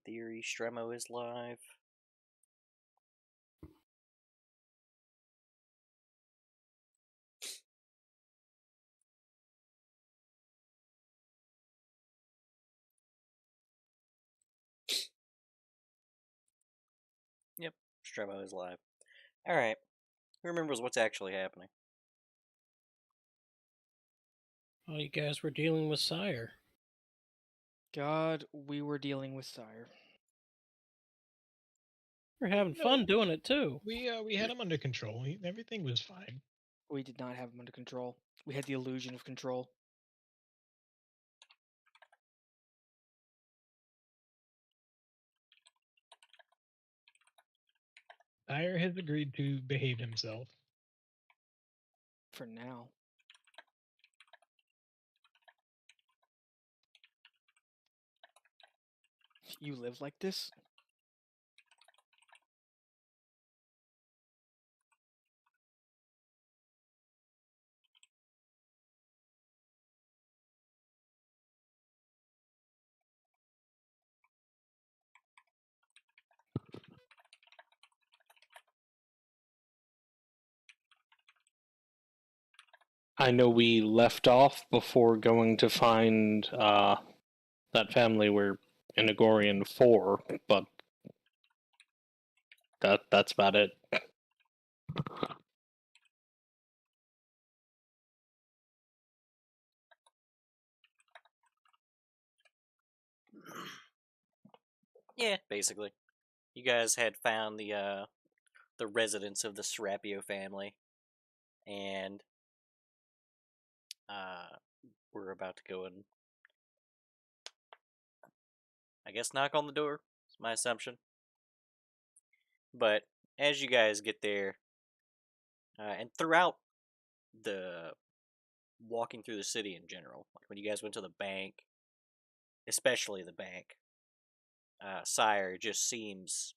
theory, Stremo is live. Yep, Stremo is live. Alright, who remembers what's actually happening? Oh, you guys were dealing with Sire. God, we were dealing with Sire. We're having No. fun doing it too. We had him under control. Everything was fine. We did not have him under control. We had the illusion of control. Sire has agreed to behave himself. For now. You live like this? I know we left off before going to find that family we're in Agorian for, but that's about it. Yeah, basically. You guys had found the residence of the Serapio family, and we're about to go and, I guess, knock on the door. It's my assumption. But as you guys get there, and throughout the walking through the city in general, like when you guys went to the bank, especially the bank, Sire just seems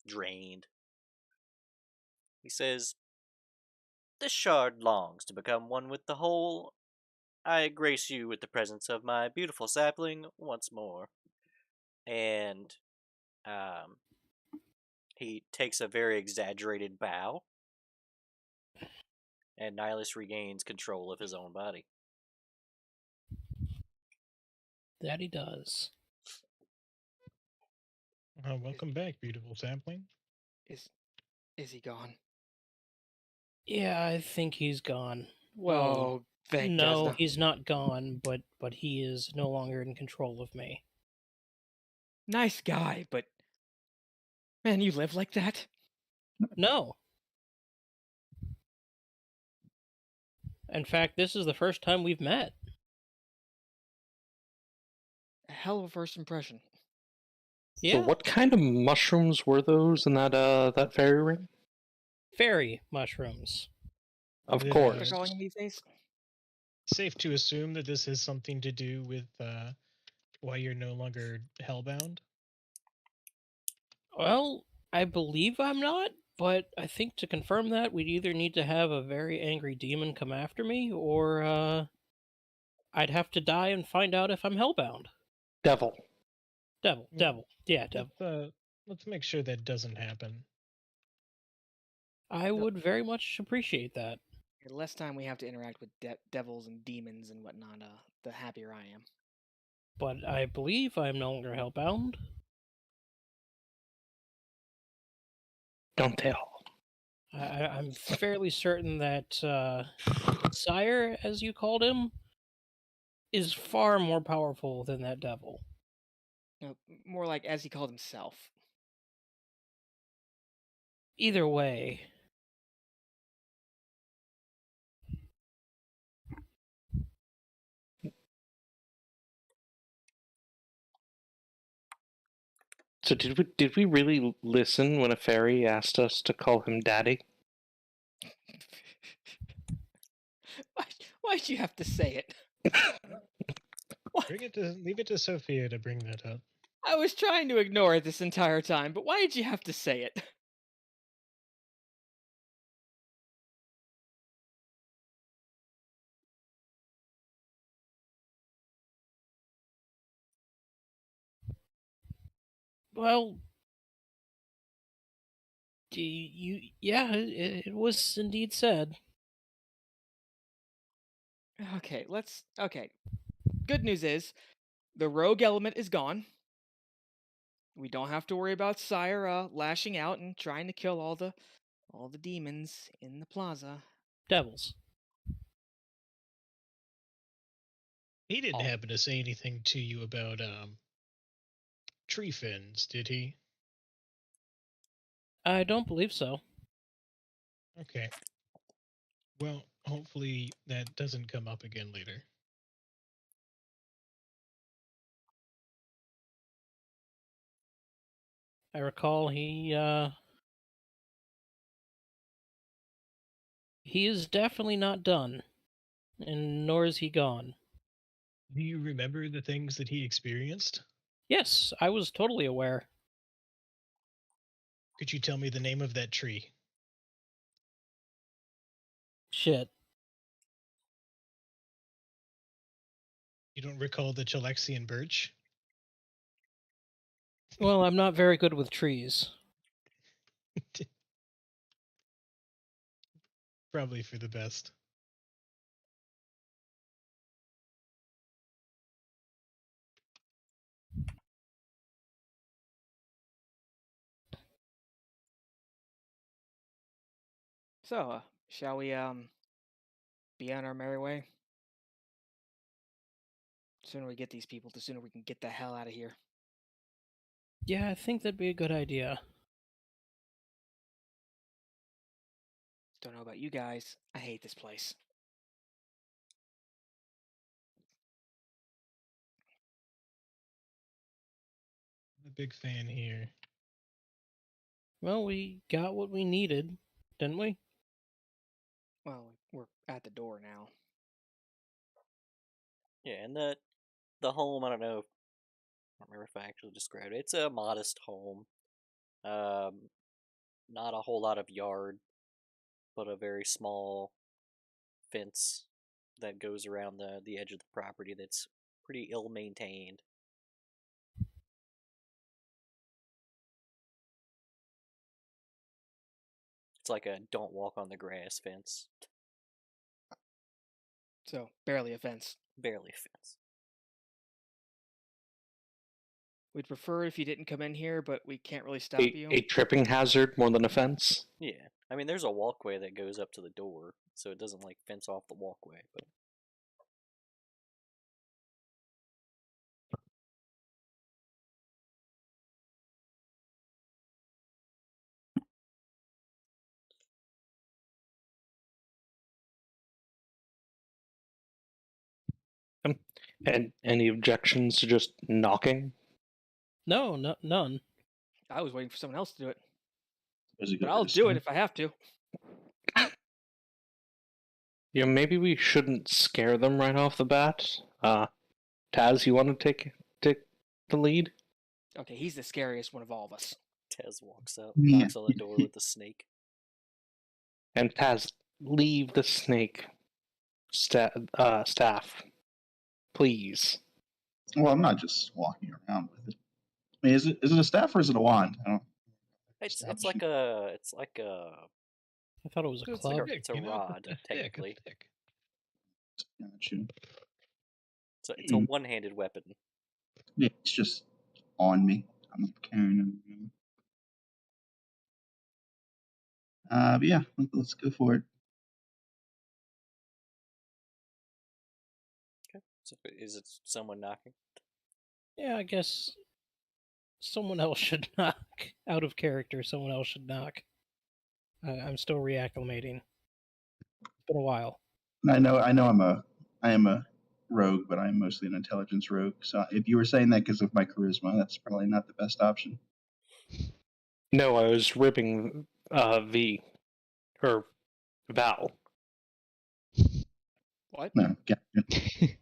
drained. He says, "This shard longs to become one with the whole. I grace you with the presence of my beautiful sapling once more." And he takes a very exaggerated bow, and Nihilus regains control of his own body. That he does. Welcome back, beautiful sapling. Is he gone? Yeah, I think he's gone. Well, Oh, thank no, God. he's not gone, but he is no longer in control of me. Nice guy, but man, you live like that? No. In fact, this is the first time we've met. A hell of a first impression. Yeah, So what kind of mushrooms were those in that fairy ring? fairy mushrooms. Of Yeah. What they're course. calling them these days? Safe to assume that this has something to do with why you're no longer hellbound. Well, I believe I'm not, but I think to confirm that, we'd either need to have a very angry demon come after me, or I'd have to die and find out if I'm hellbound. Devil. Devil. Yeah, devil. Let's make sure that doesn't happen. I would very much appreciate that. The less time we have to interact with devils and demons and whatnot, the happier I am. But I believe I'm no longer hellbound. Don't tell. I'm fairly certain that Sire, as you called him, is far more powerful than that devil. No, more like as he called himself. Either way, So did we really listen when a fairy asked us to call him Daddy? Why'd you have to say it? Leave it to Sophia to bring that up. I was trying to ignore it this entire time, but why did you have to say it? Well, yeah, it was indeed said. Okay, okay. Good news is, the rogue element is gone. We don't have to worry about Sire lashing out and trying to kill all the demons in the plaza. Devils. He didn't Oh. happen to say anything to you about tree fins, did he? I don't believe so. Okay. Well, hopefully that doesn't come up again later. I recall he is definitely not done, and nor is he gone. Do you remember the things that he experienced? Yes, I was totally aware. Could you tell me the name of that tree? Shit. You don't recall the Chilexian birch? Well, I'm not very good with trees. Probably for the best. So, shall we be on our merry way? The sooner we get these people, the sooner we can get the hell out of here. Yeah, I think that'd be a good idea. Don't know about you guys, I hate this place. I'm a big fan here. Well, we got what we needed, didn't we? Well, we're at the door now. Yeah, and the home, I don't know, I don't remember if I actually described it. It's a modest home. Not a whole lot of yard, but a very small fence that goes around the edge of the property that's pretty ill maintained. It's like a don't walk on the grass fence. So, barely a fence. Barely a fence. We'd prefer if you didn't come in here, but we can't really stop you. A tripping hazard more than a fence. Yeah. I mean, there's a walkway that goes up to the door, so it doesn't like fence off the walkway, but And any objections to just knocking? No, none. I was waiting for someone else to do it. Is it But good I'll to do see? it if I have to. You know, maybe we shouldn't scare them right off the bat. Taz, you want to take the lead? Okay, he's the scariest one of all of us. Tez walks up, Yeah. knocks on the door with the snake. And Taz, leave the snake staff, please. Well, I'm not just walking around with it. I mean, is it a staff or is it a wand? I don't. It's like a I thought it was a So club. it's a rod, technically. Got you. So it's a one-handed weapon. Yeah, it's just on me. I'm not carrying it. But yeah, let's go for it. Okay. So is it someone knocking? Yeah, I guess someone else should knock. Out of character, someone else should knock. I'm still reacclimating. It's been a while. And I am a rogue, but I'm mostly an intelligence rogue. So if you were saying that because of my charisma, that's probably not the best option. No, I was ripping V or Val. What? No, gotcha.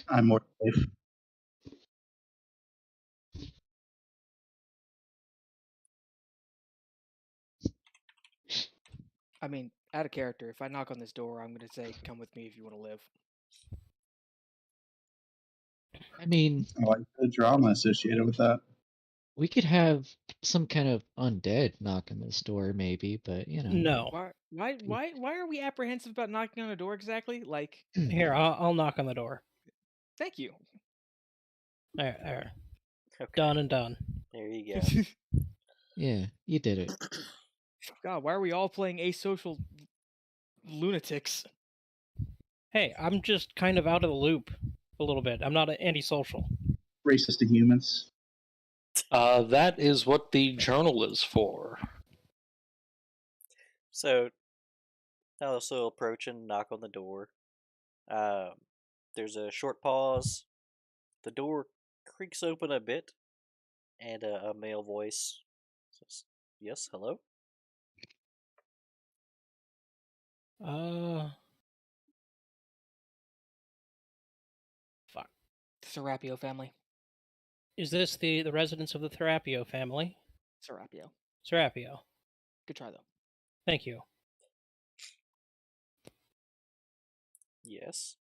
I'm more safe. I mean, out of character, if I knock on this door, I'm going to say, come with me if you want to live. I mean, I like the drama associated with that. We could have some kind of undead knock on this door, maybe, but No. Why are we apprehensive about knocking on a door exactly? Like, Here, I'll knock on the door. thank you. There. Okay. Done and done. There you go. Yeah, you did it. God, why are we all playing asocial lunatics? Hey, I'm just kind of out of the loop a little bit. I'm not antisocial. Racist to humans. That is what the journal is for. So, I'll also approach and knock on the door. There's a short pause. The door creaks open a bit, and a male voice says, "Yes, hello." Fuck. Serapio family. Is this the residence of the Therapio family? Serapio. Serapio. Good try though. Thank you. Yes.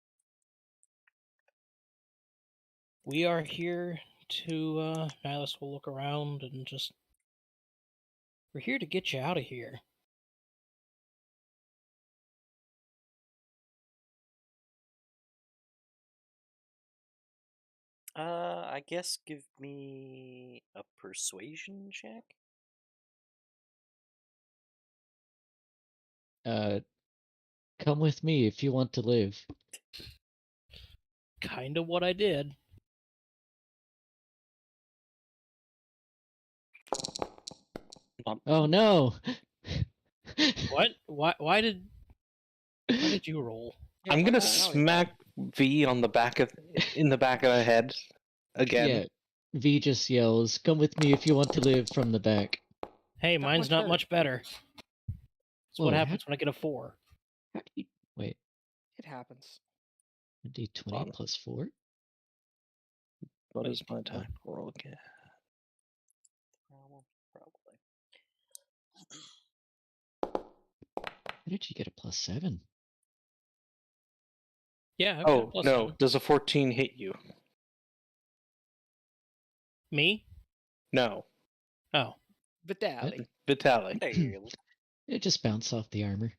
We are here to, Nihilus will look around and just... We're here to get you out of here. I guess give me a persuasion check. Come with me if you want to live. Kinda what I did. Oh no! What? Why did you roll? Yeah, I'm what gonna the hell is smack V on the back of the head again. Yeah, V just yells, "Come with me if you want to live," from the back. Hey, Not mine's much not better. much better. That's what Whoa, happens when I get a 4. How do you... Wait, It happens. a D20 Bottom. plus 4? What is my Wait, attack roll again? Probably. How did you get a plus 7? Yeah, I've got a Oh plus no! 7. Does a 14 hit you? Me? No. Oh. Vitali. Vitali. There you go. It just bounced off the armor.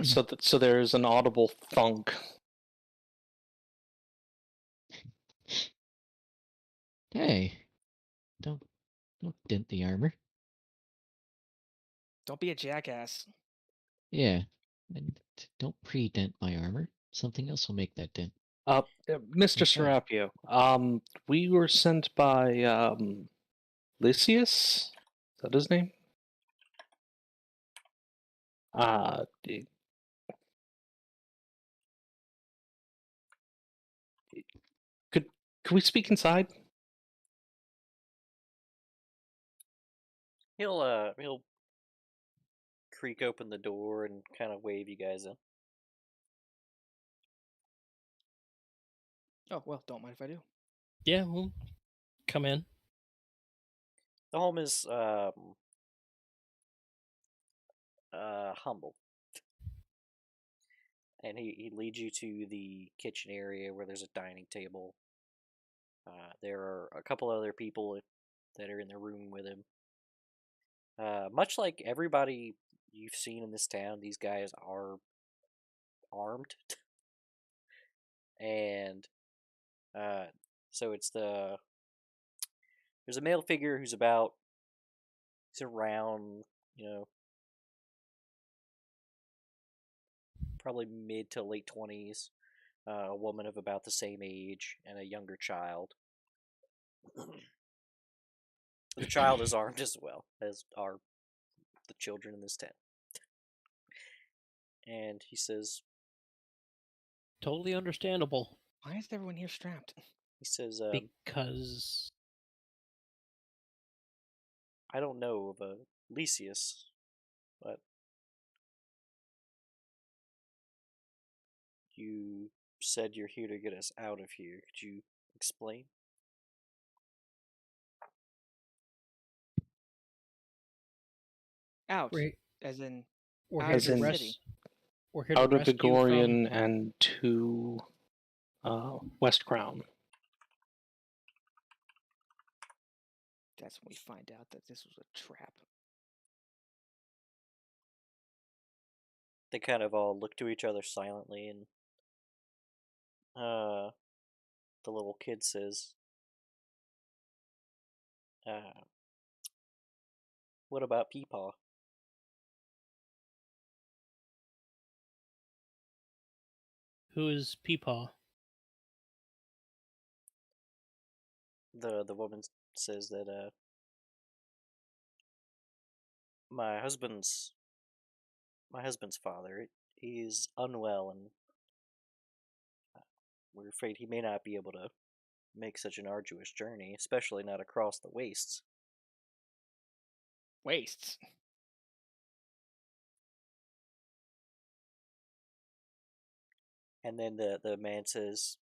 So there's an audible thunk. Hey, don't dent the armor. Don't be a jackass. Yeah, and don't pre-dent my armor. Something else will make that dent. Mr. Okay. Serapio, we were sent by Lysias? Is that his name? Could we speak inside? He'll creak open the door and kind of wave you guys in. Oh well, don't mind if I do. Yeah, well, come in. The home is humble, and he leads you to the kitchen area where there's a dining table. There are a couple other people that are in the room with him. Much like everybody you've seen in this town, these guys are armed, and so there's a male figure he's around, probably mid to late 20s, a woman of about the same age, and a younger child. The child is armed as well, as are the children in this town. And he says, Totally understandable. Why is everyone here strapped? he says, Because I don't know of a Lysias, but you said you're here to get us out of here. Could you explain? Out. we're, As in we're out here of to the res- city. We're here Out to of rescue Vigorian from... and to West Crown. That's when we find out that this was a trap. They kind of all look to each other silently, and the little kid says, "What about Peepaw?" Who is Peepaw? The woman says that my husband's father, he's unwell, and we're afraid he may not be able to make such an arduous journey, especially not across the wastes. Wastes. And then the man says,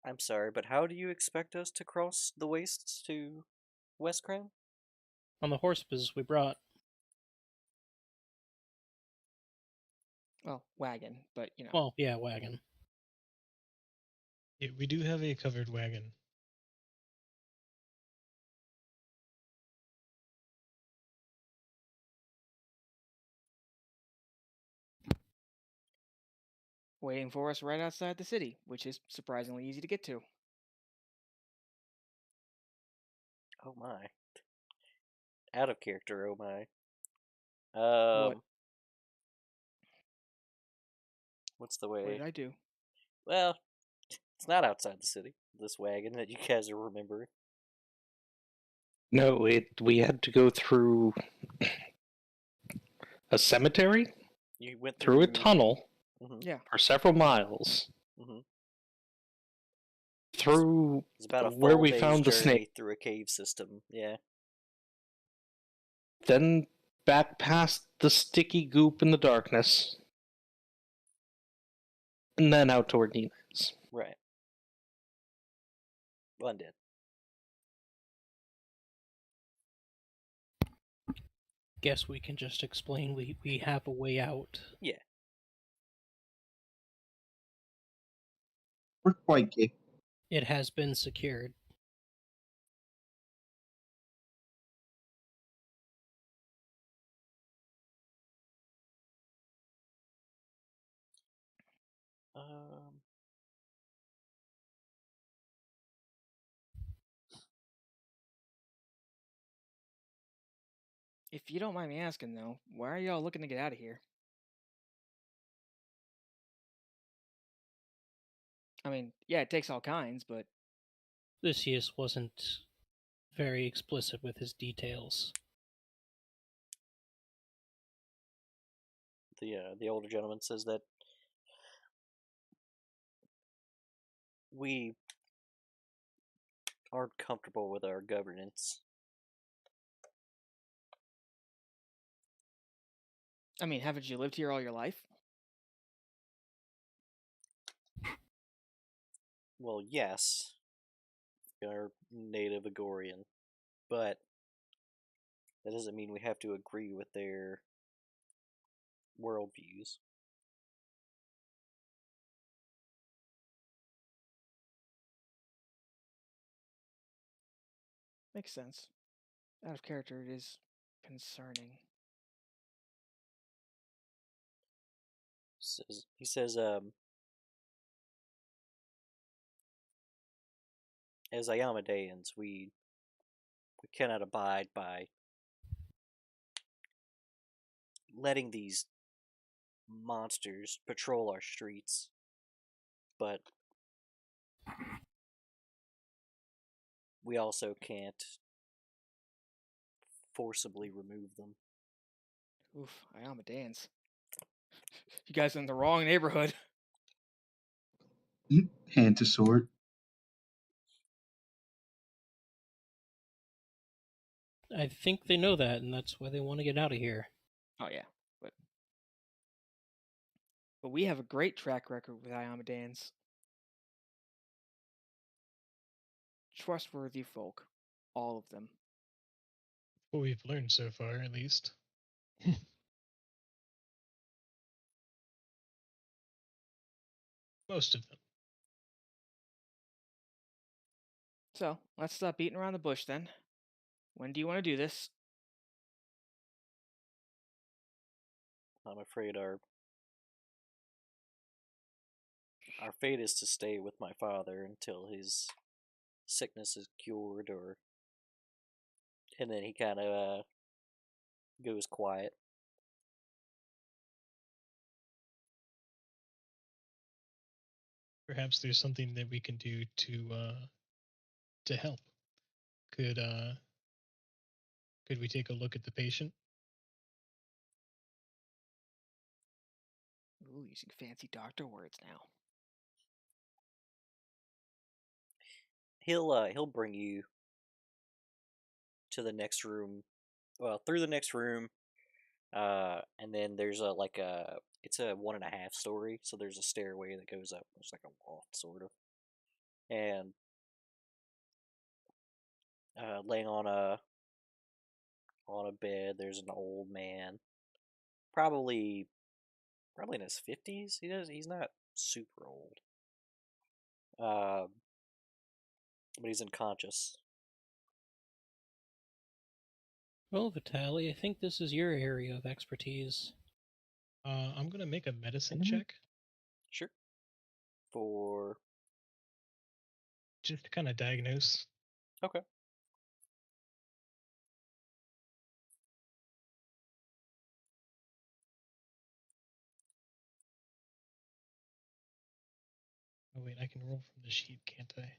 "I'm sorry, but how do you expect us to cross the wastes to West Crown?" On the horses we brought. Well, wagon, but you know. Well, yeah, wagon. Yeah, we do have a covered wagon. Waiting for us right outside the city, which is surprisingly easy to get to. Oh my. Out of character, oh my. What? What's the What way? did I do? Well, it's not outside the city, this wagon that you guys are remembering. No, we had to go through a cemetery, You went through a through... tunnel Mhm, Yeah. for several miles, mhm. through It's about a where full we day's found the journey snake, through a cave system, yeah. then back past the sticky goop in the darkness, and then out toward Nina's. Right. Undead. Guess we can just explain we have a way out. Yeah. We're quite capable. It has been secured. Um... If you don't mind me asking, though, why are y'all looking to get out of here? I mean, yeah, it takes all kinds, but Lysias wasn't very explicit with his details. The older gentleman says that we aren't comfortable with our governance. I mean, haven't you lived here all your life? Well, yes, we are native Agorian, but that doesn't mean we have to agree with their worldviews. Makes sense. Out of character, it is concerning. He says, as Ayamadeans, we cannot abide by letting these monsters patrol our streets, but we also can't forcibly remove them. Oof, I am a dance. You guys are in the wrong neighborhood. Hand to sword. I think they know that, and that's why they want to get out of here. Oh yeah, but we have a great track record with Iomadans. Trustworthy folk, all of them. What we've learned so far, at least. Most of them. So let's stop beating around the bush then. When do you want to do this? I'm afraid our fate is to stay with my father until his sickness is cured, and then he kind of goes quiet. Perhaps there's something that we can do to help. Could we take a look at the patient? Ooh, using fancy doctor words now. He'll bring you to the next room, well, through the next room, and then there's it's a 1.5 story, so there's a stairway that goes up. It's like a loft sort of, and laying on a bed, there's an old man, probably in his 50s. He's not super old, uh, but he's unconscious. Well, Vitaly, I think this is your area of expertise. I'm gonna make a medicine Mhm. check Sure. For just to kind of diagnose. okay. Oh wait, I can roll from the sheet, can't I?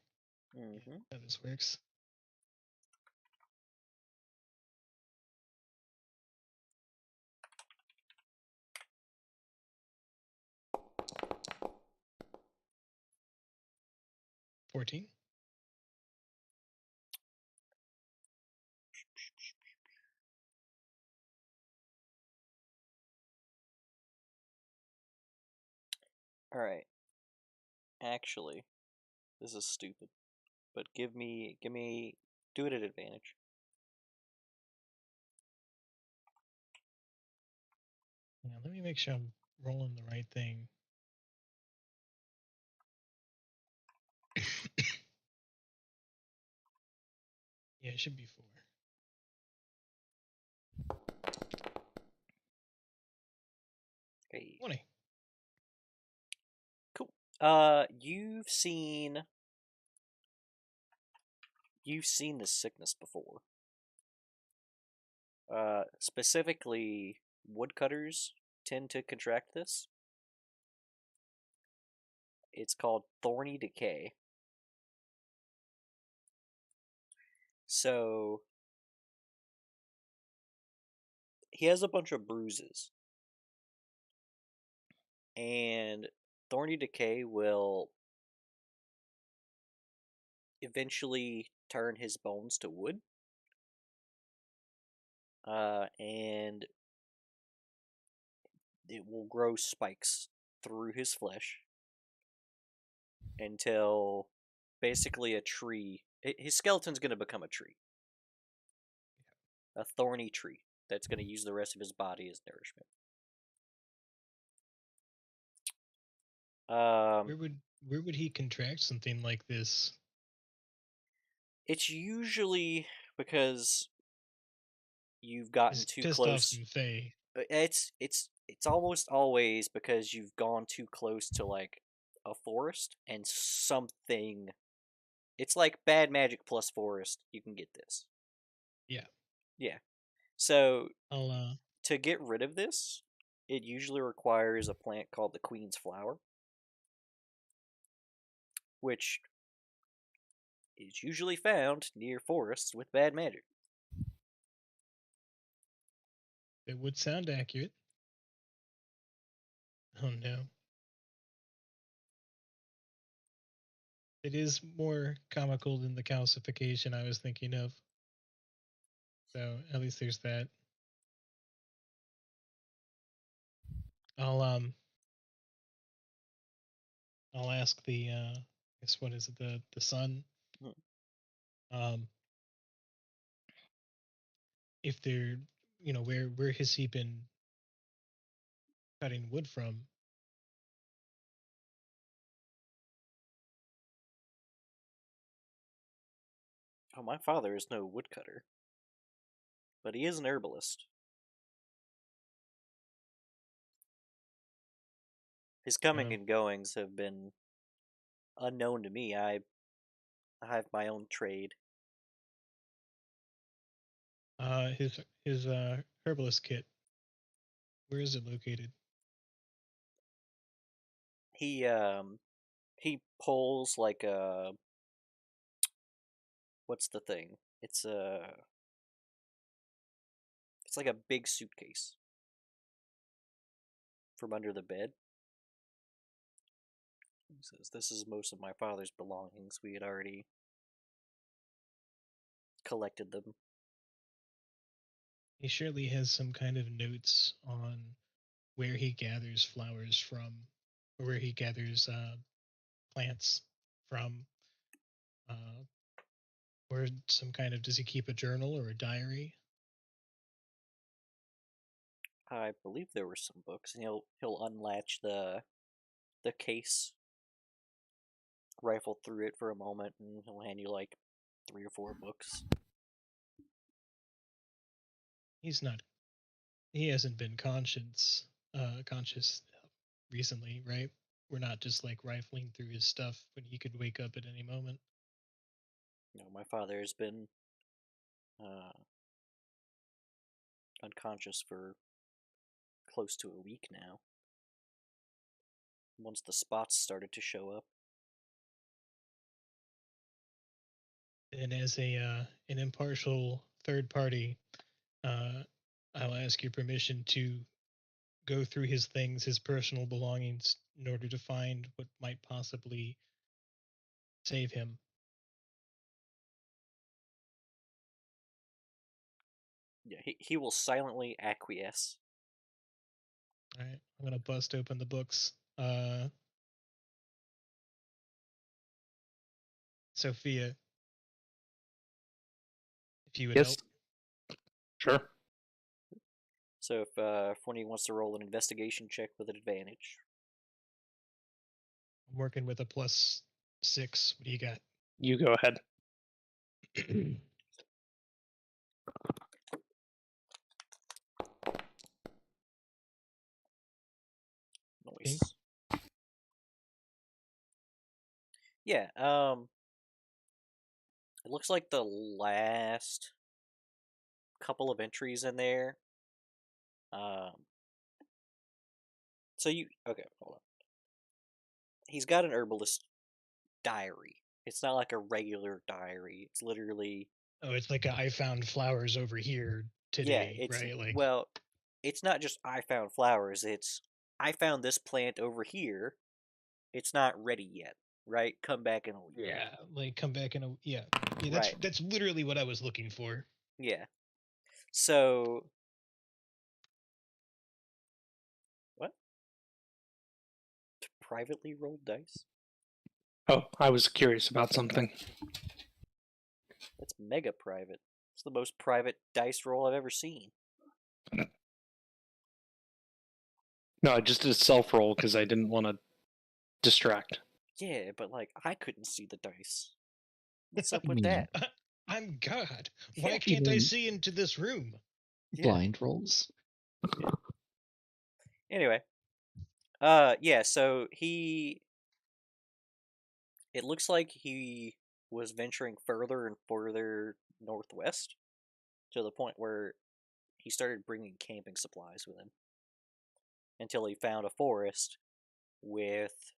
Yeah, Mm-hmm. how this works. $14. All right. Actually, this is stupid, but give me, do it at advantage. Yeah, let me make sure I'm rolling the right thing. Yeah, it should be 4. Okay. 20. Cool. You've seen this sickness before. Specifically, woodcutters tend to contract this. It's called thorny decay. So he has a bunch of bruises, and thorny decay will eventually turn his bones to wood, and it will grow spikes through his flesh until basically a tree. His skeleton's going to become a tree, a thorny tree that's going to use the rest of his body as nourishment. Where would he contract something like this? It's usually because you've gotten He's too pissed off close. some fae. It's almost always because you've gone too close to like a forest and something. It's like bad magic plus forest. You can get this. Yeah. Yeah. So I'll to get rid of this, it usually requires a plant called the Queen's Flower, which is usually found near forests with bad magic. it would sound accurate. Oh no. It is more comical than the calcification I was thinking of. So at least there's that. I'll I'll ask the I guess what is it, the son, Hmm. um if they're, where has he been cutting wood from? Oh, my father is no woodcutter, but he is an herbalist. His coming and goings have been unknown to me. I have my own trade. His herbalist kit. Where is it located? He pulls like a, what's the thing? It's like a big suitcase from under the bed. He says, "This is most of my father's belongings. We had already collected them." He surely has some kind of notes on where he gathers flowers from, or where he gathers plants from, or some kind of. Does he keep a journal or a diary? I believe there were some books, and he'll unlatch the case, rifle through it for a moment, and he'll hand you like 3 or 4 books. He's not. He hasn't been conscious recently, right? We're not just like rifling through his stuff when he could wake up at any moment. No, my father has been unconscious for close to a week now. Once the spots started to show up. And as an impartial third party, I'll ask your permission to go through his things, his personal belongings, in order to find what might possibly save him. Yeah, he will silently acquiesce. All right, I'm gonna bust open the books. Sophia, if you would Yes. help. Sure. So if one of you wants to roll an investigation check with an advantage. I'm working with a +6. What do you got? You go ahead. Nice. Yeah, it looks like the last couple of entries in there. So okay, hold on. He's got an herbalist diary. It's not like a regular diary. It's literally, Oh, it's like I found flowers over here today, it's right? Like, well, it's not just I found flowers. It's I found this plant over here. It's not ready yet, right? Come back in a week. yeah, like come back in a yeah. Right. That's literally what I was looking for. Yeah. So what? Privately rolled dice? Oh, I was curious about something. That's mega private. It's the most private dice roll I've ever seen. No, I just did a self roll because I didn't want to distract. Yeah, but like I couldn't see the dice. What's up You with mean that? I'm God. Why Yeah. can't I mean- see into this room? blind rolls? Anyway, yeah. So it looks like he was venturing further and further northwest to the point where he started bringing camping supplies with him until he found a forest with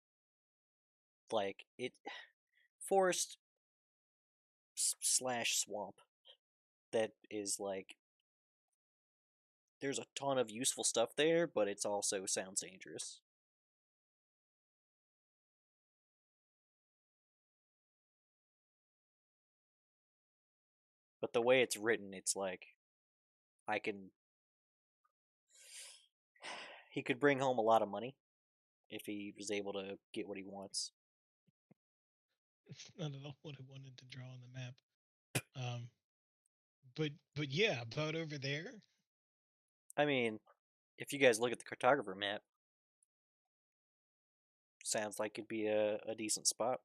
like it forest slash swamp that is like there's a ton of useful stuff there, but it's also sounds dangerous. But the way it's written, it's like I can he could bring home a lot of money if he was able to get what he wants. It's not at all what I wanted to draw on the map. But yeah, about over there. I mean, if you guys look at the cartographer map, sounds like it'd be a decent spot.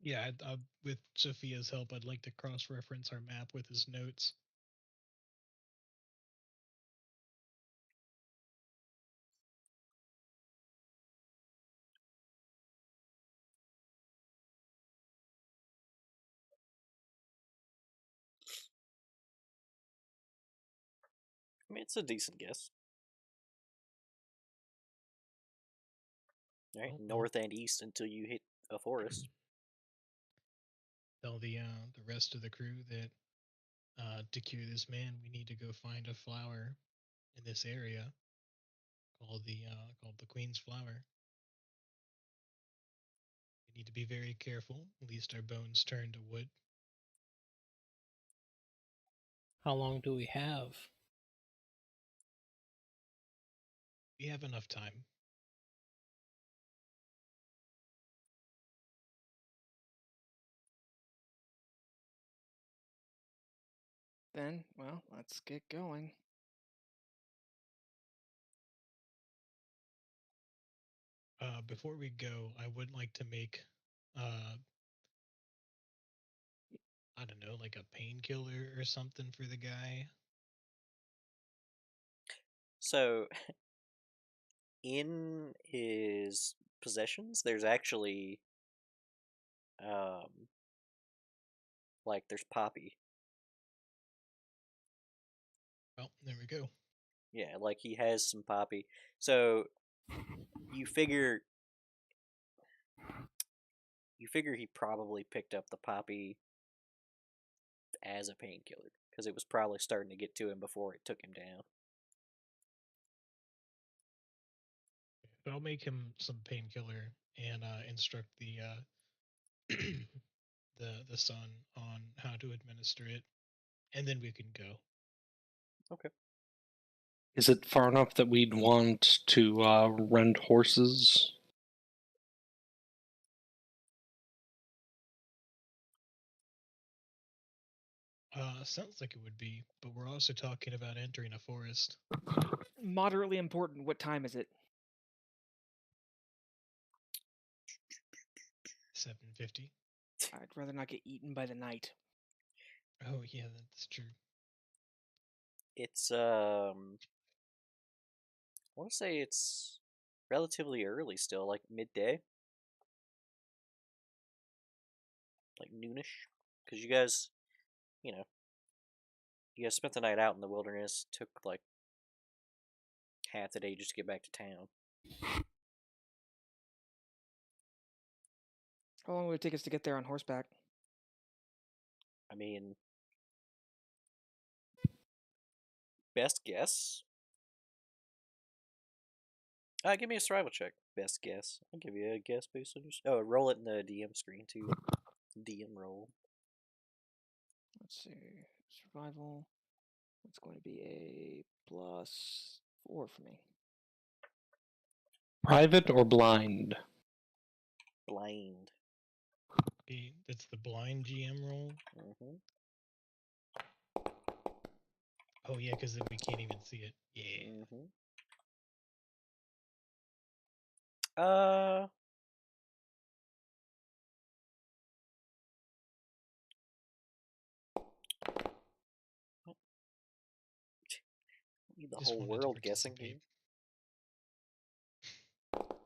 Yeah, with Sophia's help, I'd like to cross-reference our map with his notes. I mean, it's a decent guess. All right, Well, north and east until you hit a forest. Tell the rest of the crew that to cure this man, we need to go find a flower in this area called the Queen's Flower. We need to be very careful, lest our bones turn to wood. How long do we have? We have enough time. Then, well, let's get going. Before we go, I would like to make, I don't know, like a painkiller or something for the guy. So, in his possessions, there's actually, like, there's poppy. Well, there we go. Yeah, like he has some poppy. So you figure he probably picked up the poppy as a painkiller because it was probably starting to get to him before it took him down. But I'll make him some painkiller and instruct the the son on how to administer it, and then we can go. Okay. Is it far enough that we'd want to rent horses? Sounds like it would be, but we're also talking about entering a forest. Moderately important. What time is it? 7:50. I'd rather not get eaten by the night. Oh yeah, that's true. It's I want to say it's relatively early still, like midday, like noonish, because you guys, you spent the night out in the wilderness, took like half the day just to get back to town. How long would it take us to get there on horseback? I mean, best guess. Give me a survival check. Best guess. I'll give you a guess based on your. Oh, roll it in the DM screen too. DM roll. Let's see. Survival. It's going to be a +4 for me. Private or blind? Blind. Okay, that's the blind GM roll. Mm-hmm. Oh yeah, because then we can't even see it. Yeah. Mm-hmm. Uh. Need the Just whole wanted to world guessing here. participate.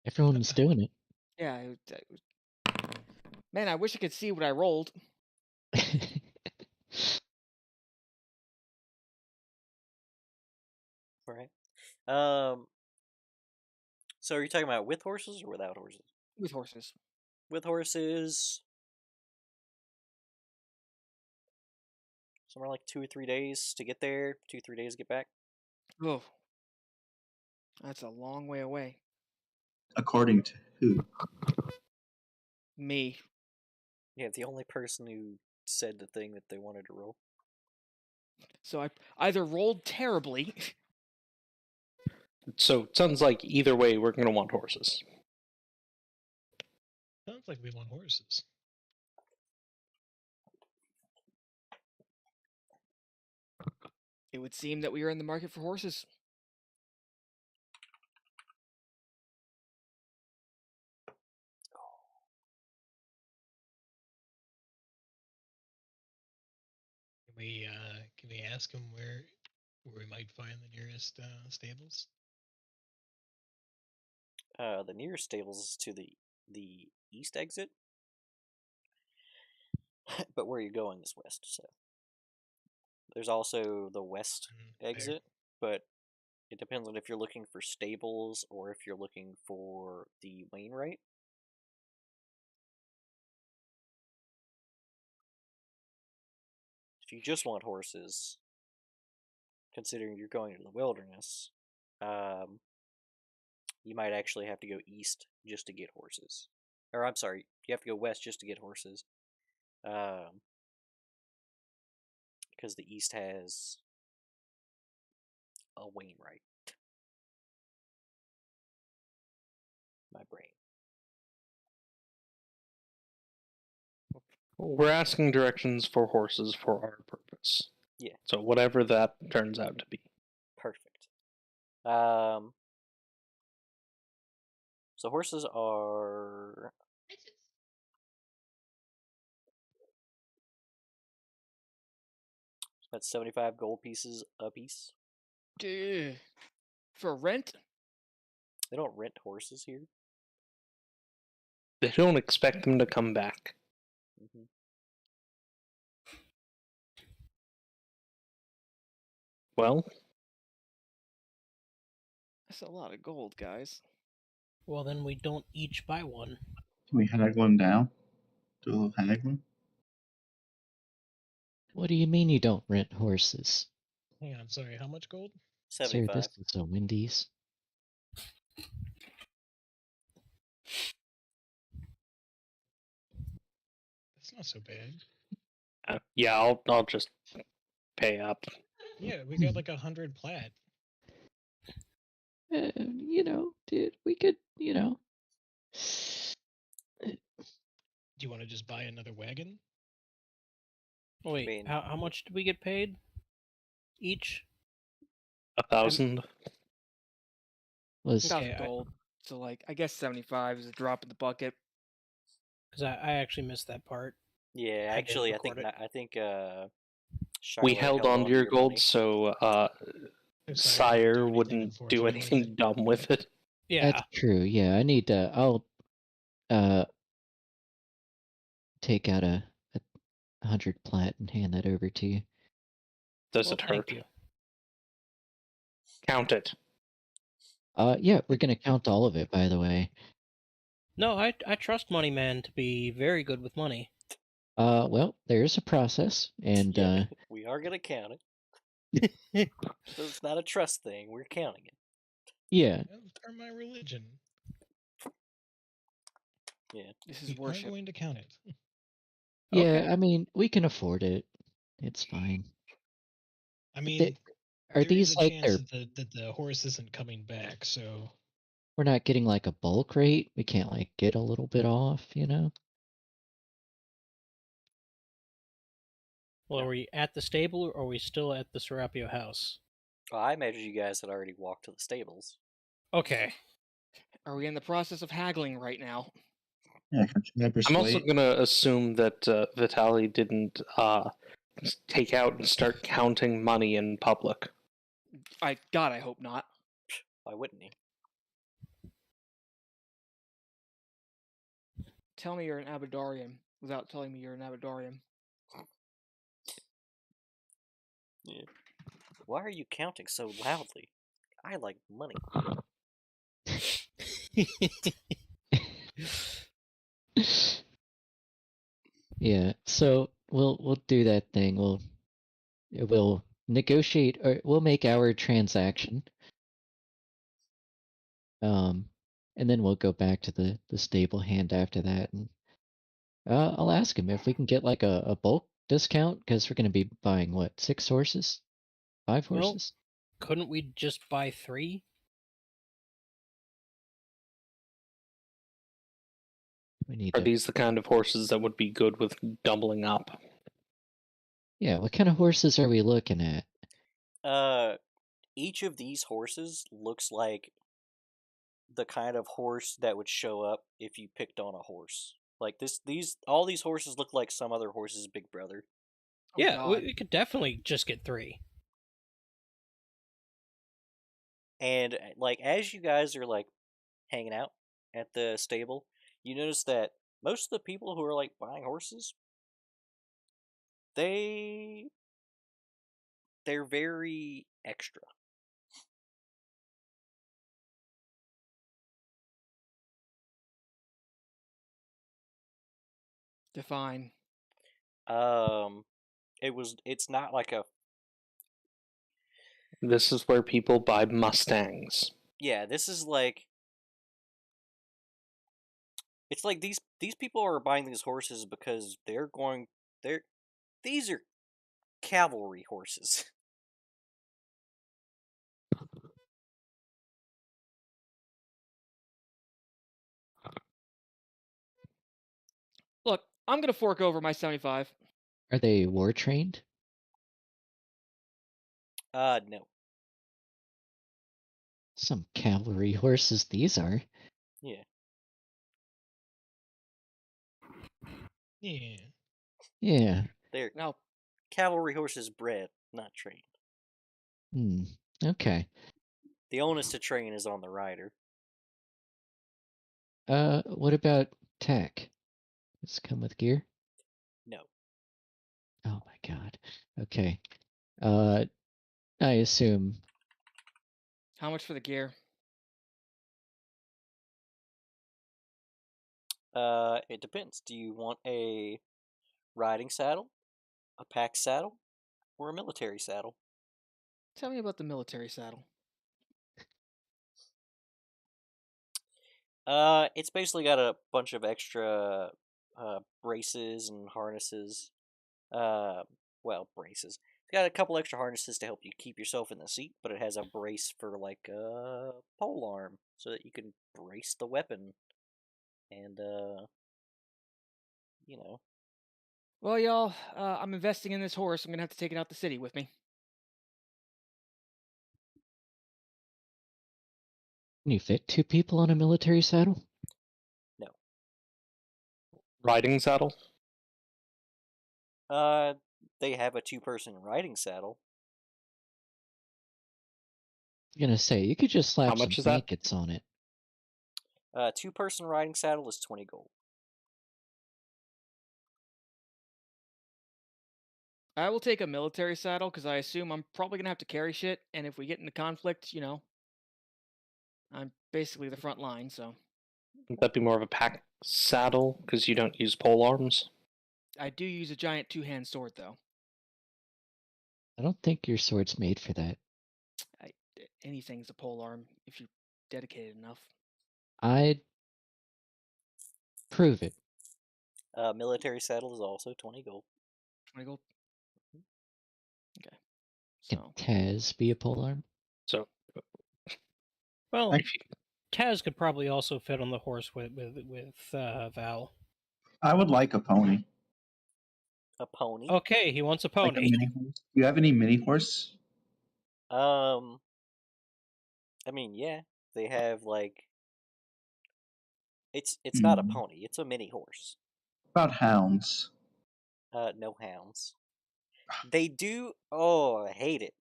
Everyone's doing it. Yeah. Man, I wish I could see what I rolled. All right. So are you talking about with horses or without horses? With horses. With horses. Somewhere like 2 or 3 days to get there. 2-3 days to get back. Oh. That's a long way away. According to who? Me. Yeah, the only person who said the thing that they wanted to roll. So I either rolled terribly. So it sounds like either way we're going to want horses. Sounds like we want horses. It would seem that we are in the market for horses. Can we ask him where we might find the nearest stables? The nearest stables is to the east exit, but where you're going is west. So there's also the west Fair. exit, but it depends on if you're looking for stables or if you're looking for the Wainwright. If you just want horses, considering you're going into the wilderness, you might actually have to go east just to get horses. Or I'm sorry, you have to go west just to get horses. Because the east has a Wainwright. My brain. We're asking directions for horses for our purpose. Yeah. So whatever that turns out to be. Perfect. So horses are about 75 gold pieces a piece. Duh. For rent? They don't rent horses here. They don't expect them to come back. Mm-hmm. Well, That's a lot of gold, guys. Well, then we don't each buy one. Can we hag one down? Do a little haggling? What do you mean you don't rent horses? Hang on, sorry, how much gold? Sir, 75. this is a Wendy's. That's not so bad. yeah, I'll just pay up. Yeah, we got like 100 plat. Dude, we could, Do you want to just buy another wagon? Wait, mean- how much did we get paid? Each? 1,000. was 1,000 Okay, gold. So, like, I guess 75 is a drop in the bucket. Because I actually missed that part. Yeah, I didn't actually, I think record I think We Shiloh held on to your money. gold, so Sire wouldn't do anything dumb with it. Yeah. That's true. Yeah, I need to. I'll take out a 100 plat and hand that over to you. Does Well, it thank hurt? you. Count it. Yeah, we're gonna count all of it, by the way. No, I trust Money Man to be very good with money. Well, there's a process, and Yeah, we are gonna count it. So it's not a trust thing. We're counting it. yeah, For my religion. Yeah. This We is are worship. going to count it. yeah. Okay. I mean, we can afford it. It's fine. I mean, Are there these is a like chance they're? that the horse isn't coming back, so We're not getting like a bulk rate. We can't like get a little bit off, Well, are we at the stable or are we still at the Serapio house? Well, I imagine you guys had already walked to the stables. Okay. Are we in the process of haggling right now? Yeah, can I I'm also persuade? gonna assume that Vitali didn't take out and start counting money in public. God, I hope not. Why wouldn't he? Tell me you're an Abadarian without telling me you're an Abadarian. Yeah. Why are you counting so loudly? I like money. Yeah. So we'll do that thing. We'll negotiate, or we'll make our transaction. And then we'll go back to the stable hand after that, and I'll ask him if we can get like a bulk discount, because we're gonna be buying what, 6 horses, 5 Well, horses. couldn't we just buy 3? We need Are to. these the kind of horses that would be good with doubling up? Yeah. What kind of horses are we looking at? Each of these horses looks like the kind of horse that would show up if you picked on a horse. Like all these horses look like some other horse's big brother. Yeah, God. we could definitely just get 3. And like as you guys are like hanging out at the stable, you notice that most of the people who are like buying horses, they're very extra. Define. It's not like a This is where people buy Mustangs. yeah, this is like it's like these people are buying these horses because these are cavalry horses. Look, I'm gonna fork over my 75. Are they war trained? No. Some cavalry horses these are. Yeah. Yeah. Yeah. They're Now, cavalry horses bred, not trained. Okay. The onus to train is on the rider. What about tech? Does it come with gear? No. Oh my god. Okay. I assume how much for the gear? It depends. Do you want a riding saddle, a pack saddle, or a military saddle? Tell me about the military saddle. It's basically got a bunch of extra braces and harnesses. Braces. It's got a couple extra harnesses to help you keep yourself in the seat, but it has a brace for like a pole arm so that you can brace the weapon. And you know, Well, y'all, I'm investing in this horse. I'm gonna have to take it out the city with me. can you fit 2 people on a military saddle? no. Riding saddle? They have a 2-person riding saddle. I'm gonna say you could just slap some much is that? blankets on it. 2-person riding saddle is 20 gold. I will take a military saddle because I assume I'm probably gonna have to carry shit, and if we get into conflict, I'm basically the front line, so Would that be more of a pack saddle because you don't use pole arms? I do use a giant 2-hand sword though. I don't think your sword's made for that. Anything's a pole arm if you're dedicated enough. I'd prove it. Military saddle is also 20 gold. 20 gold. Okay. Can So Taz be a polearm? So, Well, if you, Taz could probably also fit on the horse with Val. I would like a pony. A pony. Okay, he wants a Like a pony. mini horse. Do you have any mini horse? I mean, yeah, they have like it's not a Hmm. pony, it's a mini horse. About hounds. No hounds. They do. Oh, I hate it.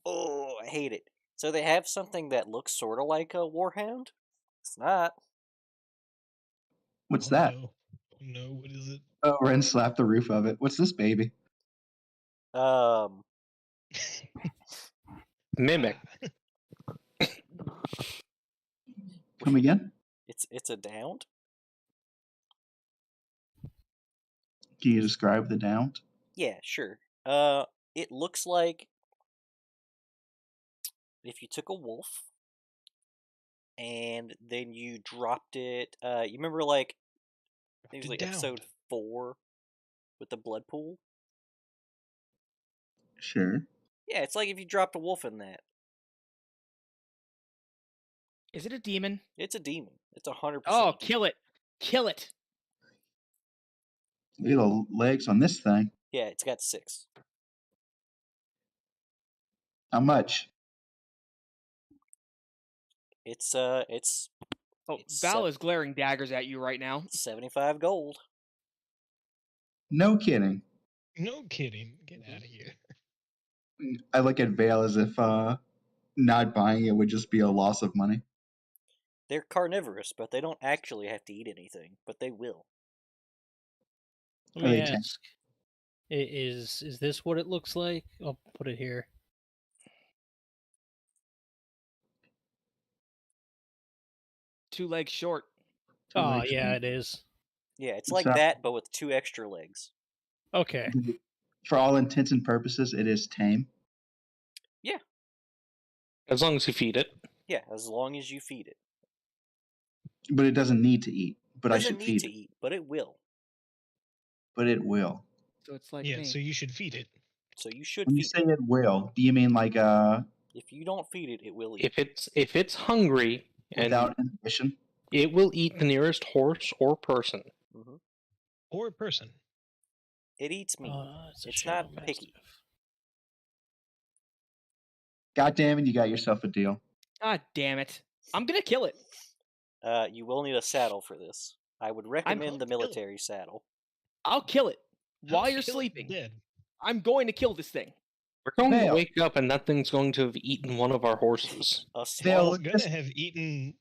Oh, I hate it. So they have something that looks sort of like a warhound. It's not. What's Oh, that? No. Oh, no, what is it? Oh, Ren slapped the roof of it. What's this baby? mimic. Come again? It's a dound. Can you describe the down? Yeah, sure. It looks like if you took a wolf and then you dropped it. You remember like I think it was like episode 4 with the blood pool. Sure. Yeah, it's like if you dropped a wolf in that. is it a demon? It's a demon. It's 100%. Oh, kill it! Kill it! Look at the legs on this thing. Yeah, it's got 6. How much? It's Oh, It's Val is glaring daggers at you right now. 75 gold. No kidding. No kidding. Get out of here. I look at Vale as if not buying it would just be a loss of money. They're carnivorous, but they don't actually have to eat anything, but they will. Let Are me they tame? ask. Is this what it looks like? I'll put it here. Two legs short. Two Oh, legs yeah, from- it is. Yeah, it's It's like that, but with 2 extra legs. Okay. For all intents and purposes, it is tame. Yeah, As long as you feed it. yeah, as long as you feed it. But it doesn't need to eat. But I Doesn't should need feed to it. eat, but it will. But it will. So it's like Yeah, me. so you should feed it. So you should When you feed say it. it will, do you mean like If you don't feed it, it will eat. If it's hungry and without inhibition? it will eat the nearest horse or person. Mhm. Or a person. It eats meat. It's a It's shadow not picky. mastiff. God damn it, you got yourself a deal. God damn it! I'm gonna kill it. You will need a saddle for this. I would recommend the kill it. military saddle. I'll kill it while I'll you're kill it sleeping. Dead. I'm going to kill this thing. We're going to Vale. wake up and that thing's going to have eaten one of our horses. A Vale, small. look It's at gonna this, have eaten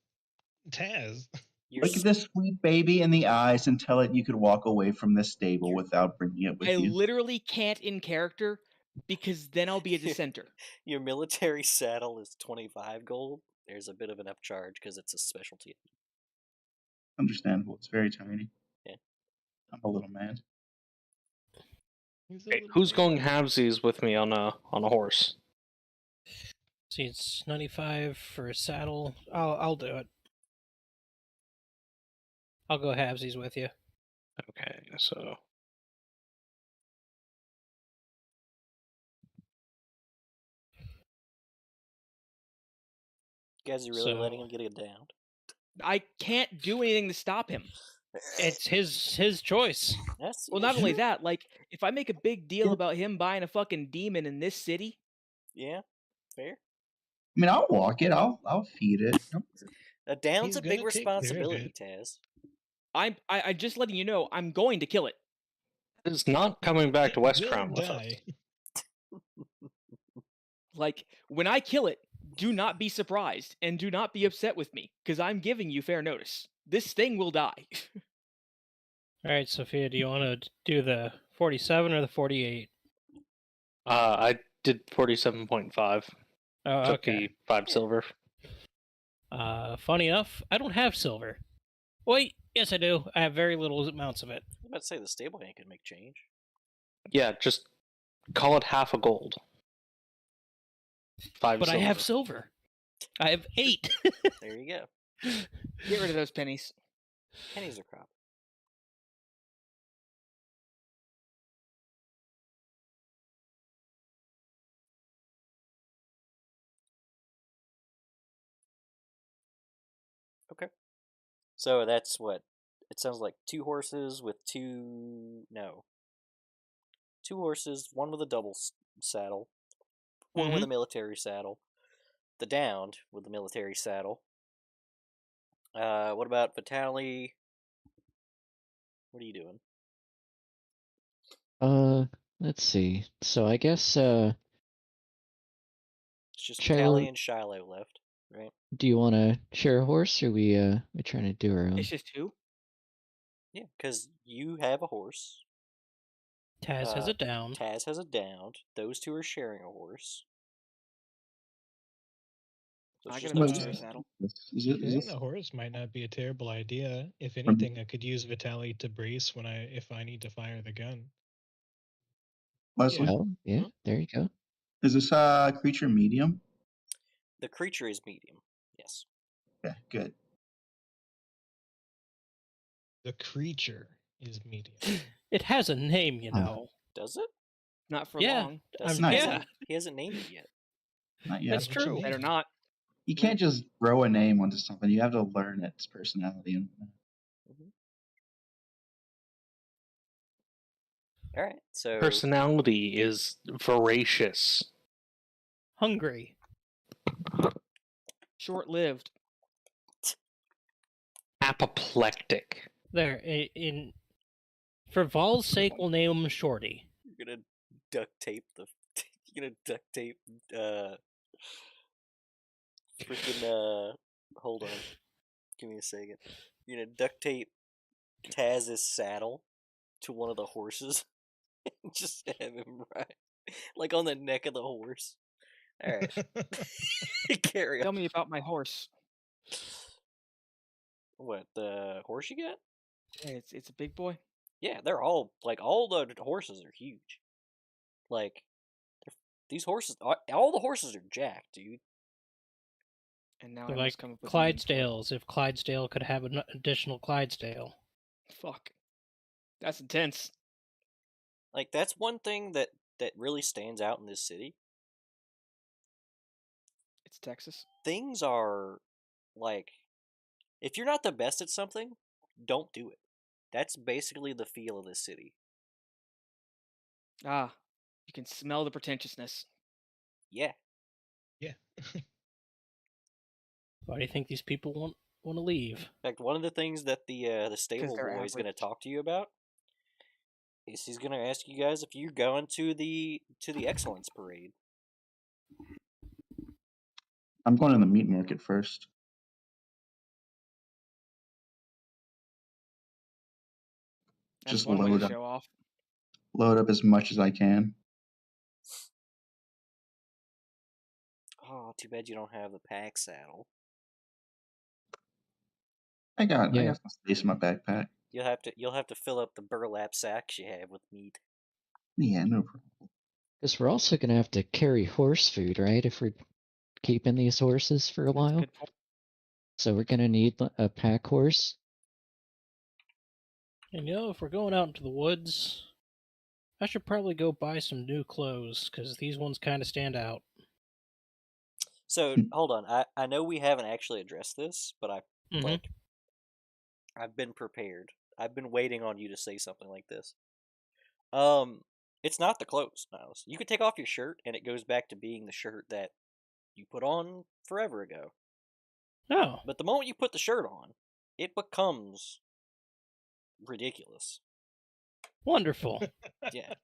Taz. Your look at this sweet baby in the eyes and tell it you could walk away from this stable without bringing it with I you. literally can't in character because then I'll be a dissenter. Your military saddle is 25 gold. There's a bit of an upcharge because it's a specialty. Understandable. It's very tiny. Yeah. I'm a little mad. He's a Okay, little who's baby. going halvesies with me on a horse? See, it's 95 for a saddle. I'll do it. I'll go halvesies with you. Okay, so You guys are really letting So- him get it down. I can't do anything to stop him. It's his choice. That's, Well, yeah, not only sure. that, like if I make a big deal Yeah. about him buying a fucking demon in this city, Yeah, fair. I mean, I'll walk it. I'll feed it. A down's He's a big gonna take care of responsibility, it. Taz. I'm just letting you know I'm going to kill it. it's not coming back to West Will Crown with us. die. Like when I kill it, do not be surprised and do not be upset with me because I'm giving you fair notice. This thing will die. All right, Sophia, do you want to do the 47 or the 48? I did 47.5. Oh, Took okay. the 5 silver. Funny enough, I don't have silver. Wait, yes I do. I have very little amounts of it. I'm about to say the stable hand can make change. Yeah, just call it half a gold. 5 But silver. I have silver. I have 8. There you go. Get rid of those pennies. Pennies are crop. Okay. So that's what? It sounds like 2 horses with 2... No. 2 horses, 1 with a double saddle, 1 with a military saddle, the downed with the military saddle. What about Vitali? What are you doing? Let's see. So I guess It's just Shiloh- Vitali and Shiloh left, right? do you want to share a horse, or we trying to do our own? It's just two. Yeah, because you have a horse. Taz has it down. Taz has a downed. Those 2 are sharing a horse. So it's I just got a those military two. saddle. Is Carrying this a horse might not be a terrible idea. If anything, I could use Vitali to brace if I need to fire the gun. Leslie? Oh, yeah, Hmm? there you go. Is this creature medium? The creature is medium. Yes. Okay, good. The creature is medium. It has a name, you Oh. know. Does it? Not for Yeah. long. Does Nice. it? He hasn't named it yet. Not yet. That's What you true. mean? Better not. You can't just throw a name onto something. You have to learn its personality. And All right. So Personality is voracious. Hungry. Short-lived. Apoplectic. There, for Val's sake, we'll name him Shorty. You're gonna duct tape the. You're gonna duct tape. Freaking. Hold on. Give me a second. You're gonna duct tape Taz's saddle to one of the horses. And just have him ride, like on the neck of the horse. All right. Carry Tell on. me about my horse. What, the horse you got? Yeah, it's a big boy. Yeah, they're all all the horses are huge. Like these horses, all the horses are jacked, dude. And now They're I like must come up with a name for it. Clydesdales, if Clydesdale could have an additional Clydesdale. Fuck. That's intense. Like that's one thing that really stands out in this city. It's Texas. Things are like, if you're not the best at something, don't do it. That's basically the feel of this city. Ah, you can smell the pretentiousness. Yeah. Yeah. Why do you think these people want to leave? In fact, one of the things that the stable they're boy is going to average. talk to you about is he's going to ask you guys if you're going to the excellence parade. I'm going to the meat market first. That's Just one way to load up. show off. Load up as much as I can. Oh, too bad you don't have the pack saddle. I got Yeah. some space in my backpack. You'll have to fill up the burlap sacks you have with meat. Yeah, no problem. Because we're also going to have to carry horse food, right? If we're keeping these horses for a That's a while. good point. So we're going to need a pack horse. And if we're going out into the woods, I should probably go buy some new clothes, because these ones kind of stand out. So, hold on. I know we haven't actually addressed this, but I've been prepared. I've been waiting on you to say something like this. It's not the clothes, Niles. You can take off your shirt, and it goes back to being the shirt that you put on forever ago. Oh, But the moment you put the shirt on, it becomes ridiculous. wonderful. Yeah.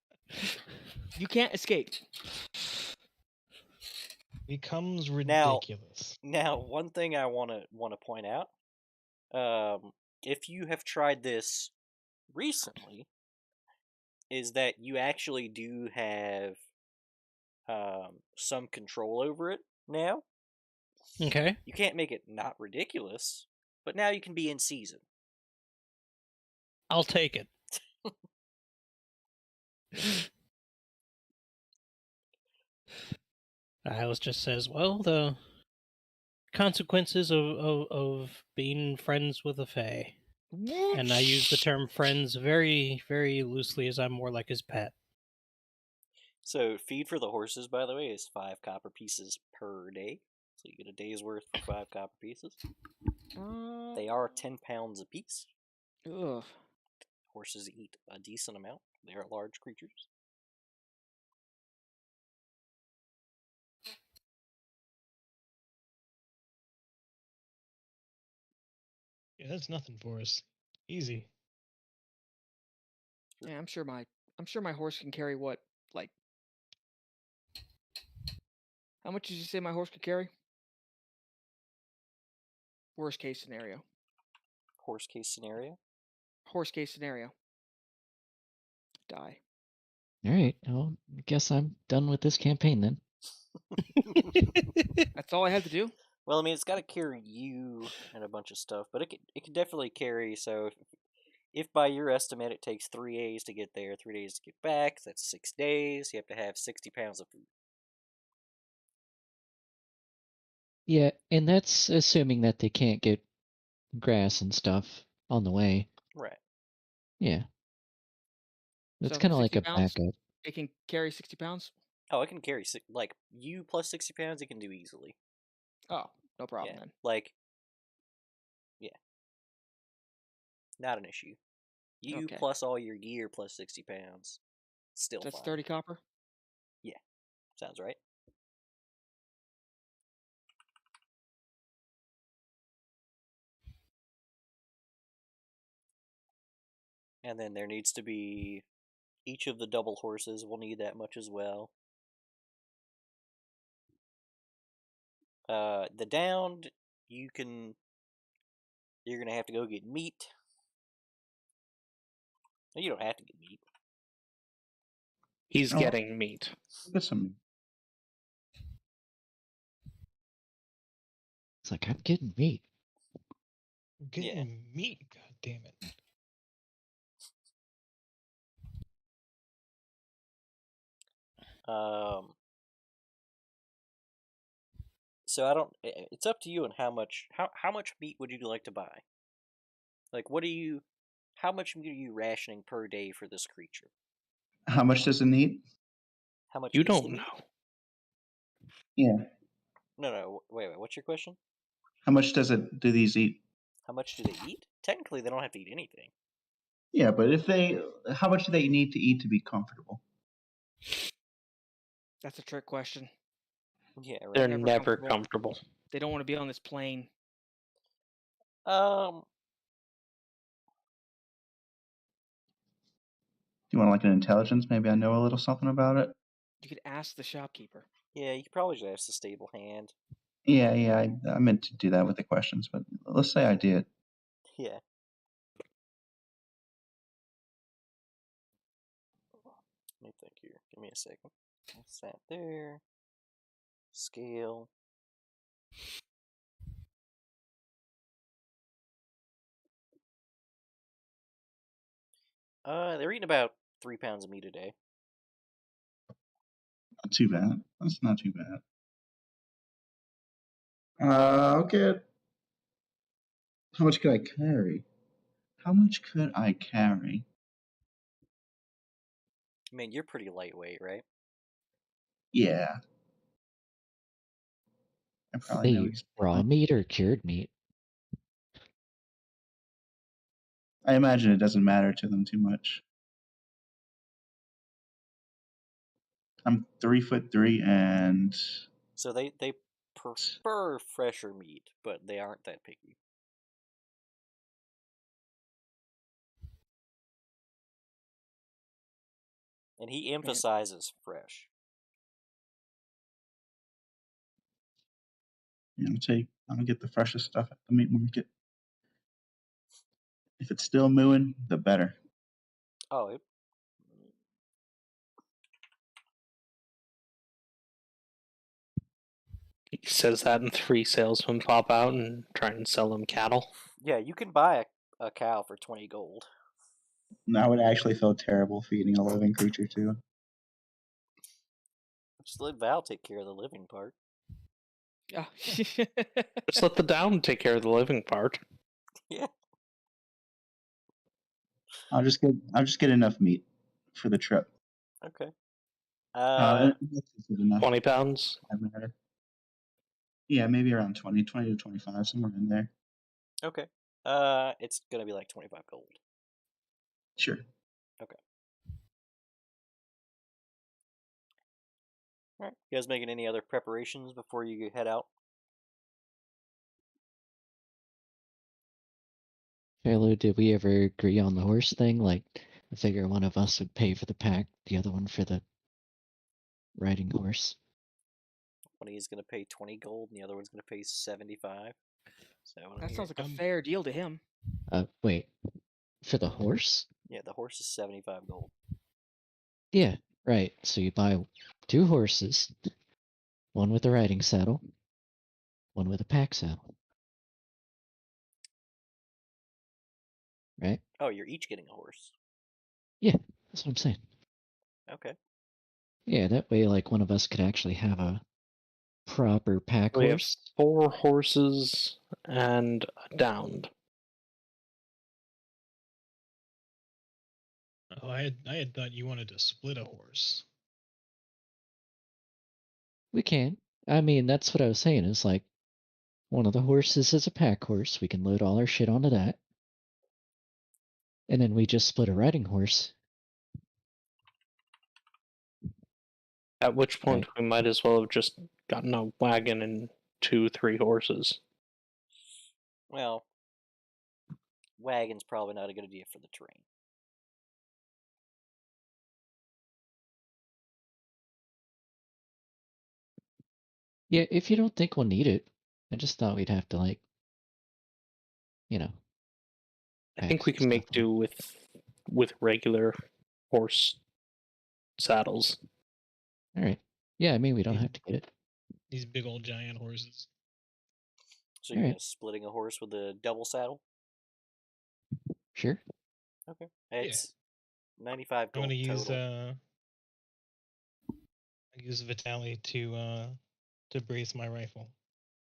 You can't escape. Becomes Now- ridiculous. Now, one thing I want to point out, if you have tried this recently, is that you actually do have some control over it now. Okay. You can't make it not ridiculous, but now you can be in season. I'll take it. Alice just says, well, the consequences of being friends with a fae. And I use the term friends very, very loosely, as I'm more like his pet. So, feed for the horses, by the way, is 5 copper pieces per day. So you get a day's worth for 5 copper pieces. They are 10 pounds apiece. Ugh. Horses eat a decent amount. They are large creatures. Yeah, that's nothing for us. Easy. Yeah, I'm sure my horse can carry what, like, how much did you say my horse could carry? Worst case scenario. Horse case scenario. Horse case scenario. Die. All right. Well, I guess I'm done with this campaign then. That's all I had to do. Well, I mean, it's got to carry you and a bunch of stuff, but it can definitely carry. So, if by your estimate it takes 3 days to get there, 3 days to get back, that's 6 days. You have to have 60 pounds of food. Yeah, and that's assuming that they can't get grass and stuff on the way. Right. Yeah. It's So kind of like 60 a pounds? backup. It can carry 60 pounds? Oh, it can carry like you plus 60 pounds. It can do easily. Oh, no problem Yeah. then. Like, yeah, not an issue. You Okay. plus all your gear plus 60 pounds, still That's fine. 30 copper? Sounds right. And then there needs to be Each of the double horses will need that much as well. The downed, you're gonna have to go get meat. You don't have to get meat. He's Oh. getting meat. Get some. It's like, I'm getting meat. Getting meat, god damn it. So I don't. It's up to you on how much meat would you like to buy? Like, how much meat are you rationing per day for this creature? How much does it need? How much You is the don't meat? know. Yeah. No. Wait. What's your question? How much do these eat? How much do they eat? Technically, they don't have to eat anything. Yeah, but how much do they need to eat to be comfortable? That's a trick question. Yeah, right. They're Never never comfortable. comfortable. They don't want to be on this plane. Do you want like an intelligence? Maybe I know a little something about it. You could ask the shopkeeper. Yeah, you probably should ask the stable hand. Yeah, I meant to do that with the questions, but let's say I did. Yeah. Let me think here. Give me a second. What's that there? Scale. They're eating about 3 pounds of meat a day. Not too bad. That's not too bad. Okay. How much could I carry? How much could I carry? I mean, you're pretty lightweight, right? Yeah. I probably know. The raw meat or cured meat? I imagine it doesn't matter to them too much. I'm 3'3" and So they prefer fresher meat, but they aren't that picky. And he emphasizes fresh. I'm gonna get the freshest stuff at the meat market. If it's still mooing, the better. Oh, He says that, and 3 salesmen pop out and try and sell him cattle. yeah, you can buy a cow for 20 gold. And I would actually feel terrible feeding a living creature too. Just let Val take care of the living part. Yeah. Just let the down take care of the living part. Yeah. I'll just get enough meat for the trip. Okay. That's good enough. 20 pounds? That matter. Yeah, maybe around 20 to 25, somewhere in there. Okay. It's gonna be like 25 gold. Sure. Okay. All right. You guys making any other preparations before you head out? Hello, did we ever agree on the horse thing? Like, I figure one of us would pay for the pack, the other one for the riding horse. One of you's gonna pay 20 gold, and the other one's gonna pay 75. That sounds like a fair deal to him. Wait, for the horse? Yeah, the horse is 75 gold. Yeah, right. So you buy 2 horses, one with a riding saddle, one with a pack saddle. Right? Oh, you're each getting a horse. Yeah, that's what I'm saying. Okay. Yeah, that way, like, one of us could actually have a proper pack We have horse. 4 horses and a downed. Oh, I had thought you wanted to split a horse. We can. I mean, that's what I was saying. Is like, one of the horses is a pack horse. We can load all our shit onto that. And then we just split a riding horse. At which point Right. we might as well have just gotten a wagon and 2-3 horses. Well, wagon's probably not a good idea for the terrain. Yeah, if you don't think we'll need it, I just thought we'd have to like, you know. I think we pack can make stuff on. do with regular horse saddles. All right. Yeah, I mean we don't have to get it. These big old giant horses. So you're Alright. gonna splitting a horse with a double saddle? Sure. Okay. It's 95 I'm gold gonna use total. I use Vitali to brace my rifle.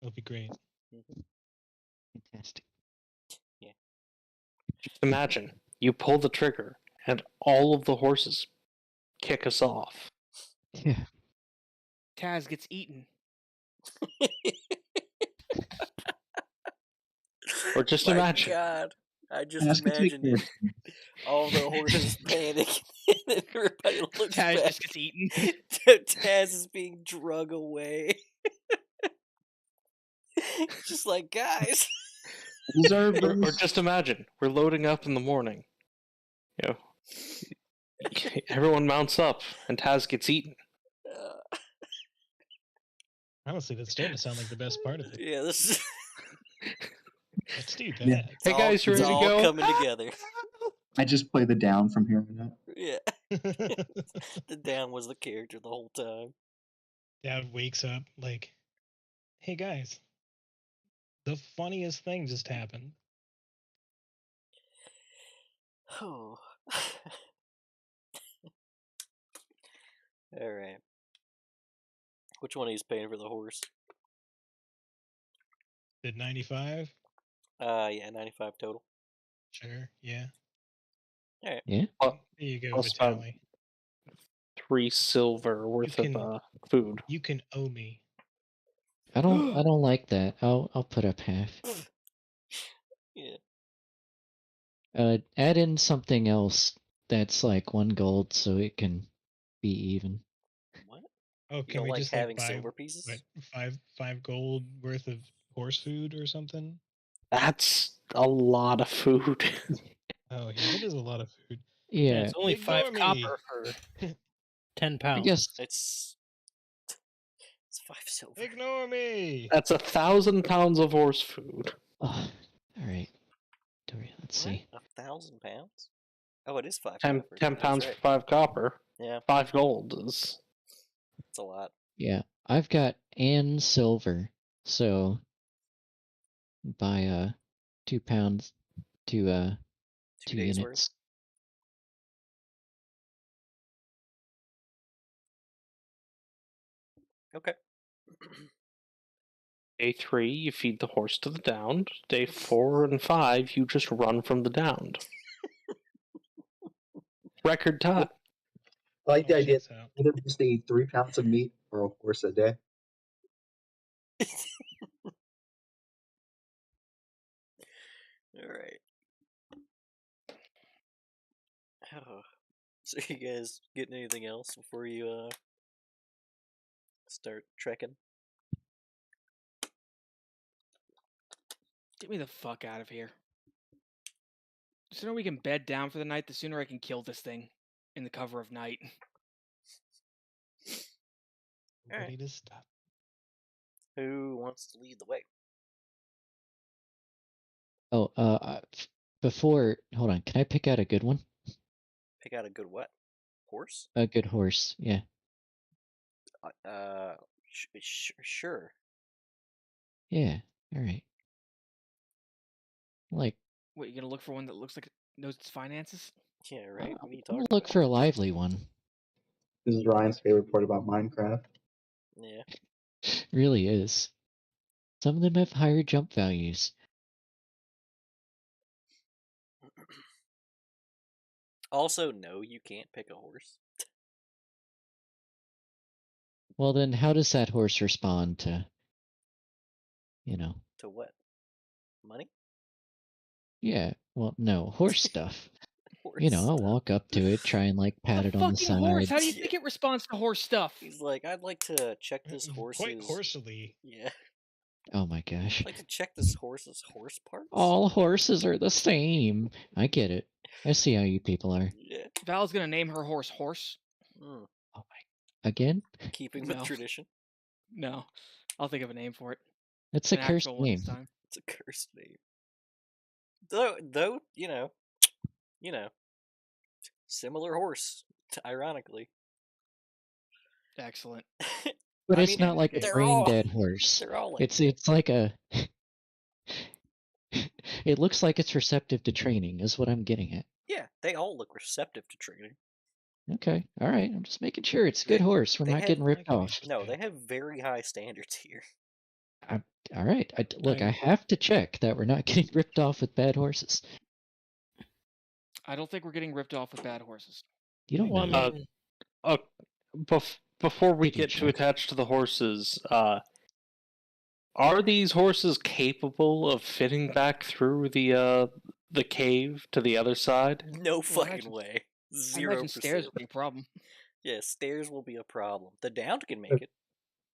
It'll be great. Fantastic. Just imagine you pull the trigger and all of the horses kick us off. Yeah. Taz gets eaten. Or just My imagine. God, I just Ask it to take imagined care it. of All the horses panic, and everybody looks Taz back. just gets eaten. Taz is being drug away. Just like, guys. Deserve Or this. just imagine we're loading up in the morning. You know, everyone mounts up and Taz gets eaten. Honestly, that's starting to sound like the best part of it. Yeah, this is. Let's do that. Yeah. It's Hey all, guys, you it's ready to all go? coming together. I just play the down from here on out. Yeah. The down was the character the whole time. Dad wakes up like, "Hey guys, the funniest thing just happened." Oh. All right. Which one of you's paying for the horse? Did 95? Yeah, 95 total. Sure. Yeah. Yeah. Well, There you go, plus about Vitali. 3 silver worth can- of food. You can owe me. I don't like that. I'll put up half. Yeah. Add in something else that's like 1 gold so it can be even. What? Oh, You can don't we like just having like buy silver pieces? what, five gold worth of horse food or something? That's a lot of food. Oh yeah, that is a lot of food. Yeah, Yeah. it's only Ignore 5 me. copper for 10 pounds. I guess It's 5 silver. Ignore me. That's 1,000 pounds of horse food. all right. Let's see. 1,000 pounds? Oh, it is 5 10 copper. 10 That's pounds right. for 5 copper. Yeah, 5 gold is. it's a lot. Yeah. I've got and silver. So buy 2 pounds to 2 2 days worth. units. Okay. Day 3, you feed the horse to the downed. Day 4 and 5, you just run from the downed. Record time. I like the idea Checks out. either just eat 3 pounds of meat or a horse a day. All right. Oh. So you guys getting anything else before you start trekking? Get me the fuck out of here. The sooner we can bed down for the night, the sooner I can kill this thing in the cover of night. Ready to stop. Who wants to lead the way? Oh, before, hold on. Can I pick out a good one? Pick out a good what? Horse? A good horse. Yeah. Sure. Yeah. All right. Like, What, you gonna look for one that looks like it knows its finances? Yeah, right. What are you I'll talking look about? for a lively one. This is Ryan's favorite part about Minecraft. Yeah. Really is. Some of them have higher jump values. Also, no, you can't pick a horse. Well, then how does that horse respond to, To what? Money? Yeah, well, no, horse stuff. Horse. I'll walk up to it, try and like pat it The on the fucking horse! How do you side. think it responds to horse stuff? He's like, I'd like to check this horse's. Quite horsily. Yeah. Oh my gosh. I'd like to check this horse's horse parts. All horses are the same. I get it. I see how you people are. Yeah. Val's gonna name her horse Horse. Mm. Oh my. Again? Keeping with No. tradition. No. I'll think of a name for it. It's a An cursed actual one this name. time. It's a cursed name. Though you know, similar horse. Ironically, Excellent. But I it's mean, not like a they're brain all dead horse. they're all like It's like a. It looks like it's receptive to training, is what I'm getting at. yeah, they all look receptive to training. Okay, all right. I'm just making sure it's a good horse. We're they not have- getting ripped Okay. off. No, they have very high standards here. All right. Look, I- I have to check that we're not getting ripped off with bad horses. I don't think we're getting ripped off with bad horses. You don't Well, know. I mean, Before we Did you get to check? attach to the horses, are these horses capable of fitting back through the cave to the other side? No Well, fucking imagine- way. I 0%. imagine stairs would be a problem. Yeah, stairs will be a problem. The downed can make it.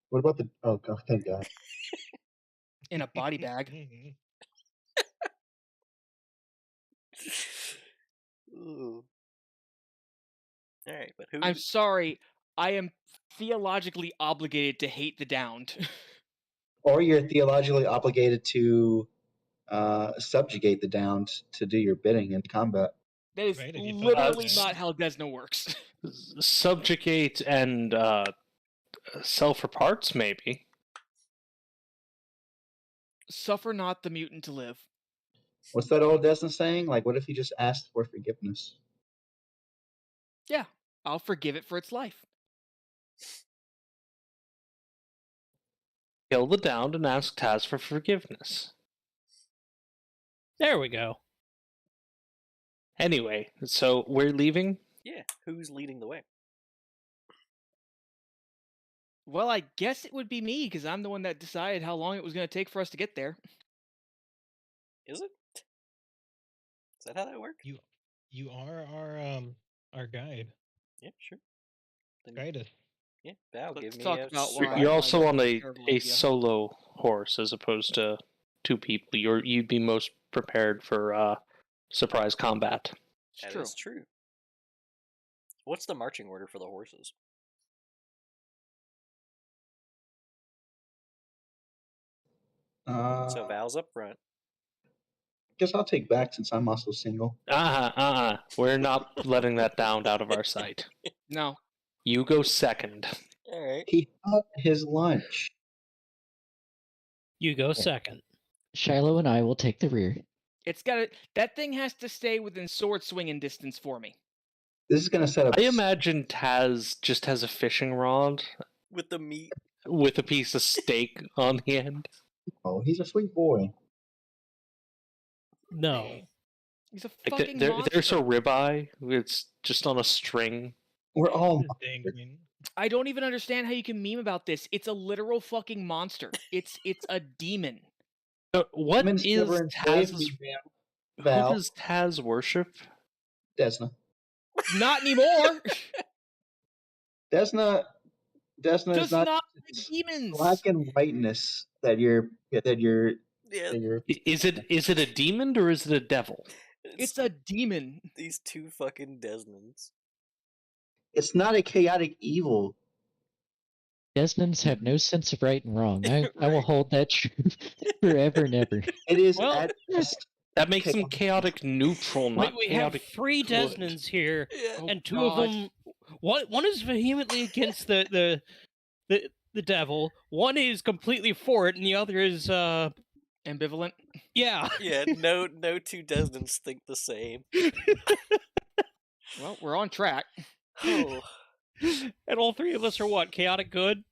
What about the? Oh God, thank God. In a body bag. Ooh. All right, but who? I'm sorry. I am theologically obligated to hate the downed. Or you're theologically obligated to subjugate the downed to do your bidding in combat. That is Right, if you find literally out- not how Desna works. Subjugate and sell for parts, maybe. Suffer not the mutant to live. What's that old Desna saying? Like, what if he just asked for forgiveness? Yeah, I'll forgive it for its life. Kill the downed and ask Taz for forgiveness. there we go. Anyway, so we're leaving. Yeah, who's leading the way? Well, I guess it would be me because I'm the one that decided how long it was going to take for us to get there. Is it? Is that how that works? You are our guide. Yeah, sure. Then, Guide us. yeah, Val, Let's give me talk a about survival. why You're I also got on a a terrible a idea. solo horse as opposed to two people. You'd be most prepared for surprise combat. It's That true. is true. What's the marching order for the horses? So Val's up front. Guess I'll take back since I'm also single. We're not letting that down out of our sight. No. You go second. All right. He had his lunch. You go second. Shiloh and I will take the rear. It's got to. That thing has to stay within sword swinging distance for me. This is gonna set up. I imagine Taz just has a fishing rod With the meat. with a piece of steak on the end. Oh, he's a sweet boy. No. He's a Like fucking there's a monster. ribeye. It's just on a string. We're all Just dangling. I don't even understand how you can meme about this. It's a literal fucking monster. It's a demon. What Women's is never enslaved Taz's? me, man. Who Val. does Taz worship? Desna. Not anymore. Desna is Does not not it's demons. black and whiteness that you're Yeah, Is it a demon or is it a devil? It's a demon. these two fucking Desmonds. it's not a chaotic evil. Desmond's have no sense of right and wrong. I will Right. hold that truth forever and ever. It is Well, at best That makes him chaotic. chaotic neutral, not We have chaotic 3 good. Desmonds here, Yeah. Oh, and 2 God. of them. One is vehemently against the devil. One is completely for it, and the other is Ambivalent. yeah. Yeah, no two Desmonds think the same. Well, we're on track. Oh, And all 3 of us are what? Chaotic good?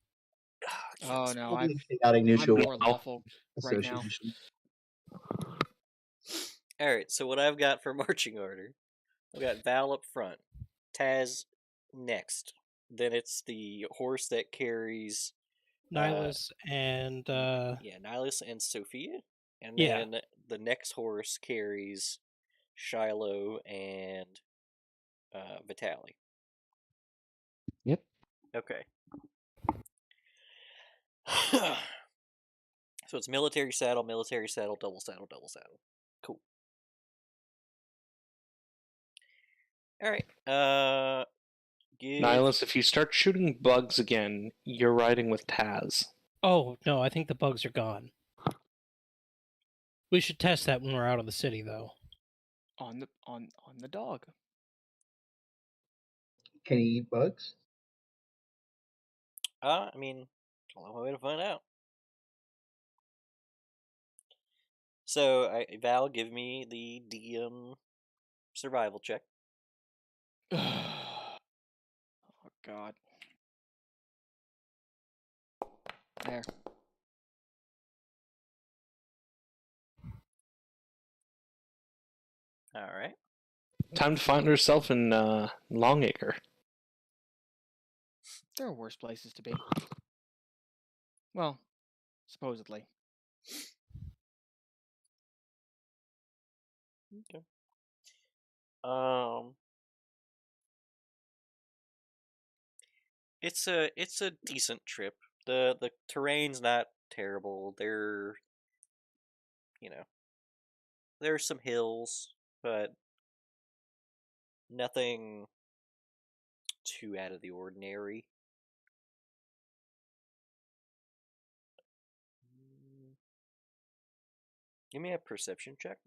Oh no, Probably chaotic I'm neutral more lawful right now. association. Alright, so what I've got for marching order, I've got Val up front, Taz next. Then it's the horse that carries Nihilus and yeah, Nihilus and Sophia. And Yeah. then the next horse carries Shiloh and Vitaly. Yep. Okay. So it's military saddle, double saddle, double saddle. Cool. Alright. Give... Nihilus, if you start shooting bugs again, you're riding with Taz. Oh, no, I think the bugs are gone. We should test that when we're out of the city, though. On the dog. Can he eat bugs? I mean, only way to find out. So, Val, give me the DM survival check. Oh God. There. All right. Time to find herself in Longacre. There are worse places to be. Well, supposedly. Okay. Um, it's a decent trip. The terrain's not terrible. There's some hills, but nothing too out of the ordinary. Give me a perception check.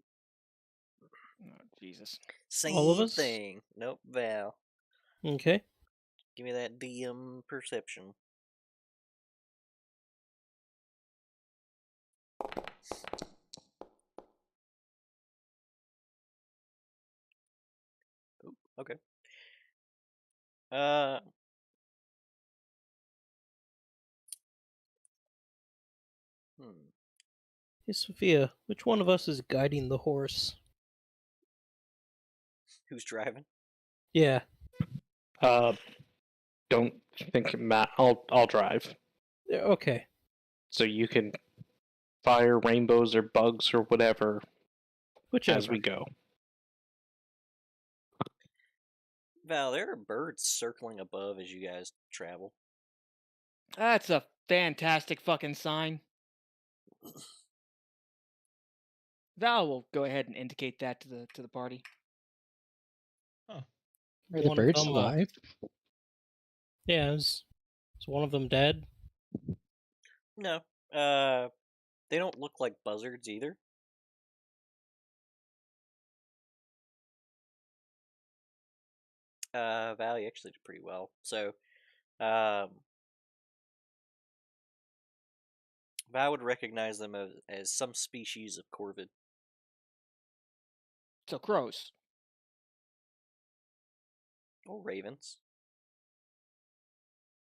Oh, Jesus. All of Same us? thing. Nope, Val. Okay. Give me that DM perception. Ooh, okay. Uh. Hmm. Hey, Sophia, which one of us is guiding the horse? Who's driving? Yeah. Don't think Matt. I'll drive. Okay. So you can fire rainbows or bugs or whatever Whichever. as we go. Val, there are birds circling above as you guys travel. That's a fantastic fucking sign. Val will go ahead and indicate that to the party. Are the One of birds them, alive? Yeah, is one of them dead? No. They don't look like buzzards either. Val, you actually did pretty well. So, Val would recognize them as some species of corvid. So crows. Or ravens.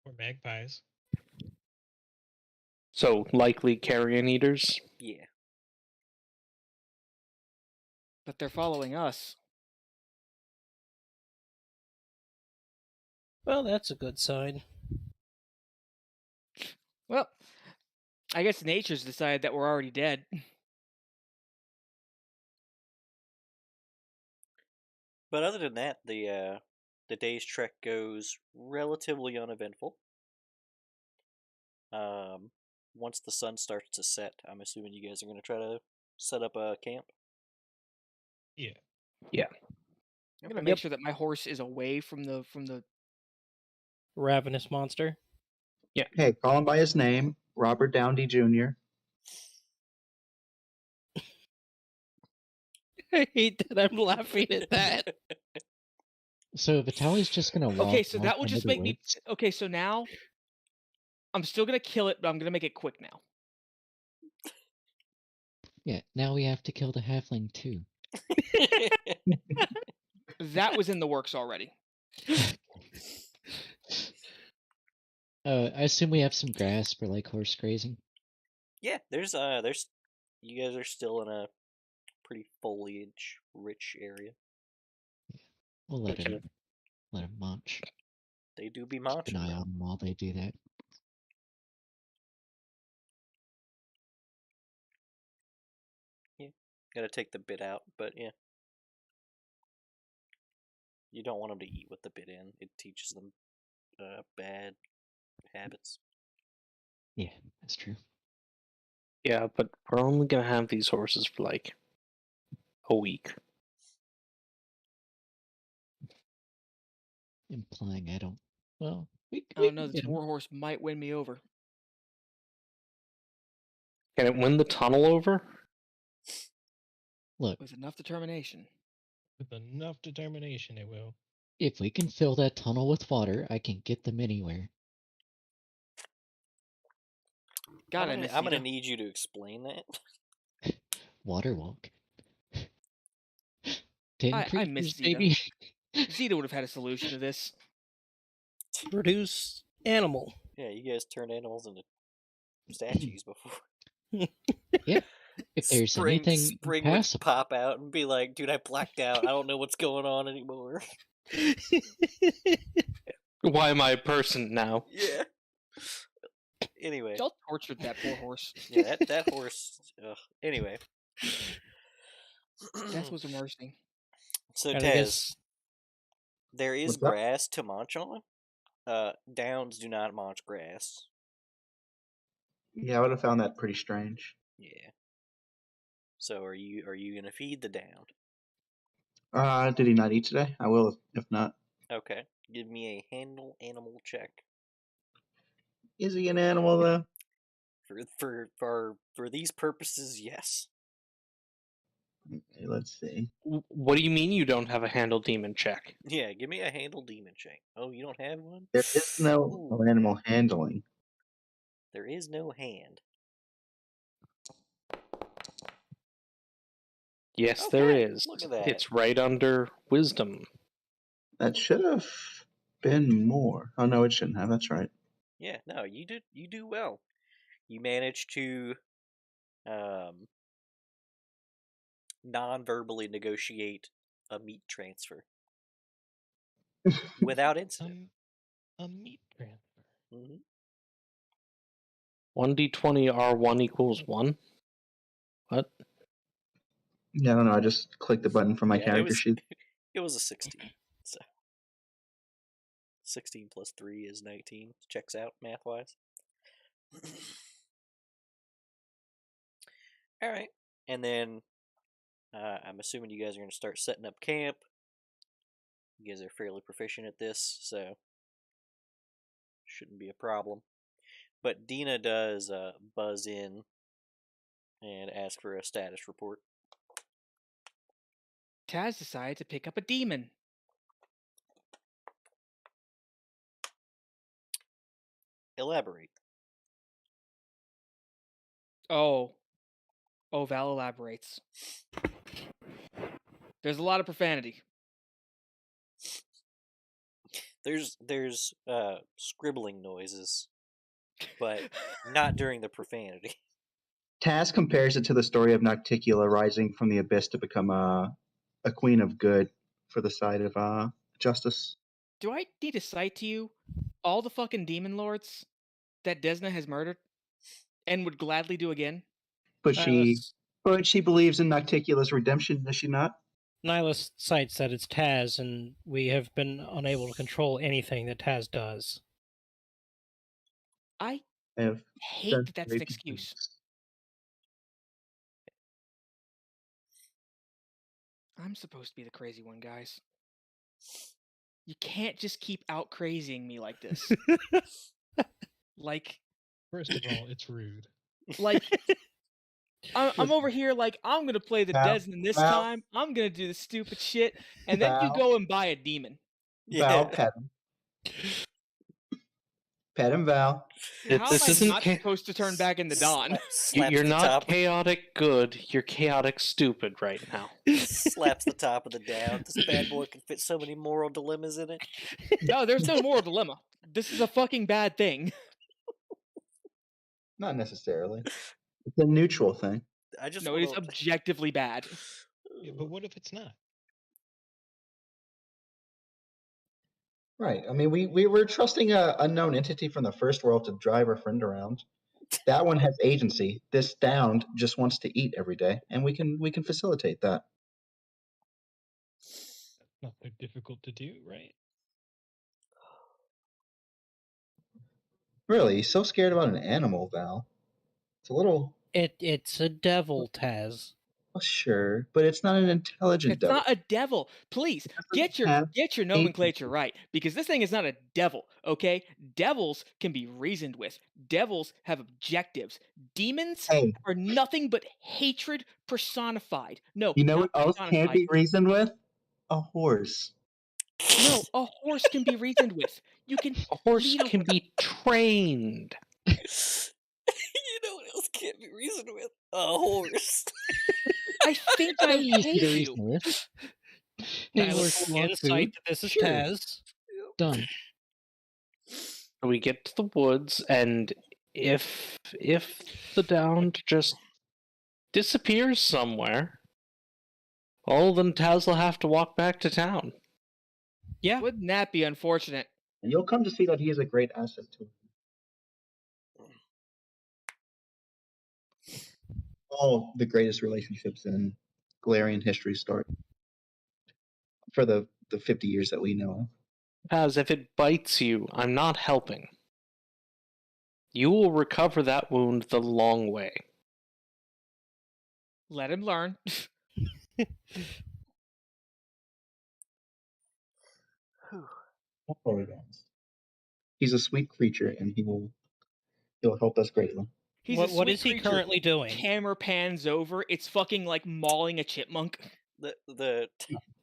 Or magpies. So likely carrion eaters. Yeah. But they're following us. Well, that's a good sign. Well, I guess nature's decided that we're already dead. But other than that, the day's trek goes relatively uneventful. Once the sun starts to set, I'm assuming you guys are going to try to set up a camp. Yeah. I'm gonna make sure that my horse is away from the. Ravenous monster. Hey, call him by his name, Robert Downey Jr. I hate that I'm laughing at that. So Vitaly's just gonna walk. Okay, so walk that will into just the make me. woods? Okay, so now I'm still gonna kill it, but I'm gonna make it quick now. Yeah. Now we have to kill the halfling too. That was in the works already. I assume we have some grass for like horse grazing. Yeah, there's you guys are still in a pretty foliage rich area. We'll let Okay. him munch. They do be Keep an munching. eye Though. on them while they do that. Gotta take the bit out, but yeah. You don't want them to eat with the bit in. It teaches them bad habits. Yeah, that's true. Yeah, but we're only gonna have these horses for like a week. Implying I don't. Well, we Oh can no, get this 'em. warhorse might win me over. Can it win the tunnel over? Look, With enough determination. With enough determination, it will. if we can fill that tunnel with water, I can get them anywhere. Got I'm it, gonna Miss need you to explain that. Water walk. 10 I miss creatures, Zeta. baby. Zeta would have had a solution to this. Produce animal. Yeah, you guys turned animals into statues before. Yeah. If there's anything Spring would passable, pop out and be like, "Dude, I blacked out. I don't know what's going on anymore." Why am I a person now? Yeah. Anyway, Y'all tortured that poor horse. yeah, that horse. Anyway, Death was a mercy. so And I Tez, guess there is What's up? grass to munch on. Downs do not munch grass. Yeah, I would have found that pretty strange. Yeah. So are you gonna feed the down? Did he not eat today? I will if not. Okay. Give me a handle animal check. Is he an animal though? For these purposes, yes. Okay, let's see. What do you mean you don't have a handle demon check? Yeah, give me a handle demon check. Oh, you don't have one? There is no Ooh. animal handling. There is no hand. Yes, there Okay, is. look at that. It's right under wisdom. That should have been more. Oh no, it shouldn't have. That's right. Yeah, no, you do well. You managed to non-verbally negotiate a meat transfer without incident. A meat transfer. Mm-hmm. 1d20 R1 equals 1? What? Yeah, I don't know. I just clicked the button from my Yeah, character sheet. it was a 16. So 16 plus 3 is 19. Checks out math-wise. All right, and then I'm assuming you guys are going to start setting up camp. You guys are fairly proficient at this, so shouldn't be a problem. But Dina does buzz in and ask for a status report. Taz decided to pick up a demon. Elaborate. Oh, Val elaborates. There's a lot of profanity. There's scribbling noises, but not during the profanity. Taz compares it to the story of Nocticula rising from the abyss to become a queen of good for the side of justice. Do I need to cite to you all the fucking demon lords that Desna has murdered and would gladly do again? But she believes in Nocticula's redemption, does she not? Nihilus cites that it's Taz, and we have been unable to control anything that Taz does. I I have hate done that that's an great excuse. things. I'm supposed to be the crazy one, guys. You can't just keep out crazying me like this. Like, First of all, it's rude. like I'm over here like I'm gonna play the Val, Desmond this Val. time. I'm gonna do the stupid shit, and then you Val. go and buy a demon. Val, pet him. Pet him, Val. How This am I isn't not ca- supposed to turn back into Dawn? Slaps You're the not top, chaotic good, you're chaotic stupid right now. slaps the top of the down. This bad boy can fit so many moral dilemmas in it. No, there's no moral dilemma. This is a fucking bad thing. Not necessarily. It's a neutral thing. I just No, it is wanna- objectively bad. Yeah, but what if it's not? Right. I mean, we were trusting a unknown entity from the first world to drive our friend around. That one has agency. This downed just wants to eat every day, and we can facilitate that. Not so difficult to do, right? Really, he's so scared about an animal, Val. It's a little. It's a devil, Taz. Well, sure, but it's not an intelligent It's devil. not a devil. Please get your have nomenclature right, because this thing is not a devil. Okay, devils can be reasoned with. Devils have objectives. Demons Hey, are nothing but hatred personified. No, you know not what else can't personified. be reasoned with? A horse. No, a horse can be reasoned with. You can A horse lead a can be trained. You know what else can't be reasoned with? A horse. I think I Easy hate to you. reason with. I Hey, look horse, for you want insight food? that this is Sure. Taz. Done. We get to the woods, and if the Dound just disappears somewhere, well, then Taz will have to walk back to town. Yeah. Wouldn't that be unfortunate? And you'll come to see that he is a great asset to him. All the greatest relationships in Galarian history start for the 50 years that we know of. Taz, if it bites you, I'm not helping. You will recover that wound the long way. Let him learn. He's a sweet creature, and he'll help us greatly. He's What a what sweet is he creature. currently doing? Camera pans over. It's fucking like mauling a chipmunk. The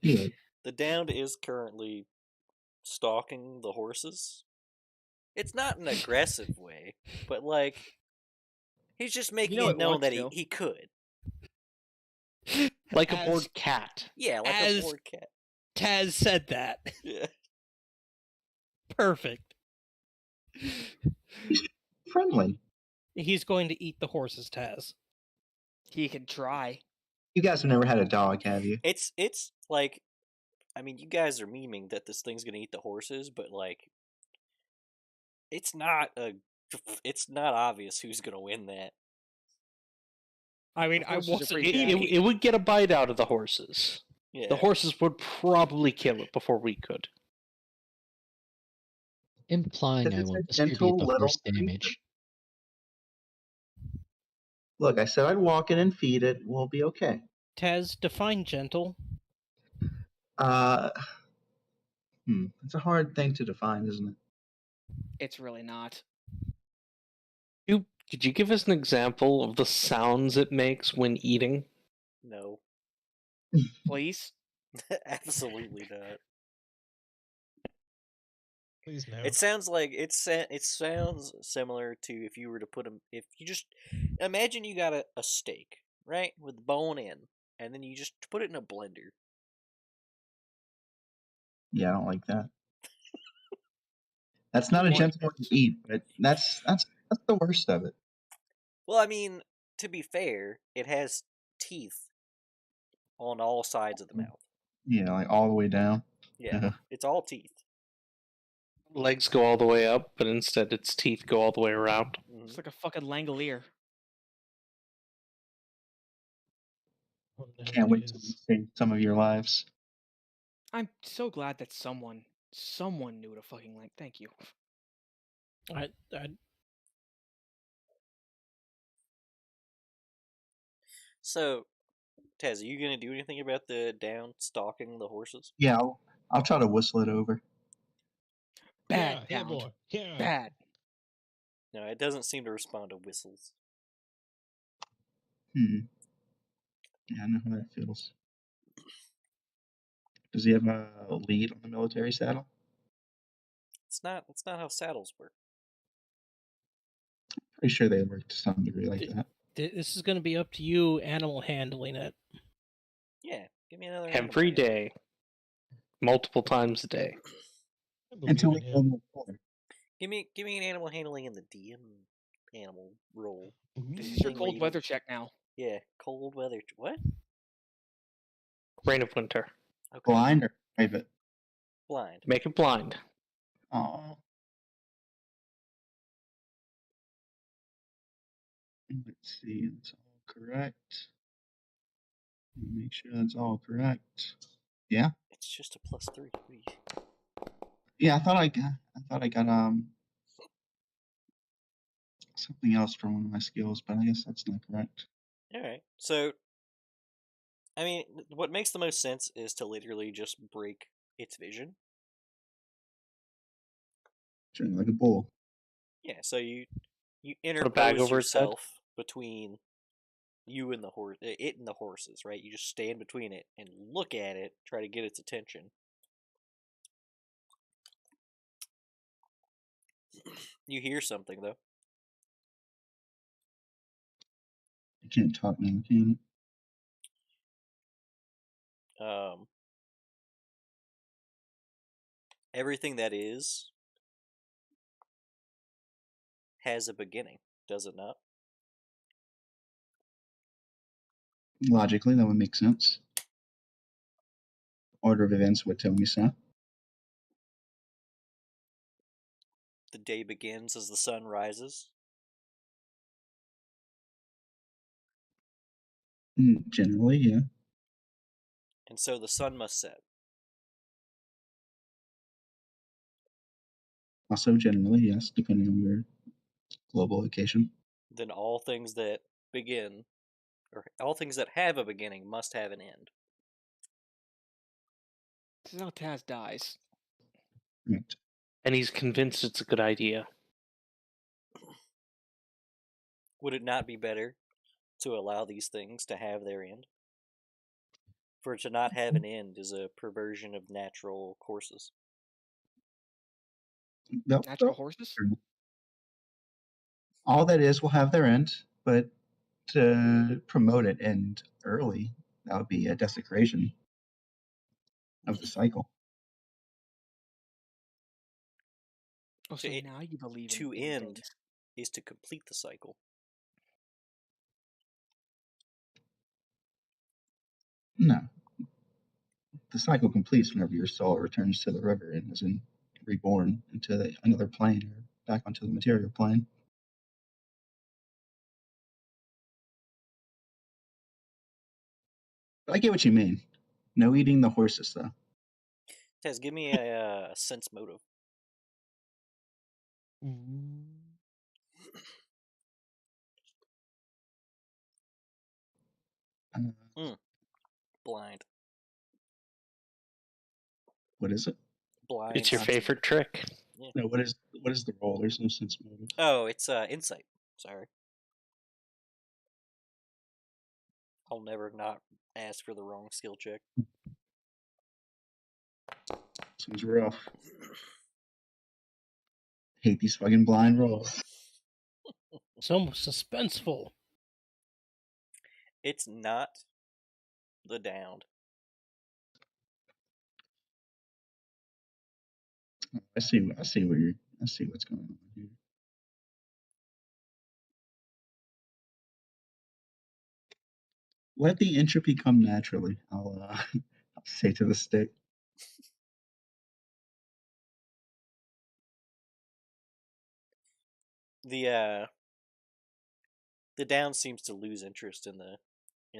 Anyway, the Dound is currently stalking the horses. It's not an aggressive way, but like he's just making know it it known wants that to. he could. Like a As- bored cat. Yeah, like As- a bored cat. Taz said that. Yeah. Perfect. friendly. He's going to eat the horses, Taz. He can try. You guys have never had a dog, have you? It's like, I mean, you guys are memeing that this thing's gonna eat the horses, but like, it's not obvious who's gonna win that. I mean, The I horses are wasn't. pretty It would get a bite out of the horses. Yeah. The horses would probably kill it before we could. Implying Because I it's will a distribute gentle the little horse creature. damage. Look, I said I'd walk it and feed it. We'll be okay. Taz, define gentle. It's a hard thing to define, isn't it? It's really not. Could you give us an example of the sounds it makes when eating? No. Please. Absolutely not. Please no. It sounds like it sounds similar to if you were to put if you just imagine you got a steak, right, with bone in, and then you just put it in a blender. Yeah, I don't like that. That's not a Or- gentle one to eat, but that's the worst of it. Well, I mean, to be fair, it has teeth on all sides of the mouth. Yeah, like all the way down. Yeah, it's all teeth. Legs go all the way up, but instead its teeth go all the way around. Mhm. It's like a fucking Langolier. Oh, no, Can't it wait to is. save some of your lives. I'm so glad that someone knew to fucking like. Thank you. I So, Taz, are you gonna do anything about the Down stalking the horses? Yeah, I'll try to whistle it over. Bad yeah, Dound. boy. Yeah. Bad. No, it doesn't seem to respond to whistles. Yeah, I know how that feels. Does he have a lead on the military saddle? It's not how saddles work. Pretty sure they work to some degree like that. this is going to be up to you, animal handling it. Yeah, give me another Every animal. day. Multiple times a day. I believe Until in we him. go more forward. Give me an animal handling in the DM animal role. This is your Thing where cold you- weather check now. Yeah, cold weather. What? Rain of winter. Okay. Blind or private? Blind. Make it blind. Oh. Let's see, it's all correct. Make sure that's all correct. Yeah. It's just a +3. What do you- Yeah, I thought I got something else from one of my skills, but I guess that's not correct. All right. So I mean, what makes the most sense is to literally just break its vision. Turning like a bull. Yeah, so you Put a bag interpose over its head. yourself between you and the horse, it and the horses, right? You just stand between it and look at it, try to get its attention. You hear something though. You can't talk now, can Everything that is has a beginning, does it not? it? Logically, that would make sense. Order of events would tell me so. The day begins as the sun rises. Generally, yeah. And so the sun must set. Also, generally, yes, depending on your global location. Then all things that begin, or all things that have a beginning, must have an end. This is how Taz dies. Right. And he's convinced it's a good idea. Would it not be better to allow these things to have their end? For to not have an end is a perversion of natural courses. Natural horses? All that is will have their end, but to promote it end early, that would be a desecration of the cycle. Oh, so now you believe To in end things. is to complete the cycle. No. The cycle completes whenever your soul returns to the river and is reborn into another plane or back onto the material plane. I get what you mean. No eating the horses, though. Taz, give me a sense motive. Blind. What is it? Blind. It's your sense favorite trick. Yeah. No, what is the roll? There's no sense motive. Oh, it's insight. Sorry. I'll never not ask for the wrong skill check. Seems rough. Hate these fucking blind rolls. So suspenseful. It's not the downed. I see what's going on here. Let the entropy come naturally. I'll say to the stick. The down seems to lose interest in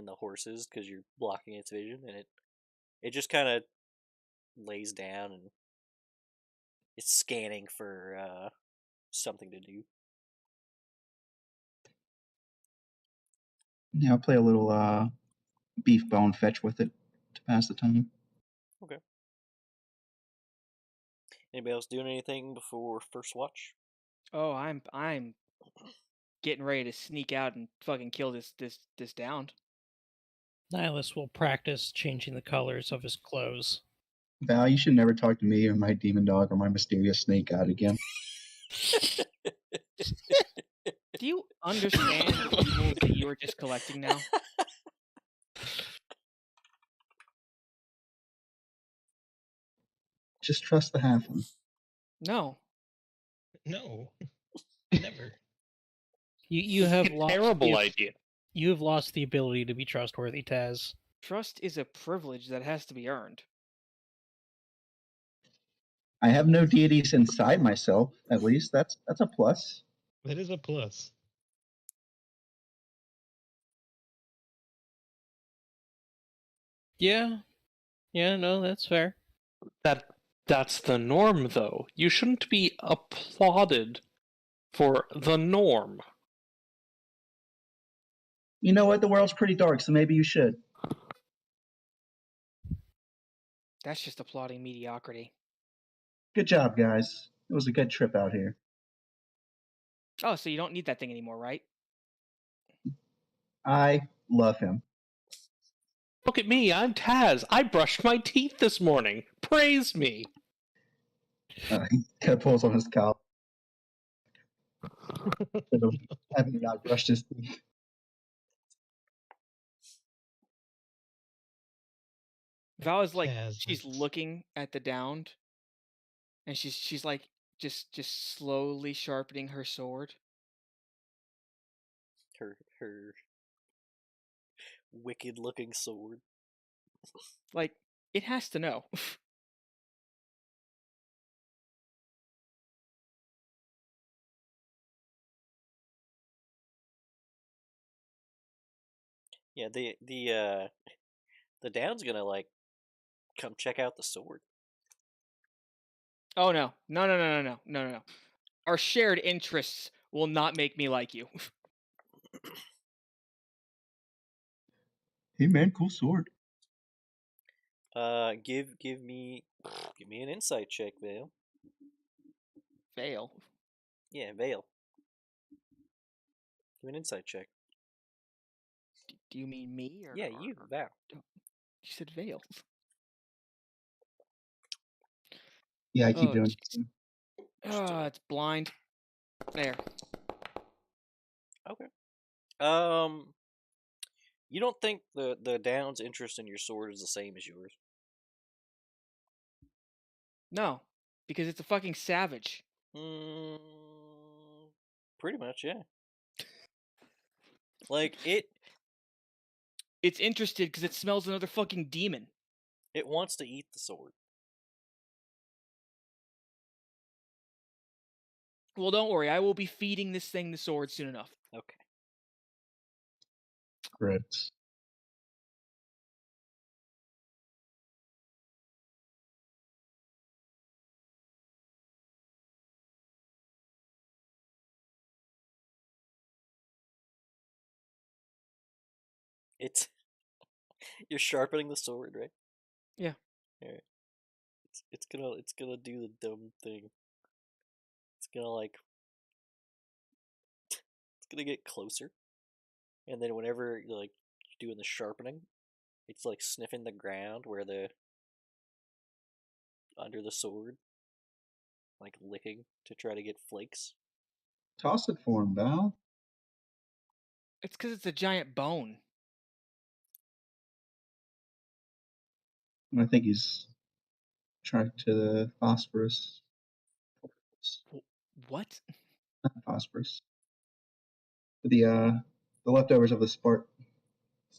the horses because you're blocking its vision, and it just kind of lays down and it's scanning for something to do. Yeah, I'll play a little beef bone fetch with it to pass the time. Okay. Anybody else doing anything before first watch? Oh, I'm getting ready to sneak out and fucking kill this downed. Nihilus will practice changing the colors of his clothes. Val, you should never talk to me or my demon dog or my mysterious snake god again. Do you understand the evils that you were just collecting now? Just trust the halfling. No. No, never. You have lost Terrible idea. You have lost the ability to be trustworthy, Taz. Trust is a privilege that has to be earned. I have no deities inside myself, at least. That's a plus. That is a plus. Yeah. Yeah, no, that's fair. That's the norm, though. You shouldn't be applauded for the norm. You know what? The world's pretty dark, so maybe you should. That's just applauding mediocrity. Good job, guys. It was a good trip out here. Oh, so you don't need that thing anymore, right? I love him. Look at me, I'm Taz. I brushed my teeth this morning. Praise me. He kind of pulls on his collar. Having not brushed his teeth. Val is like, Taz, she's that's- looking at the downed, and she's like just slowly sharpening her sword. Her wicked looking sword. Like, it has to know. Yeah, the Down's gonna like come check out the sword. Oh no. No. Our shared interests will not make me like you. Hey man, cool sword. Give me an insight check, Vale. Fail. Yeah, Vale. Give me an insight check. Do you mean me or Yeah, you, Val. You said Vale. Yeah, I keep Oh, doing jeez. it. Oh, it's blind. There. Okay. You don't think the Down's interest in your sword is the same as yours? No, because it's a fucking savage. Pretty much, yeah. Like It's interested because it smells another fucking demon. it wants to eat the sword. Well, don't worry. I will be feeding this thing the sword soon enough. Okay. Correct. It's you're sharpening the sword, right? Yeah. Alright. It's gonna do the dumb thing. It's gonna like it's gonna get closer. And then whenever you're like doing the sharpening, it's like sniffing the ground where the under the sword. Like licking to try to get flakes. Toss it for him, Val. It's because it's a giant bone. I think he's tracked to the phosphorus. What? Not phosphorus. The leftovers of the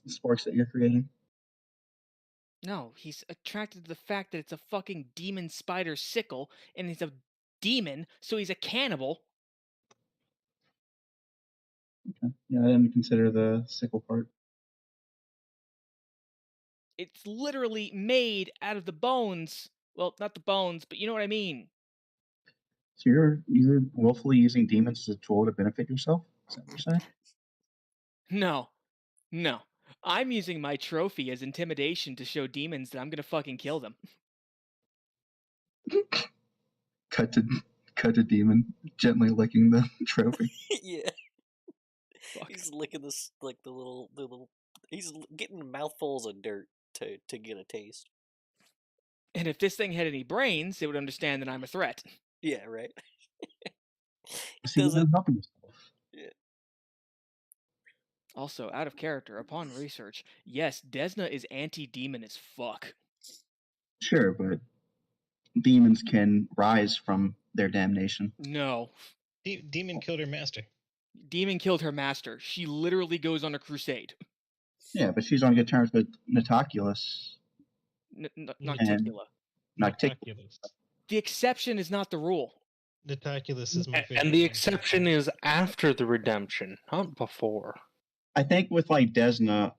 sparks that you're creating. No, he's attracted to the fact that it's a fucking demon spider sickle, and he's a demon, so he's a cannibal. Okay. Yeah, I didn't consider the sickle part. It's literally made out of the bones. Well, not the bones, but you know what I mean. So you're willfully using demons as a tool to benefit yourself? Is that what you're saying? No. I'm using my trophy as intimidation to show demons that I'm gonna fucking kill them. Cut to demon gently licking the trophy. Yeah. Fuck. He's licking this like the little. He's getting mouthfuls of dirt to get a taste. And if this thing had any brains, it would understand that I'm a threat. Yeah, right. See, you're doesn't. helping yourself. Yeah. Also, out of character, upon research, yes, Desna is anti-demon as fuck. Sure, but demons can rise from their damnation. No. Demon killed her master. Demon killed her master. She literally goes on a crusade. Yeah, but she's on good terms with Natoculus. Nocticula. Nocticulus. The exception is not the rule. Natoculus is my favorite. And the one. exception is after the redemption, not before. I think with like Desna,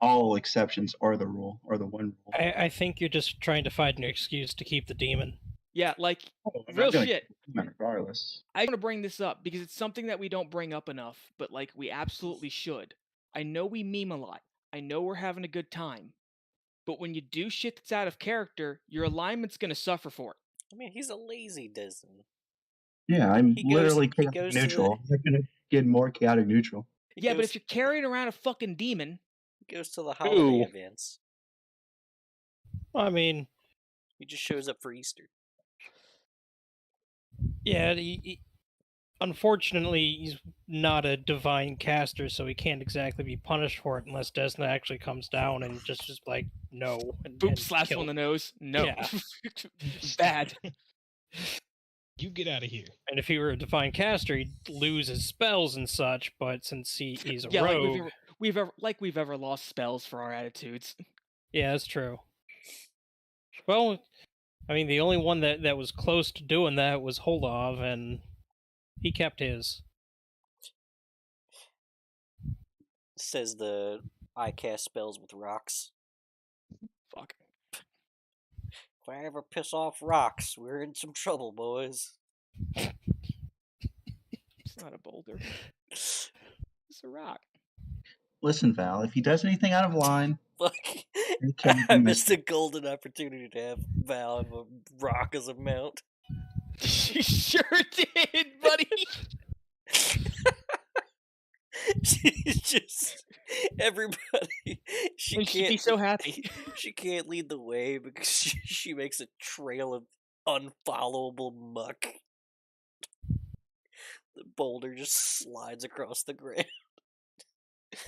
all exceptions are the rule, or the one rule. I think you're just trying to find an excuse to keep the demon. Yeah, like, I'm real not gonna shit. keep them regardless. I want to bring this up because it's something that we don't bring up enough, but like we absolutely should. I know we meme a lot. I know we're having a good time. but when you do shit that's out of character, your alignment's gonna suffer for it. I mean, he's a lazy Disney. Yeah, I'm He goes- literally he chaotic goes to the- neutral. I'm gonna get more chaotic neutral. Yeah, but if you're carrying around a fucking demon, He goes to the holiday Ooh. events. I mean, He just shows up for Easter. yeah, unfortunately, he's not a divine caster, so he can't exactly be punished for it unless Desna actually comes down and just is like, no. And, boop, and slaps him kill on the nose. No. Yeah. Bad. You get out of here. And if he were a divine caster, he'd lose his spells and such, but since he's a Yeah, rogue... we've ever lost spells for our attitudes. Yeah, that's true. Well, I mean, the only one that was close to doing that was Holdov, and he kept his. Says I cast spells with rocks. Fuck. If I ever piss off rocks, we're in some trouble, boys. It's not a boulder. It's a rock. Listen, Val, if he does anything out of line, Fuck. it can I be missed a missed. golden opportunity to have Val have a rock as a mount. She sure did, buddy. She's just everybody. She And she'd can't be so happy. She can't lead the way because she makes a trail of unfollowable muck. The boulder just slides across the ground.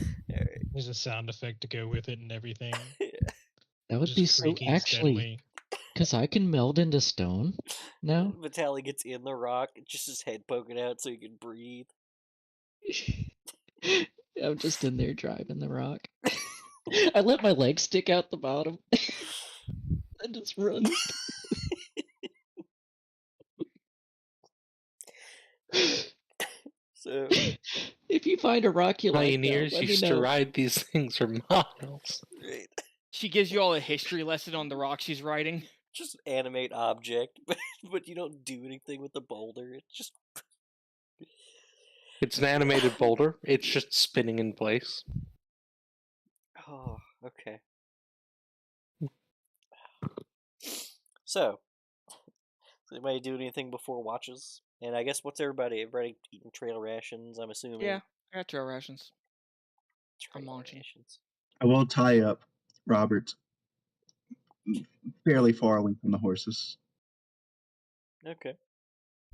All right. There's a sound effect to go with it and everything. That would Just be so creaking actually, steadily. because I can meld into stone now. Vitaly gets in the rock, just his head poking out so he can breathe. I'm just in there driving the rock. I let my legs stick out the bottom. And just run. So If you find a rock you like, Pioneers let me used to know. ride these things for miles. right. She gives you all a history lesson on the rock she's riding. Just animate object, but you don't do anything with the boulder. It's just It's an animated boulder. It's just spinning in place. oh, okay. So, does anybody do anything before watches? And I guess what's everybody eating trail rations? I'm assuming. Yeah, I got trail rations. I'm trail launching. rations. I will tie up Robert fairly far away from the horses. Okay.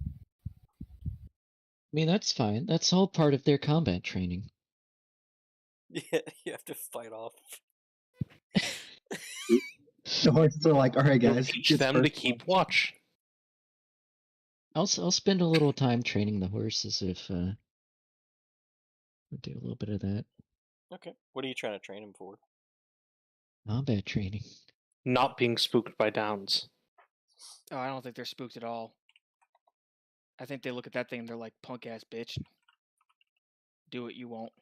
I mean, that's fine. That's all part of their combat training. Yeah, you have to fight off. The horses are like, all right, You'll guys. teach it's them to first keep one." watch. I'll spend a little time training the horses if we'll do a little bit of that Okay. What are you trying to train them for? combat training. Not being spooked by downs. Oh, I don't think they're spooked at all. I think they look at that thing and they're like, punk ass bitch. Do what you won't.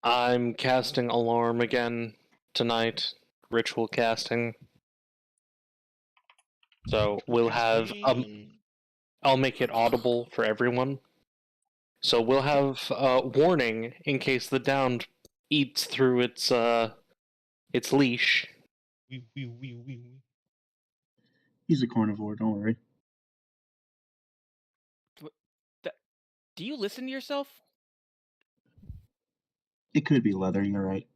I'm casting Alarm again tonight. Ritual casting. So we'll have I'll make it audible for everyone. So we'll have a warning in case the down eats through its leash. Wee. He's a carnivore, don't worry. Do you listen to yourself? It could be leather, you're right.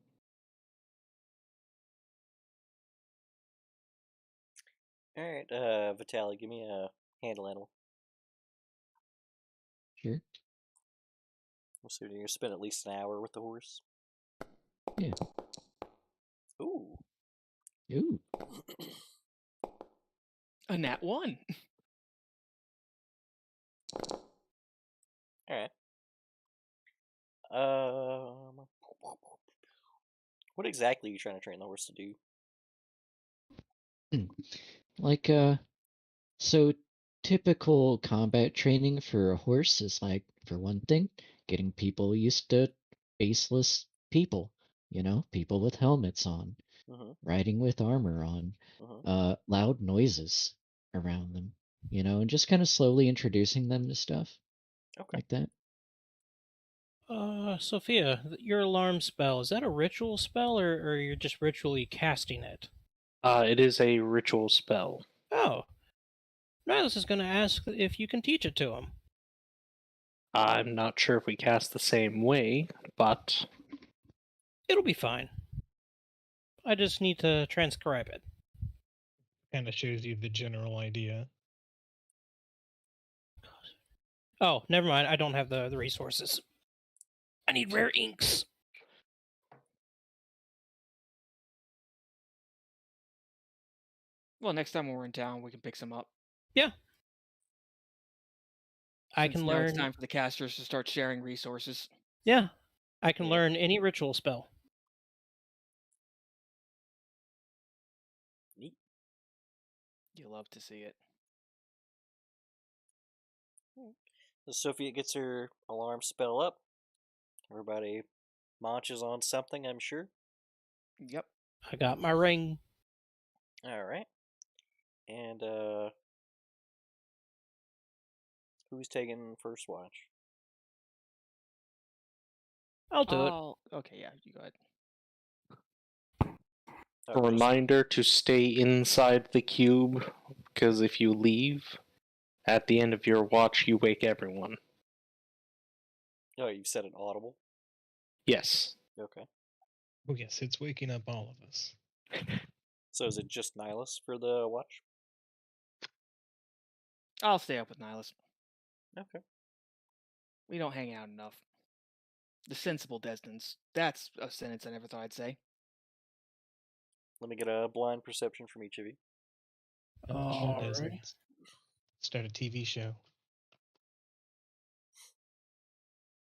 Alright, Vitaly, give me a handle animal. Sure. So you're gonna spend at least an hour with the horse. Yeah. Ooh. Ooh. A nat 1. Alright. What exactly are you trying to train the horse to do? Like, so typical combat training for a horse is like, for one thing, getting people used to faceless people, people with helmets on, Mm-hmm. riding with armor on, Mm-hmm. loud noises around them, and just kind of slowly introducing them to stuff Okay. like that. Sophia, your alarm spell, is that a ritual spell, or you're just ritually casting it? It is a ritual spell. Oh. Nihilus is going to ask if you can teach it to him. I'm not sure if we cast the same way, but It'll be fine. I just need to transcribe it. Kind of shows you the general idea. Oh, never mind. I don't have the resources. I need rare inks. Well, next time when we're in town, we can pick some up. Yeah. I Since can now it's learn. time for the casters to start sharing resources. Yeah. I can Yeah. learn any ritual spell. Neat. You'll love to see it. So Sophia gets her alarm spell up. Everybody marches on something, I'm sure. Yep. I got my ring. All right. And who's taking first watch? I'll do it. Okay, yeah, you go ahead. Oh, a just- reminder to stay inside the cube, because if you leave, at the end of your watch, you wake everyone. Oh, you've said it audible. Yes. Okay. Oh yes, it's waking up all of us. So is it just Nihilus for the watch? I'll stay up with Nihilus. Okay. We don't hang out enough. The sensible Desmond's. That's a sentence I never thought I'd say. Let me get a blind perception from each of you. Alright. Desmond's. Start a TV show.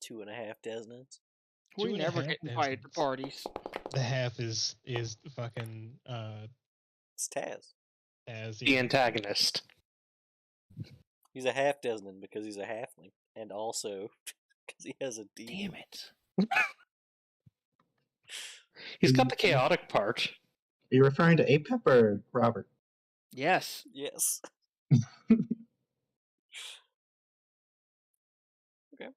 2.5 Desmonds. We 2.5 never get invited to Desmonds. parties. The half is fucking It's Taz. as The antagonist. He's a half Desmond because he's a halfling, and also because he has a demon. Damn it. He's got the chaotic part. Are you referring to Apep or Robert? Yes. Yes. Okay.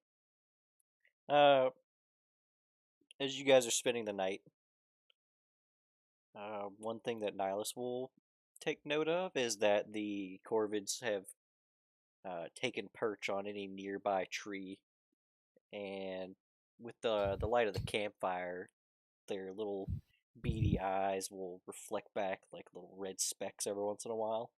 As you guys are spending the night, one thing that Nihilus will take note of is that the Corvids have taken perch on any nearby tree, and with the light of the campfire, their little beady eyes will reflect back like little red specks every once in a while.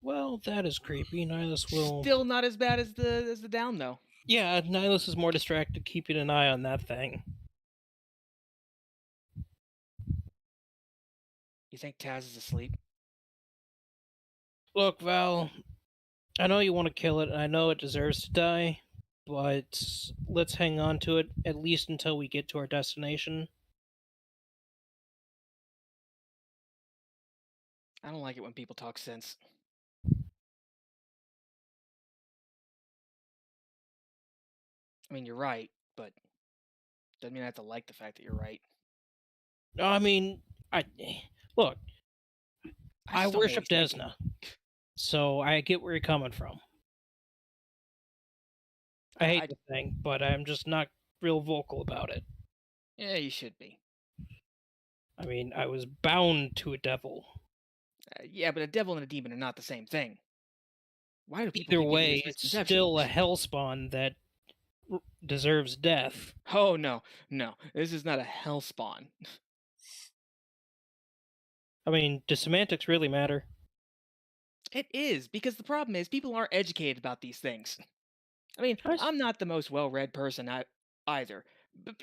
Well, that is creepy. Nihilus will. Still not as bad as the down though. Yeah, Nihilus is more distracted keeping an eye on that thing. You think Taz is asleep? Look, Val, I know you want to kill it, and I know it deserves to die, but let's hang on to it at least until we get to our destination. I don't like it when people talk sense. I mean, you're right, but doesn't mean I have to like the fact that you're right. No, I mean, look, I just don't know what worship he's thinking. Desna, so I get where you're coming from. I hate the thing, but I'm just not real vocal about it. Yeah, you should be. I mean, I was bound to a devil. Yeah, but a devil and a demon are not the same thing. Why do people Either keep giving way, this it's misconception? still a hellspawn that deserves death. Oh no, this is not a hellspawn. I mean, do semantics really matter? It is, because the problem is people aren't educated about these things. I mean, I'm not the most well-read person either, but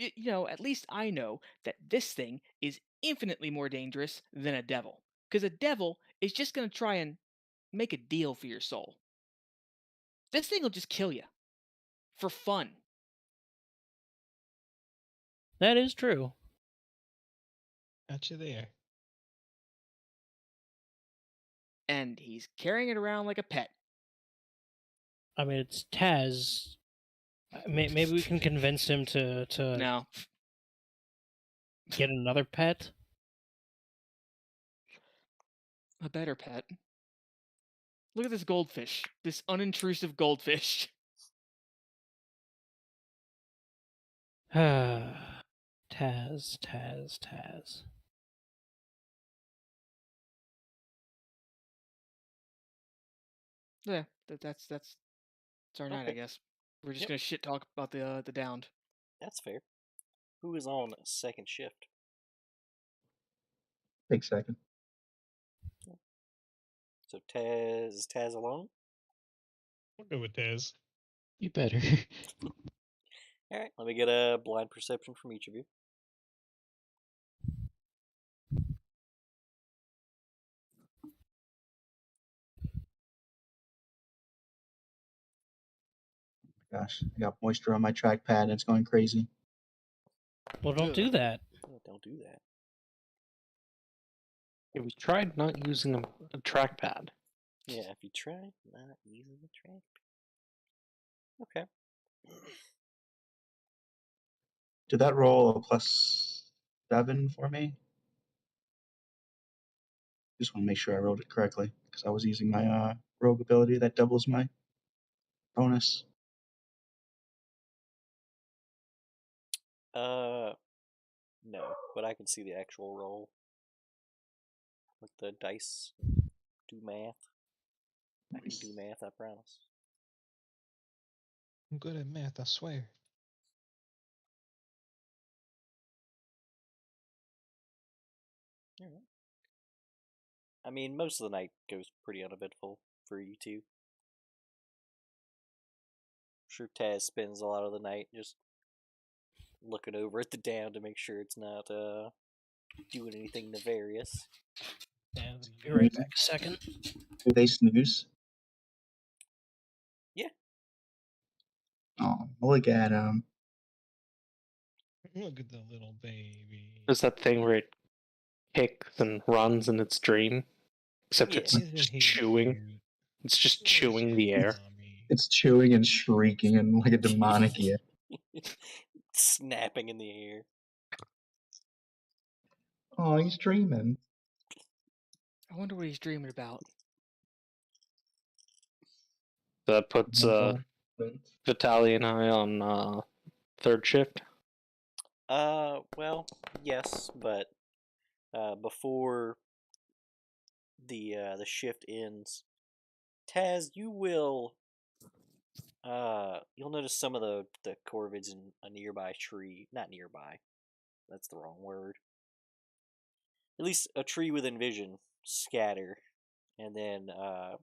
at least I know that this thing is infinitely more dangerous than a devil. Because a devil is just going to try and make a deal for your soul. This thing will just kill you. For fun. That is true. Got you there. And he's carrying it around like a pet. I mean, it's Taz. Maybe we can convince him to No. get another pet. A better pet. Look at this goldfish. This unintrusive goldfish. Taz. Yeah, that's our night, I Okay. guess. We're just Yep. gonna shit talk about the downed. That's fair. Who is on second shift? Take second. So Taz is Taz alone? We'll go with Tez. You better. All right. Let me get a blind perception from each of you. Gosh, I got moisture on my trackpad and it's going crazy. Well, don't Ugh. do that. Oh, don't do that. Yeah, we tried not using a trackpad. Yeah, if you try not using the track. Okay. Did that roll a +7 for me? Just want to make sure I rolled it correctly because I was using my rogue ability that doubles my bonus. No, but I can see the actual roll with the dice. Do math. I can Nice. do math, I promise. I'm good at math, I swear. All right. I mean, most of the night goes pretty uneventful for you two. I'm sure Taz spends a lot of the night just looking over at the down to make sure it's not doing anything nefarious. Be right back a second. Do they snooze? Yeah. Oh, look at him. Look at the little baby. There's that thing where it kicks and runs in its dream, except Yeah. it's Isn't just he chewing. cute? It's just Where's chewing your the air. mommy? It's chewing and shrieking and like a demonic yet. Snapping in the air. Oh, he's dreaming. I wonder what he's dreaming about. That puts Vitaly and I on third shift. Well, yes, but before the shift ends, Taz, you will you'll notice some of the corvids in a nearby tree. Not nearby. That's the wrong word. At least a tree within vision scatter, and then a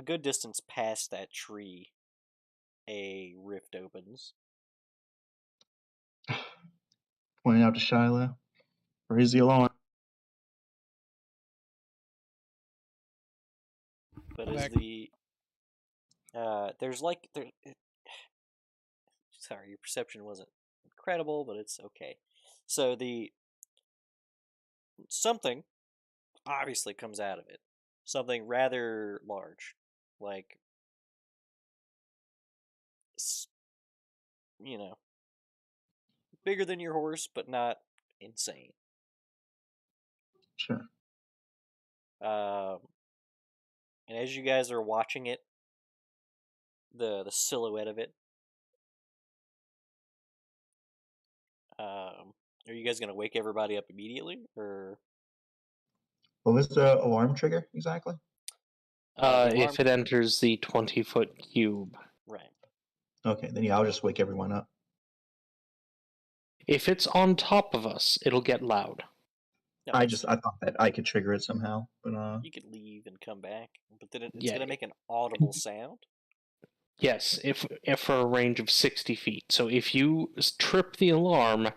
good distance past that tree, a rift opens. Pointing out to Shiloh. Raise the alarm. But I'm as back. there's like there. Sorry, your perception wasn't incredible, but it's okay. So the something obviously comes out of it. Something rather large, like you know, bigger than your horse, but not insane. Sure. And as you guys are watching it, the silhouette of it, are you guys gonna wake everybody up immediately, or What was the alarm trigger exactly? the alarm? If it enters the 20-foot cube. Right. Okay, then yeah, I'll just wake everyone up. If it's on top of us, it'll get loud. No, I thought that I could trigger it somehow, but you could leave and come back, but then it's Yeah. gonna make an audible sound. Yes, if for a range of 60 feet. So if you trip the alarm,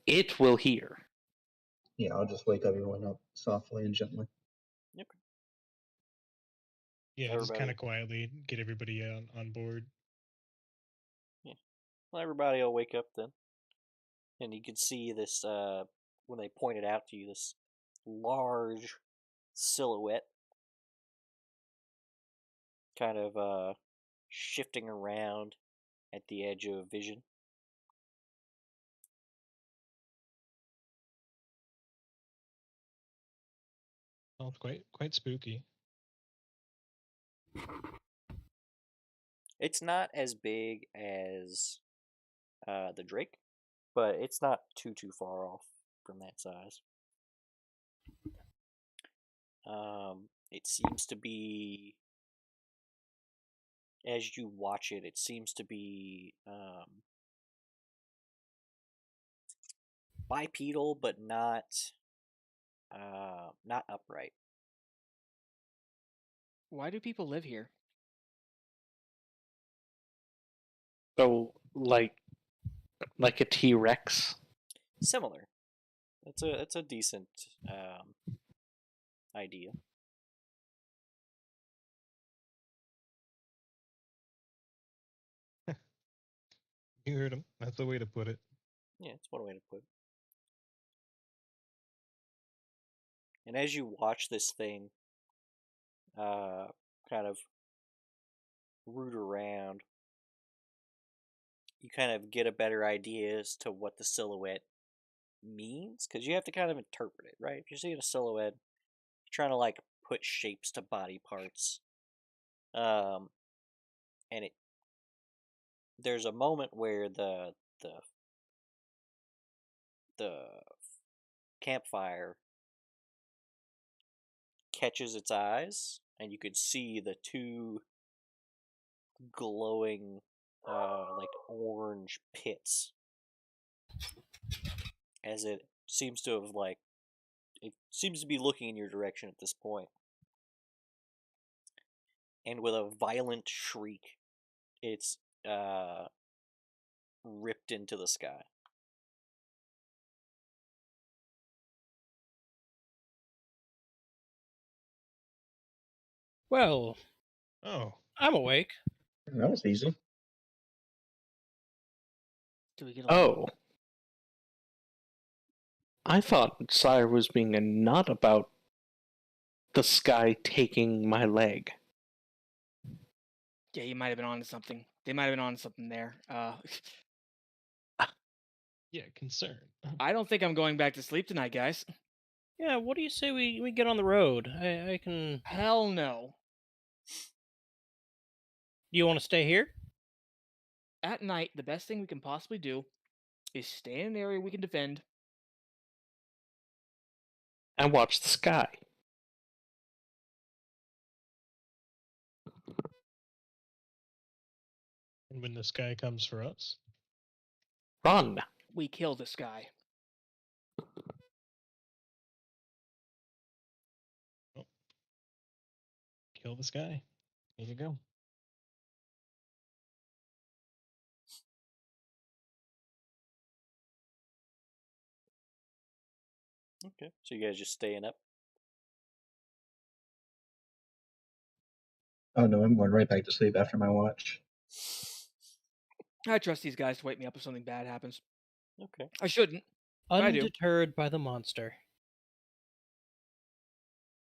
it will hear. yeah, I'll just wake everyone up softly and gently. Okay. Yeah, just Everybody. kind of quietly get everybody on board. Yeah. Well, everybody will wake up then, and you can see this when they point it out to you, this large silhouette, kind of shifting around at the edge of vision. Oh, quite spooky. It's not as big as the Drake, but it's not too far off from that size. It seems to be, as you watch it, it seems to be bipedal, but not upright. Why do people live here? So, like a T-Rex. Similar. It's a decent idea. You heard him. That's the way to put it. Yeah, it's one way to put it. And as you watch this thing kind of root around, you kind of get a better idea as to what the silhouette means, because you have to kind of interpret it, right? If you're seeing a silhouette, you're trying to like put shapes to body parts, and there's a moment where the campfire catches its eyes, and you can see the two glowing like orange pits as it seems to have it seems to be looking in your direction at this point. And with a violent shriek, it's ripped into the sky. Well, Oh, I'm awake. That was easy. Do we get along? Oh. I thought Sire was being a nut about the sky taking my leg. Yeah, you might have been onto something. They might have been onto something there. yeah, concern. I don't think I'm going back to sleep tonight, guys. Yeah, what do you say we get on the road? I can. Hell no. Do you want to stay here? At night, the best thing we can possibly do is stay in an area we can defend. And watch the sky. And when the sky comes for us, Run. We kill the sky. kill the sky. Here you go. Okay, so you guys just staying up? Oh no, I'm going right back to sleep after my watch. I trust these guys to wake me up if something bad happens. Okay. I shouldn't. I do. Undeterred by the monster.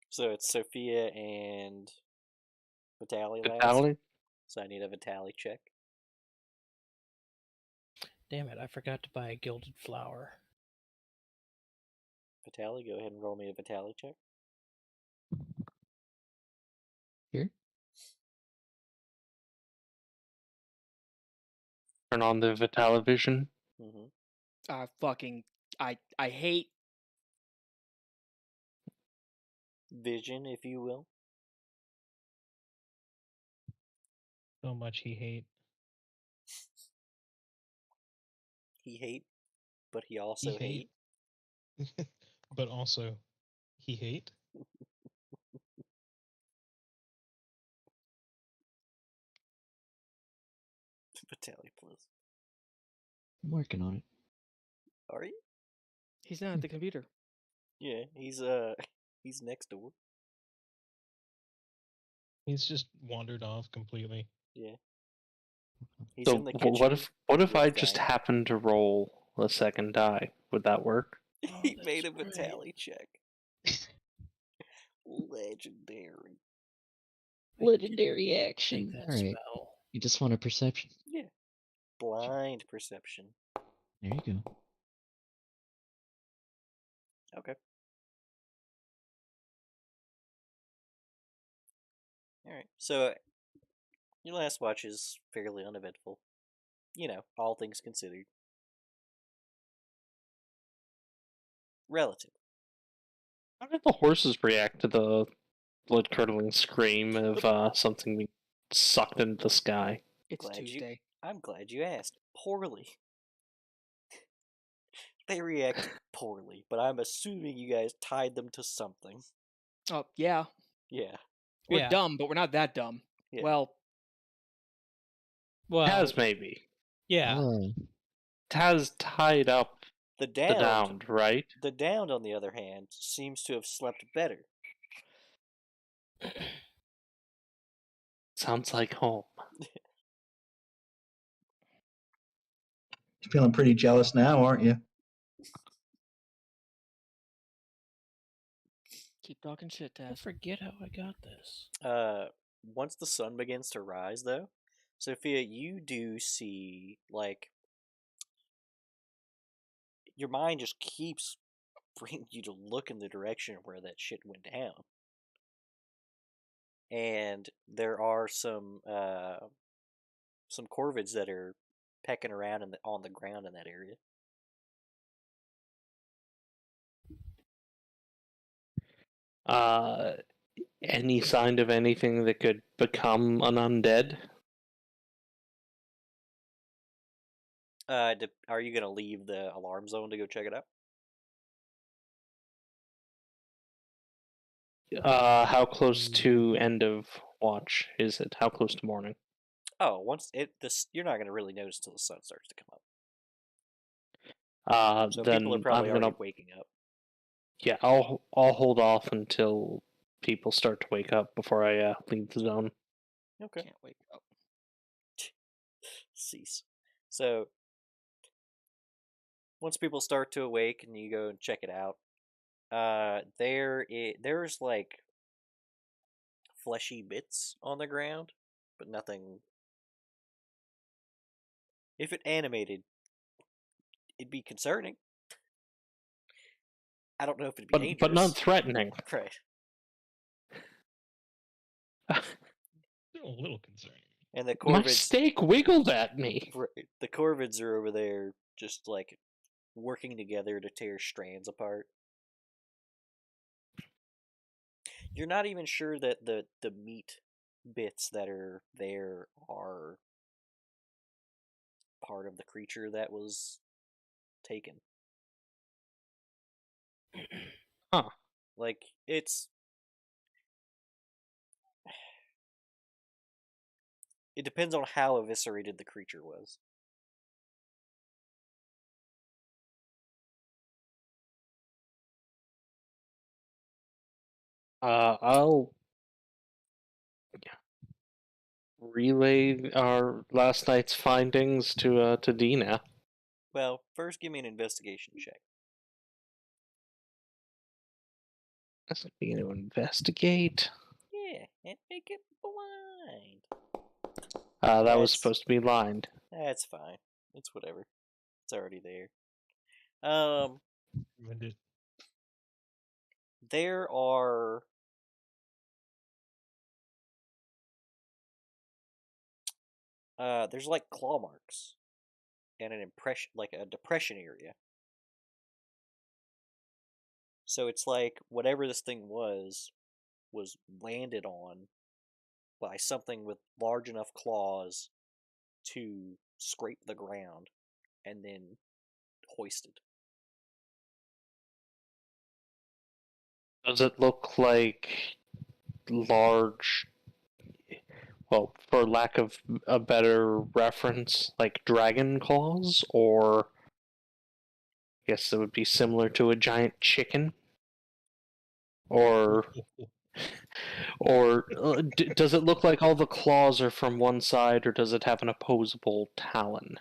So it's Sophia and Vitaly last. Vitaly? So I need a Vitaly check. Damn it, I forgot to buy a gilded flower. Vitaly, go ahead and roll me a Vitaly check. Here? Turn on the Vitalivision. Mm-hmm. I hate. Vision, if you will. So much he hate. He hate, but he also hate. hate. But also, he hate. Vitaly, please. I'm working on it. Are you? He's not at the computer. Yeah, he's he's next door. He's just wandered off completely. Yeah. He's So in the kitchen. what if with I just Diane. happen to roll a second die? Would that work? He made a that's right. Vitaly check. Legendary. Legendary action. Take that All right. spell. You just want a perception. Yeah. Blind perception. There you go. Okay. Alright, so your last watch is fairly uneventful. You know, all things considered. Relative. How did the horses react to the blood-curdling scream of something being sucked into the sky? It's Tuesday. I'm glad you asked. Poorly. They react poorly, but I'm assuming you guys tied them to something. Oh, yeah. Yeah. We're Yeah. dumb, but we're not that dumb. Yeah. Well, Taz, maybe. yeah. Oh, Taz tied up The the downed, downed, right? the downed, on the other hand, seems to have slept better. Sounds like home. You're feeling pretty jealous now, aren't you? keep talking shit, I Taz. forget how I got this. Once the sun begins to rise, though, Sophia, you do see, like, your mind just keeps bringing you to look in the direction of where that shit went down. And there are some corvids that are pecking around on the ground in that area. Any sign of anything that could become an undead? Are you gonna leave the alarm zone to go check it out? How close to end of watch is it? How close to morning? Oh, you're not gonna really notice till the sun starts to come up. So then people are probably I'm gonna already waking up. yeah, I'll hold off until people start to wake up before I leave the zone. Okay. Can't wake up. Cease. So once people start to awake and you go and check it out, there's like fleshy bits on the ground, but nothing. If it animated, it'd be concerning. I don't know if it'd be dangerous. But not threatening. Right. Still a little concerning. And the My corvids, steak wiggled at me. right, the corvids are over there just like working together to tear strands apart. You're not even sure that the meat bits that are there are part of the creature that was taken. Huh. Like, it depends on how eviscerated the creature was. I'll relay our last night's findings to Dina. Well, first give me an investigation check. That's like being to investigate. Yeah, and make it blind. That was That's- supposed to be lined. That's fine. It's whatever. It's already there. Ruined it. There are there's like claw marks and an impression, like a depression area. So it's like whatever this thing was landed on by something with large enough claws to scrape the ground and then hoisted. Does it look like large, well, for lack of a better reference, like dragon claws? Or I guess it would be similar to a giant chicken? Or does it look like all the claws are from one side, or does it have an opposable talon?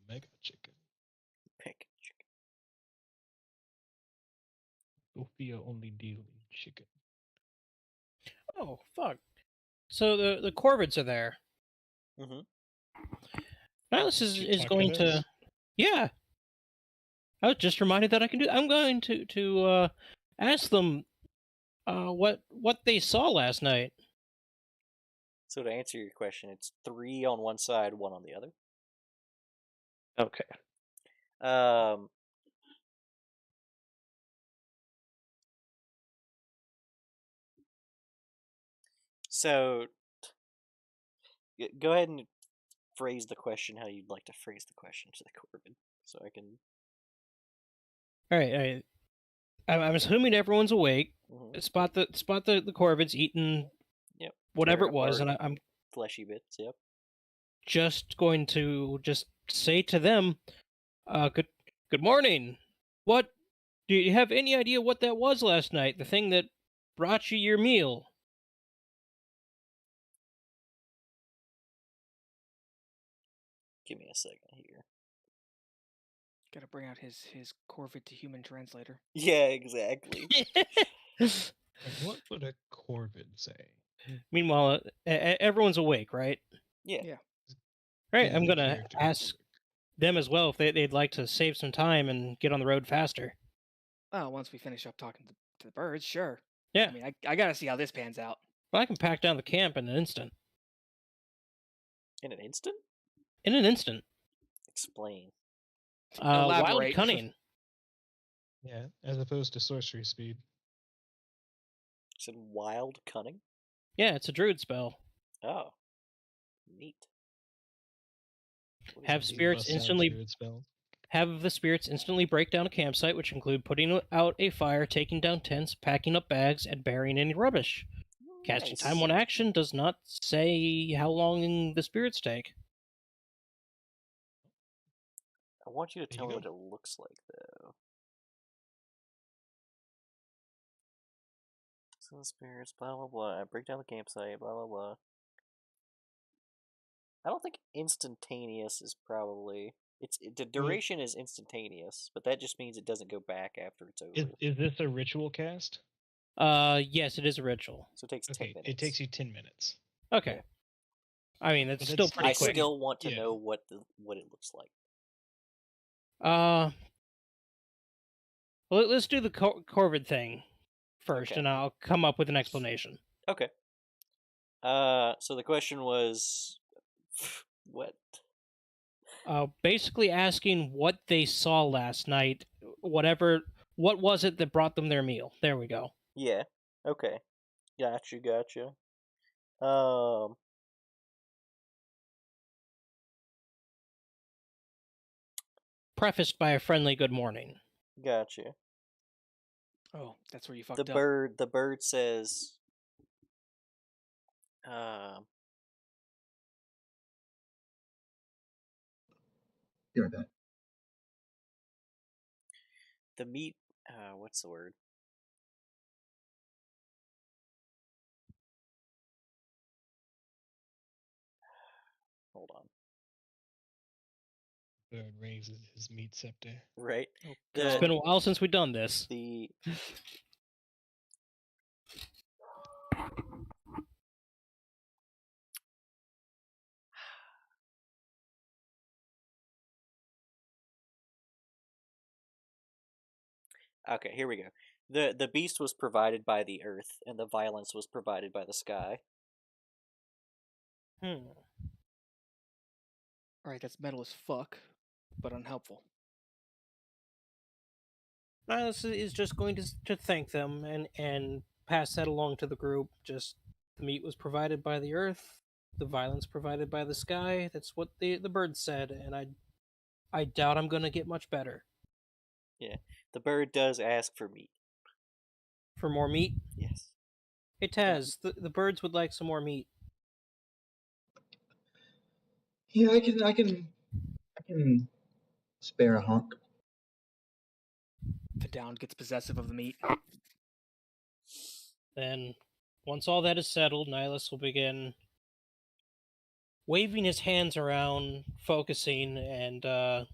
Mega chicken. Pick. Sophia only deal in chicken. Oh fuck! So the corvids are there. Mm-hmm. Nihilus You is talking going to to. this? Yeah. I was just reminded that I can do. I'm going to ask them what they saw last night. So to answer your question, it's 3 on one side, 1 on the other. Okay. So go ahead and phrase the question how you'd like to phrase the question to the Corbin, so I can. All right. I'm assuming everyone's awake. Mhm. Spot the corvids eating Yep. whatever Tearing it was, apart and I'm fleshy bits. Yep. just going to just say to them, good morning. What do you have any idea what that was last night? The thing that brought you your meal? Give me a second here. Gotta bring out his Corvid to human translator. Yeah, exactly. Like, what would a Corvid say? Meanwhile, everyone's awake, right? Yeah. Yeah. Right. Yeah, I'm the gonna character is ask them as well if they'd like to save some time and get on the road faster. Oh, once we finish up talking to the birds, sure. Yeah. I mean, I gotta see how this pans out. Well, I can pack down the camp in an instant. In an instant? In an instant. Explain. Wild Elaborate. cunning. Yeah, as opposed to sorcery speed. You said wild cunning? Yeah, it's a druid spell. Oh. Neat. What is Have it? spirits Bust out instantly druid spells. have the spirits instantly break down a campsite, which include putting out a fire, taking down tents, packing up bags, and burying any rubbish. Casting Nice. time 1 action does not say how long the spirits take. I want you to There tell you me what go. it looks like, though. So the spirits, blah blah blah. I break down the campsite, blah blah blah. I don't think instantaneous is probably. The duration is instantaneous, but that just means it doesn't go back after it's over. Is this a ritual cast? Yes, it is a ritual. So it takes 10 minutes. It takes you 10 minutes. Okay. I mean, it's But still that's pretty I quick. still want to Yeah. know what it looks like. Well, let's do the Corvid thing first, Okay. and I'll come up with an explanation. Okay. So the question was, what? Basically asking what they saw last night. What was it that brought them their meal? There we go. Yeah. Okay. Gotcha. Prefaced by a friendly good morning. Gotcha. Oh, that's where you fucked The up. bird says, Hear that. the meat, what's the word? Hold on. Bird raises his meat scepter. Right? Oh, It's The- been a while since we've done this. The Okay, here we go. The beast was provided by the earth, and the violence was provided by the sky. Alright, that's metal as fuck, but unhelpful. Nihilus is just going to thank them and pass that along to the group. Just the meat was provided by the earth, the violence provided by the sky. That's what the bird said, and I doubt I'm gonna get much better. Yeah. The bird does ask for meat. For more meat? Yes. Hey Taz, the birds would like some more meat. Yeah, I can spare a hunk. The down gets possessive of the meat. Then, once all that is settled, Nihilus will begin waving his hands around, focusing, and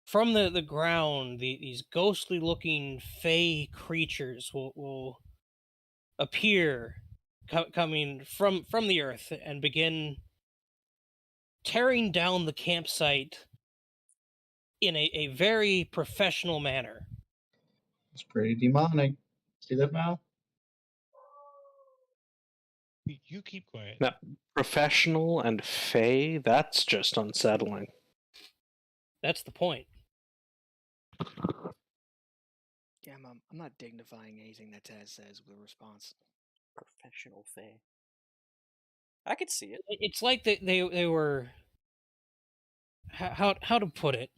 from the ground, these ghostly-looking fey creatures will appear, coming from the earth, and begin tearing down the campsite in a very professional manner. It's pretty demonic. See that, Mal? You keep quiet. Now, professional and fey, that's just unsettling. That's the point. Yeah, I'm not dignifying anything that Taz says with a response. Professional fae. I could see it. It's like they were. How to put it?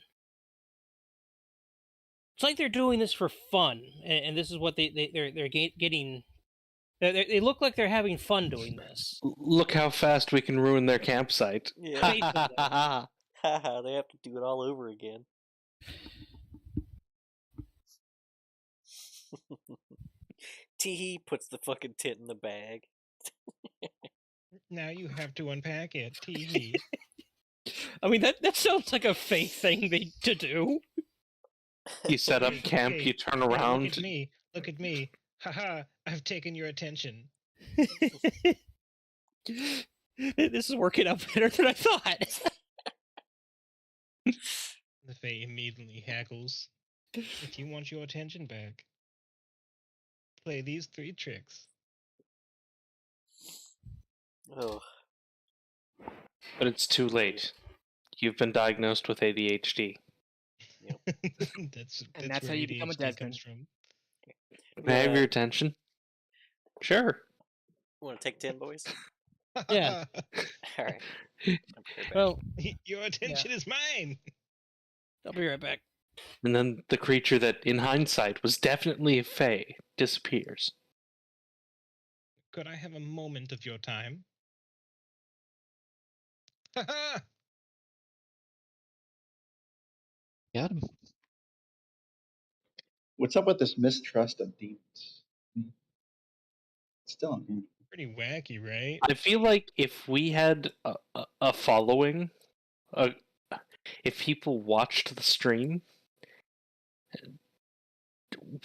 It's like they're doing this for fun, and this is what they're getting. They look like they're having fun doing this. Look how fast we can ruin their campsite. Yeah. Haha, they have to do it all over again. Teehee puts the fucking tit in the bag. Now you have to unpack it. Tee. I mean, that sounds like a fake thing to do. You set up camp, Okay, you turn now around. Look at me. Look at me. Haha, I've taken your attention. This is working out better than I thought. The Fae immediately hackles. If you want your attention back, play these 3 tricks. Oh, But it's too late. You've been diagnosed with ADHD. that's that's where how you become a ADHD comes Desmond. from. May I have your attention? Sure. want to take 10, boys? Yeah. All right. I'll be right back. Well, Your attention is mine. I'll be right back. And then the creature that, in hindsight, was definitely a fae disappears. Could I have a moment of your time? Haha! Got him. What's up with this mistrust of demons? Still, Pretty wacky, right? I feel like if we had a following, if people watched the stream,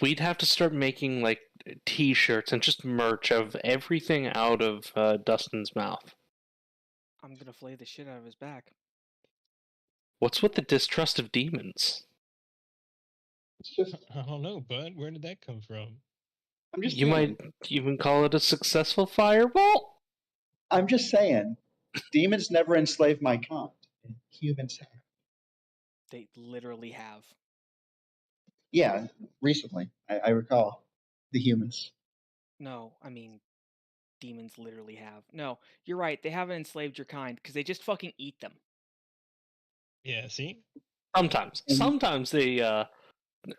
we'd have to start making like t-shirts and just merch of everything out of Dustin's mouth. I'm gonna flay the shit out of his back. What's with the distrust of demons? it's just I don't know, bud. Where did that come from? I'm just You saying, might even call it a successful fireball. I'm just saying, demons never enslaved my kind. And humans have. They literally have. Yeah, recently I recall the humans. No, I mean, demons literally have. No, you're right. They haven't enslaved your kind because they just fucking eat them. Yeah, see? Sometimes they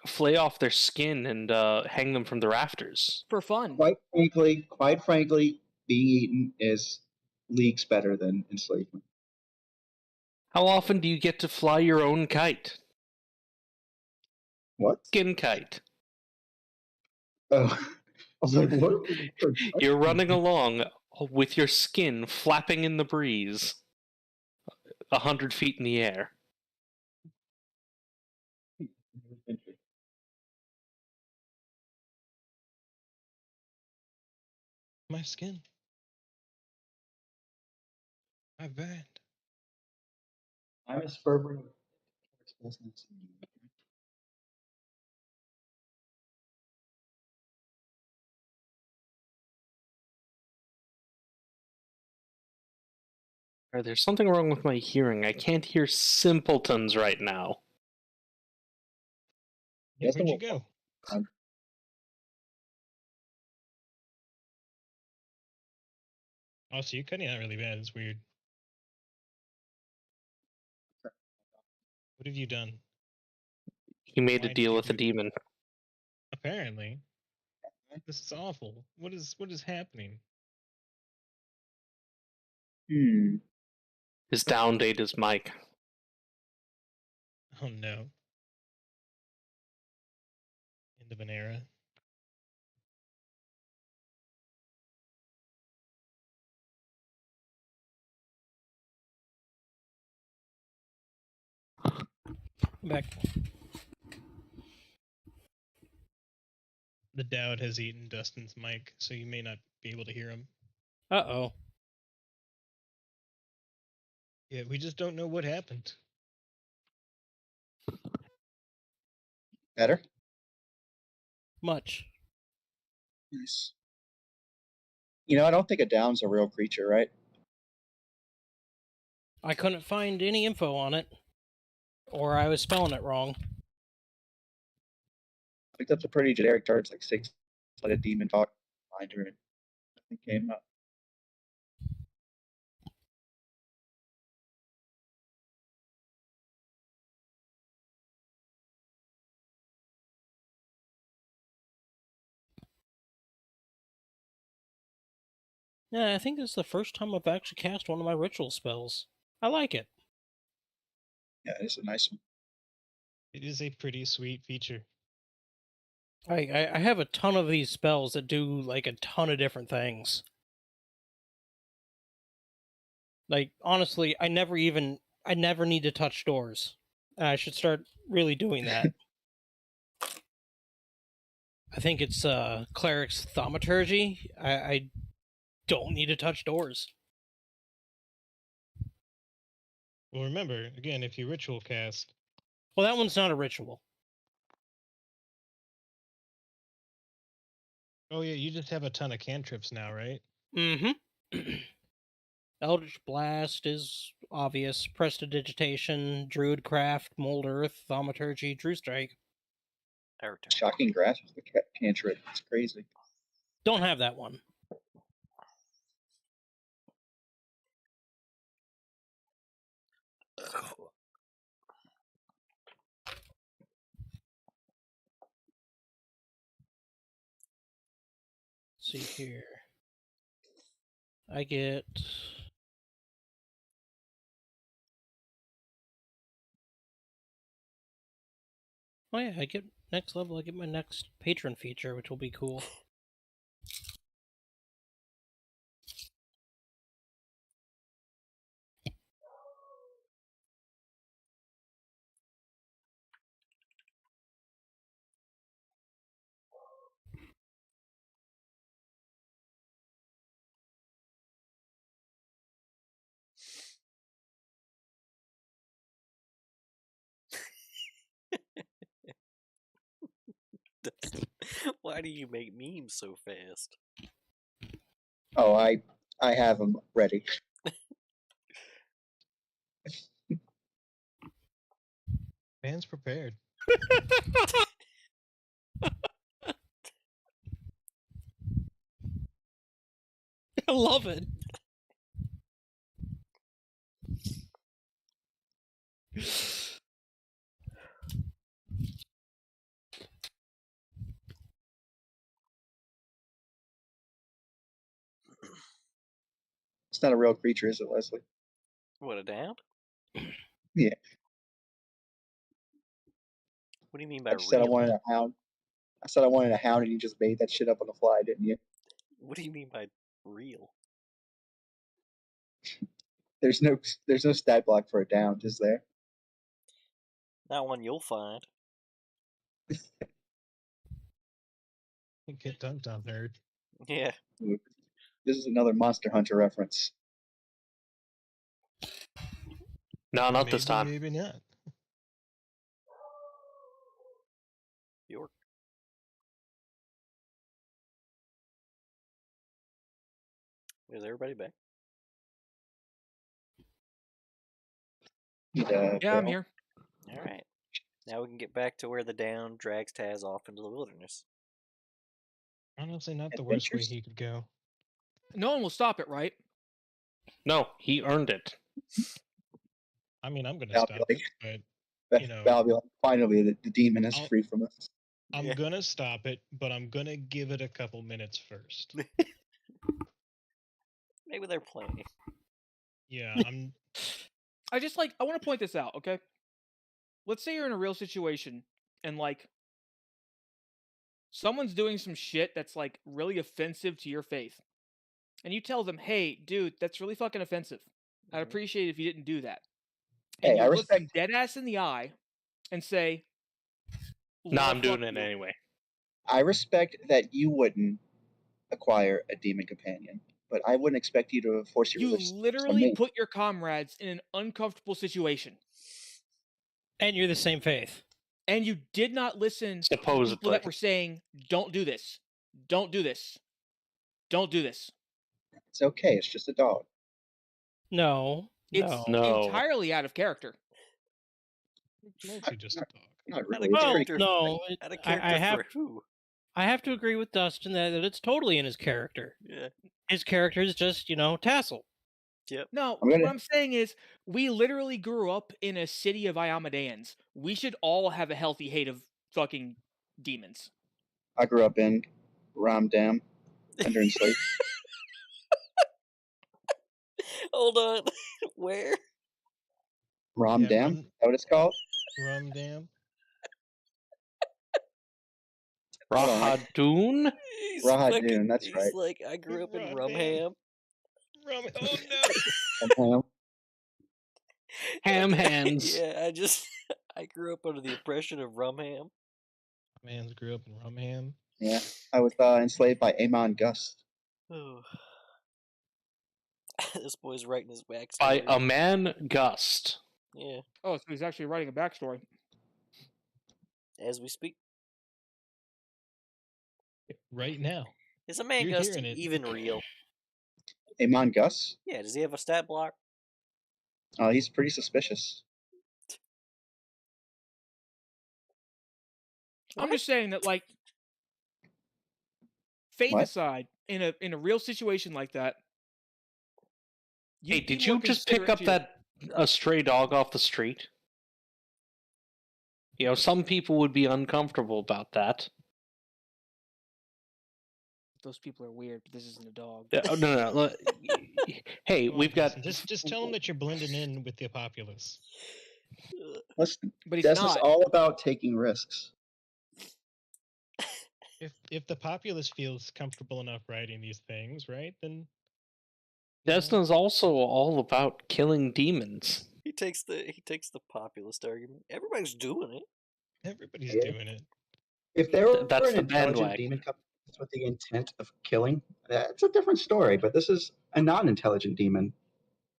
flay off their skin and hang them from the rafters. For fun. Quite frankly, being eaten is leagues better than enslavement. How often do you get to fly your own kite? What? Skin kite. Oh, I was like, what? You're running along with your skin flapping in the breeze, 100 feet in the air. My skin. My bad. I'm a Spurber. There's something wrong with my hearing. I can't hear simpletons right now. Yeah, Yes, where'd I you go? Oh, so you're cutting out really bad. It's weird. What have you done? He made Why a did deal you with a do- demon. Apparently. This is awful. What is happening? His down date is Mike. Oh no. End of an era. I'm back. The Dowd has eaten Dustin's mic, so you may not be able to hear him. Uh-oh. Yeah, we just don't know what happened. Better? Much. Nice. You know, I don't think a down's a real creature, right? I couldn't find any info on it, or I was spelling it wrong. I think that's a pretty generic term. It's like 6 like a demon talk binder, and nothing came up. Yeah, I think this is the first time I've actually cast one of my ritual spells. I like it. Yeah, it's a nice one. It is a pretty sweet feature. I have a ton of these spells that do like a ton of different things. Like honestly, I never need to touch doors. And I should start really doing that. I think it's cleric's thaumaturgy. I don't need to touch doors. Well, remember, again, if you ritual cast, Well, that one's not a ritual. oh yeah, you just have a ton of cantrips now, right? Mm-hmm. Eldritch Blast is obvious. Prestidigitation, Druidcraft, Mold Earth, Thaumaturgy, True Strike. Shocking Grasp with the cantrip. It's crazy. Don't have that one. See here. I get... Oh yeah, I get next level, I get my next patron feature, which will be cool. Why do you make memes so fast? Oh, I have them ready. Man's prepared. I love it. It's not a real creature, is it, Leslie? What, a down? Yeah. What do you mean by I just said I real? wanted a hound. I said I wanted a hound, and you just made that shit up on the fly, didn't you? What do you mean by real? There's no stat block for a down, is there? Not one you'll find. Get dunked on, nerd. Yeah. This is another Monster Hunter reference. No, not Maybe, this time. Maybe not. York. Is everybody back? Yeah, I'm here. All right. Now we can get back to where the down drags Taz off into the wilderness. Honestly, not the worst way he could go. No one will stop it, right? No, he earned it. I mean, I'm gonna I'll stop be it, but you know, I'll be like, finally, the demon is free from us. I'm gonna stop it, but I'm gonna give it a couple minutes first. Maybe they're playing. Yeah, I'm. I want to point this out, okay? Let's say you're in a real situation and like someone's doing some shit that's like really offensive to your faith. And you tell them, "Hey, dude, that's really fucking offensive. I'd appreciate it if you didn't do that." And Hey, you I look them respect. dead ass in the eye and say, Nah, "Well, I'm doing fuck it you." anyway. I respect that you wouldn't acquire a demon companion, but I wouldn't expect you to force your You religion on literally me. put your comrades in an uncomfortable situation. And you're the same faith. And you did not listen to people Supposedly. that were saying, "Don't do this." don't do this. Don't do this. It's okay. It's just a dog. No, It's No. entirely out of character. It's mostly just a dog. Not Out really. of It's well, pretty. character. no. Out of I character have for who? I have to agree with Dustin that it's totally in his character. Yeah. His character is just, tassel. Yep. No, I'm gonna- what I'm saying is, we literally grew up in a city of Iomedeans. We should all have a healthy hate of fucking demons. I grew up in Ramdam, under enslaved. Hold on. Where? Ramdam. Yeah, Is that what it's called? Rum dam. Hold on, Rahadoon? He's Rahadoon, that's he's right. like, I grew up in Rodham. Rumham. Oh no! Ham hands. Yeah, I grew up under the oppression of Rumham. Man's grew up in Rumham. Yeah, I was enslaved by Amon Gust. Oh. This boy's writing his backstory. By a man Gust. Yeah, Oh, so he's actually writing a backstory. as we speak. Right now. Is a man You're Gust hearing it. even real? Amon Gust? Yeah, does he have a stat block? He's pretty suspicious. I'm just saying that, like, faith What? aside, in a real situation like that. Hey, you'd be did more you just pick up considerate a stray dog off the street? Some people would be uncomfortable about that. Those people are weird, but this isn't a dog. Yeah, oh, no. Hey, Come on, we've got. Dustin, just tell them that you're blending in with the populace. Listen, But he's this is not. all about taking risks. If the populace feels comfortable enough writing these things, right? Then Desna's also all about killing demons. He takes the populist argument. Everybody's doing it. everybody's Yeah. doing it. If there were That's an the intelligent bandwagon. demon coming with the intent of killing, that's a different story. But this is a non-intelligent demon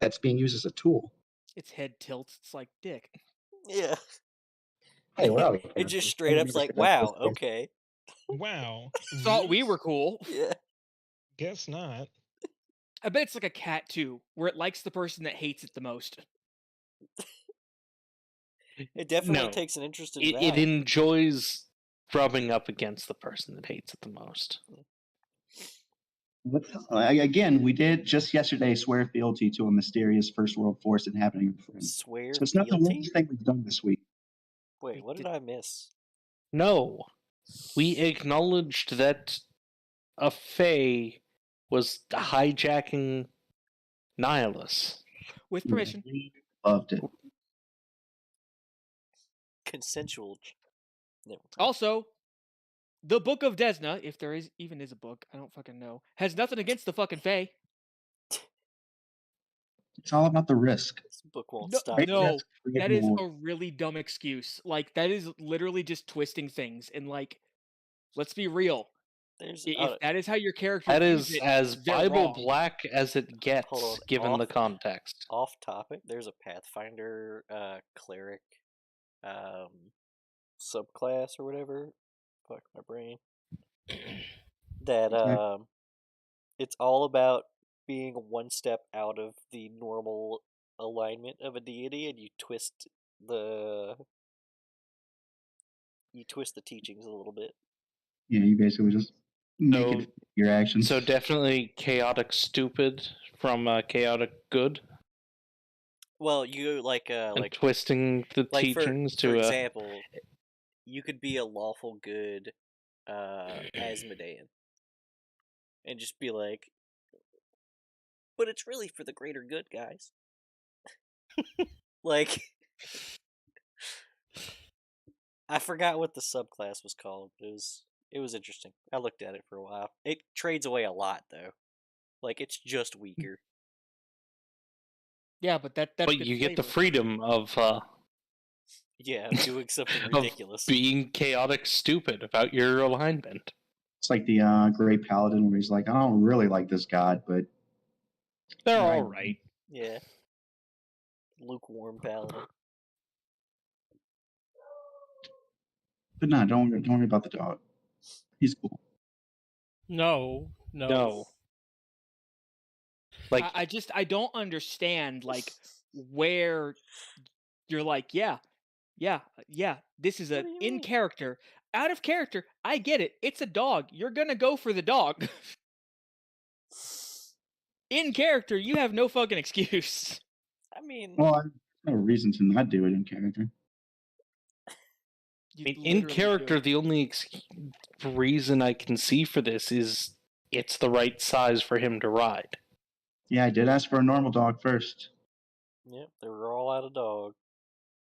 that's being used as a tool. Its head tilts. It's like dick. Yeah. Hey, we're out of It just straight up's like, wow, okay. Wow. Thought we Really? were cool. Yeah. Guess not. I bet it's like a cat too, where it likes the person that hates it the most. It definitely No. takes an interest in It that. enjoys rubbing up against the person that hates it the most. Again, we did just yesterday swear fealty to a mysterious first world force inhabiting a friend. Swear So it's not the fealty? worst thing we've done this week. Wait, what did I miss? No. We acknowledged that a Fae was hijacking Nihilus. With permission. We loved it. Consensual. Never mind. Also, the Book of Desna, if there even is a book, I don't fucking know, has nothing against the fucking Fae. It's all about the risk. This book won't No, stop. Right? no, That's creating that is war. a really dumb excuse. Like, that is literally just twisting things. And, like, let's be real. There's If that is how your character That views is it, as they're Bible wrong. black as it gets, Hold on, given the off- context. off topic. There's a Pathfinder cleric subclass or whatever. Fuck my brain. That Okay. it's all about being one step out of the normal alignment of a deity, and you twist the teachings a little bit. Yeah, you basically just make So- it your actions. So definitely chaotic stupid from chaotic good, Well, you like and twisting the like teachings for to example, you could be a lawful good Asmodean and just be like, but it's really for the greater good, guys. Like, I forgot what the subclass was called, but it was interesting. I looked at it for a while. It trades away a lot though. Like, it's just weaker. Yeah, but that's but good you get the flavor. freedom of Yeah, I'm doing something Of ridiculous. being chaotic stupid about your alignment. It's like the Great Paladin where he's like, I don't really like this god, but They're Right. all right. Yeah. Lukewarm paladin. no, don't worry about the dog. He's cool. No. No. Like, I don't understand like where you're like, yeah, this is What a do you in mean? character. Out of character, I get it. It's a dog. You're gonna go for the dog. In character, you have no fucking excuse. I mean, Well, there's no reason to not do it in character. You in literally character, do. the only reason I can see for this is it's the right size for him to ride. Yeah, I did ask for a normal dog first. yep, they were all out of dog.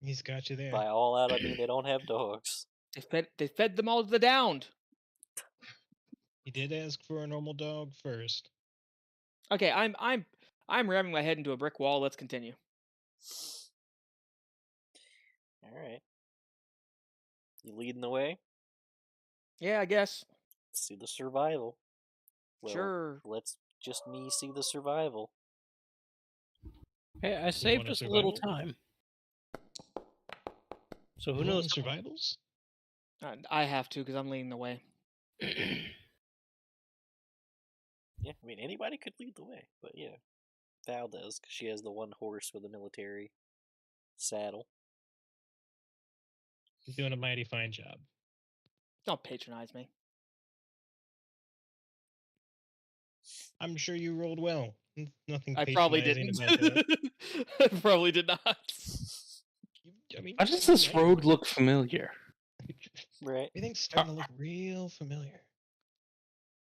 He's got you there. By all out, I mean they don't have dogs. They fed them all to the downed. He did ask for a normal dog first. Okay, I'm ramming my head into a brick wall. Let's continue. All right, you leading the way? Yeah, I guess. See the survival. Well, Sure. Let's just me see the survival. Hey, I saved want a us a little survival? time. So who You knows? want survivals? I have to because I'm leading the way. Yeah, I mean anybody could lead the way, but yeah, Val does because she has the one horse with a military saddle. He's doing a mighty fine job. Don't patronize me. I'm sure you rolled well. Nothing I probably patronizing didn't. about that. I probably did not. I mean, Why does you this might have. road look familiar? Right. Everything's starting to look real familiar.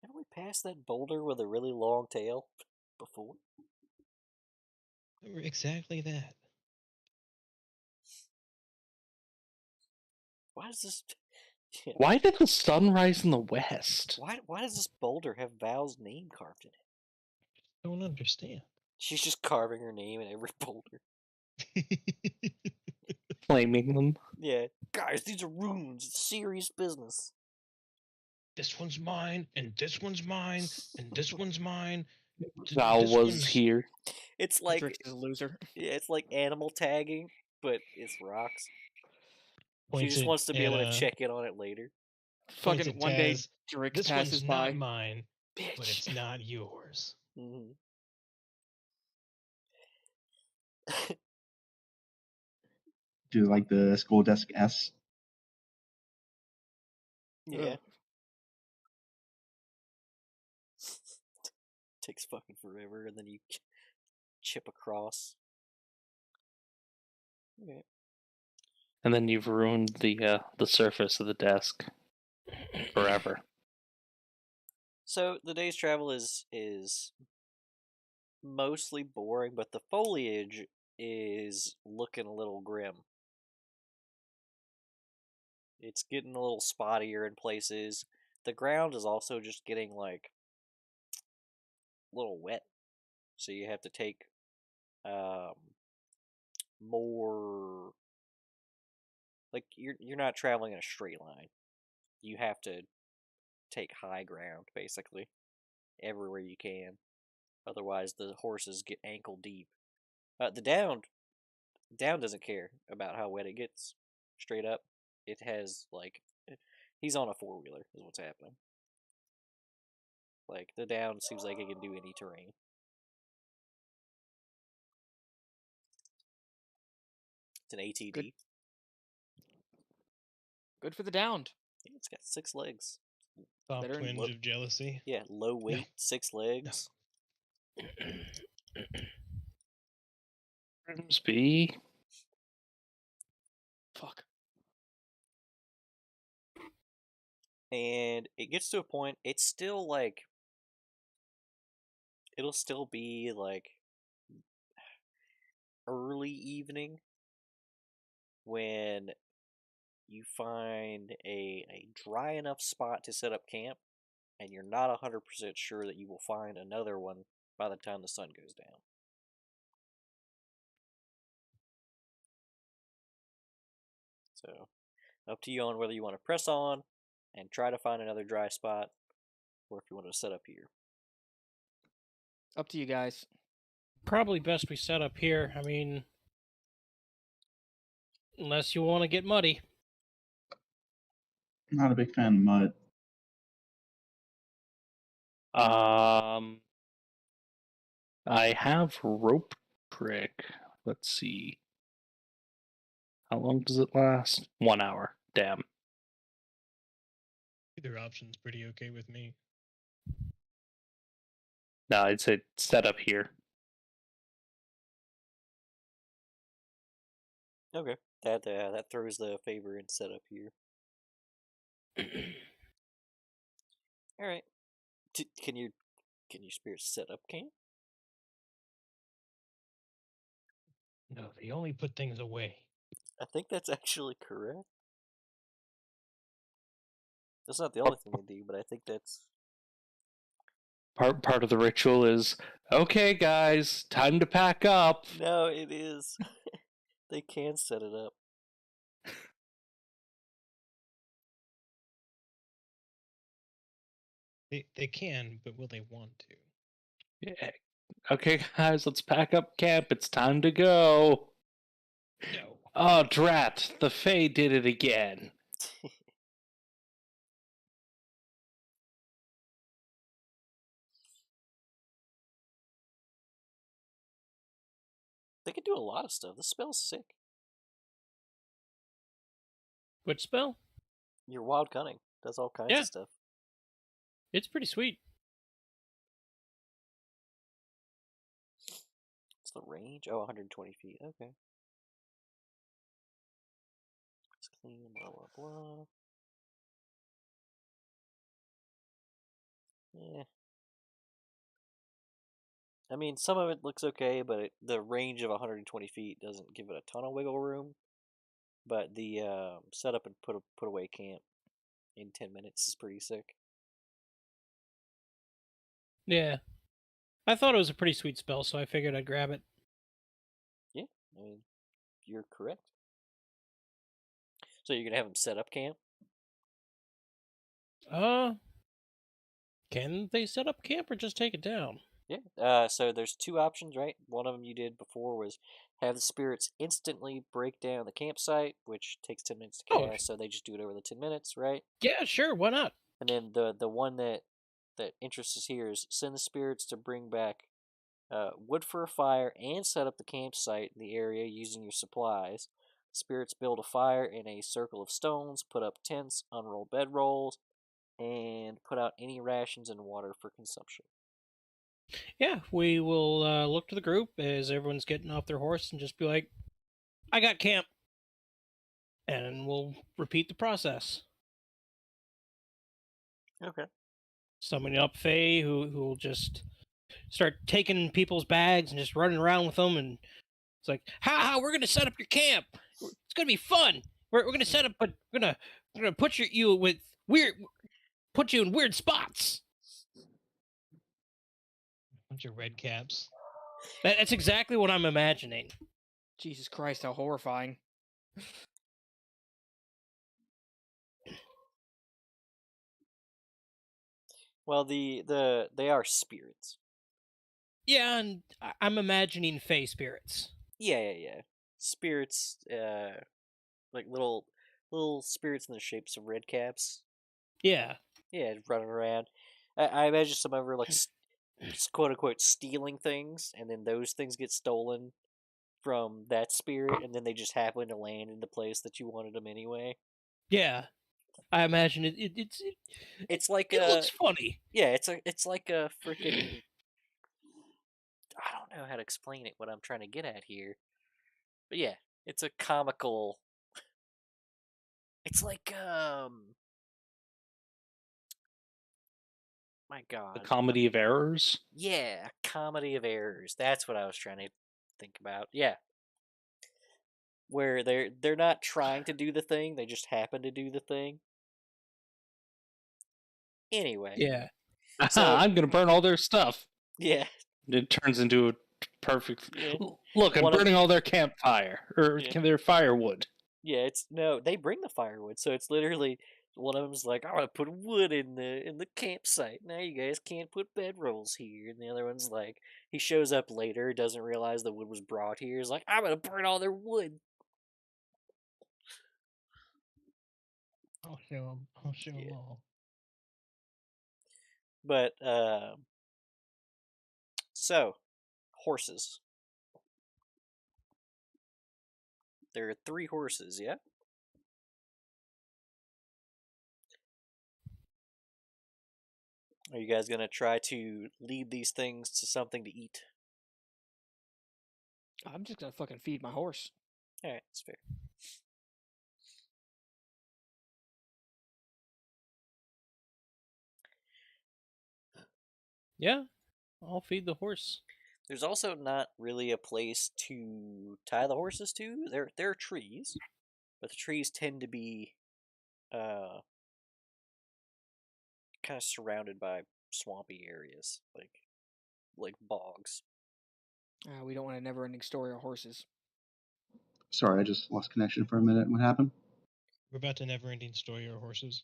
Haven't we passed that boulder with a really long tail before? Exactly that. Why does this? Why did the sun rise in the west? Why does this boulder have Val's name carved in it? Don't understand. She's just carving her name in every boulder. Flaming them. Yeah, guys, these are runes. It's serious business. This one's mine, and this one's mine, and this one's mine. Val This was one's- here. It's like Drix is a loser. yeah, it's like animal tagging, but it's rocks. She Points just it wants to be able to at, check in on it later. points Fucking at one day Taz. Drix This passes one's by. not mine, but Bitch. it's not yours. Mm-hmm. Do like the school desk S. Yeah. Ugh. Takes fucking forever, and then you chip across. Okay. And then you've ruined the surface of the desk forever. So the day's travel is mostly boring, but the foliage is looking a little grim. It's getting a little spottier in places. The ground is also just getting like a little wet, so you have to take more. Like you're not traveling in a straight line. You have to take high ground basically everywhere you can. Otherwise, the horses get ankle deep. The down doesn't care about how wet it gets. Straight up, it has like he's on a 4-wheeler is what's happening. Like the down seems like it can do any terrain. It's an ATV. Good for the downed. Yeah, it's got 6 legs. Top Better than- twinge of jealousy. Yeah, low weight, 6 legs. Grimsby. Fuck. And it gets to a point, it's still like it'll still be like early evening when you find a dry enough spot to set up camp, and you're not 100% sure that you will find another one by the time the sun goes down. So, up to you on whether you want to press on and try to find another dry spot, or if you want to set up here. Up to you guys. Probably best we set up here. I mean, unless you want to get muddy. Not a big fan of mud. I have rope trick. Let's see. How long does it last? 1 hour. Damn. Either option's pretty okay with me. No, I'd say set up here. Okay, that throws the favor in setup here. All right, can your spirits set up camp? No, they only put things away. I think that's actually correct. That's not the only thing they do, but I think that's Part of the ritual is, okay, guys, time to pack up. no, it is. They can set it up. They can, but will they want to? Yeah. Okay, guys, let's pack up camp. It's time to go. No. Oh, drat! The Fae did it again. They can do a lot of stuff. This spell's sick. Which spell? Your wild cunning does all kinds Yeah. of stuff. It's pretty sweet. What's the range? Oh, 120 feet. Okay. It's clean, blah, blah, blah. Yeah. I mean, some of it looks okay, but the range of 120 feet doesn't give it a ton of wiggle room. But the setup and put away camp in 10 minutes is pretty sick. Yeah. I thought it was a pretty sweet spell, so I figured I'd grab it. Yeah, I mean, you're correct. So you're gonna have them set up camp? Can they set up camp or just take it down? Yeah. So there's two options, right? One of them you did before was have the spirits instantly break down the campsite, which takes 10 minutes to Oh. cast, so they just do it over the 10 minutes, right? Yeah, sure, why not? And then the one that interests us here is send the spirits to bring back wood for a fire and set up the campsite in the area using your supplies. Spirits build a fire in a circle of stones, put up tents, unroll bedrolls, and put out any rations and water for consumption. Yeah, we will look to the group as everyone's getting off their horse and just be like, I got camp. And we'll repeat the process. Okay. Summoning up Fae who will just start taking people's bags and just running around with them, and it's like, ha, we're gonna set up your camp. It's gonna be fun. We're gonna set up, but we're gonna put you with put you in weird spots. Bunch of red caps. That's exactly what I'm imagining. Jesus Christ, how horrifying. Well, they are spirits. Yeah, and I'm imagining Fae spirits. Yeah. Spirits, like little spirits in the shapes of red caps. Yeah. Yeah, running around. I imagine some of them are like quote unquote stealing things, and then those things get stolen from that spirit, and then they just happen to land in the place that you wanted them anyway. Yeah. I imagine It's like it looks funny. Yeah, it's like a freaking. I don't know how to explain it. What I'm trying to get at here, but yeah, it's a comical. It's like my God, The comedy of errors. Yeah, a comedy of errors. That's what I was trying to think about. Yeah, where they're not trying to do the thing; they just happen to do the thing. Anyway. Yeah. So I'm gonna burn all their stuff. yeah, It turns into a perfect. Yeah. Look, I'm One of- burning all their campfire or Yeah. their firewood. yeah. They bring the firewood, so it's literally one of them's like, I want to put wood in the campsite. Now you guys can't put bedrolls here, and the other one's like, he shows up later, doesn't realize the wood was brought here. He's like, I'm gonna burn all their wood. I'll show them. I'll show them Yeah. all. But so horses. There are 3 horses. Yeah. Are you guys gonna try to lead these things to something to eat? I'm just gonna fucking feed my horse. All right, that's fair. Yeah, I'll feed the horse. There's also not really a place to tie the horses to. There are trees, but the trees tend to be kind of surrounded by swampy areas, like bogs. We don't want a never-ending story of horses. Sorry, I just lost connection for a minute. What happened? We're about to never-ending story our horses.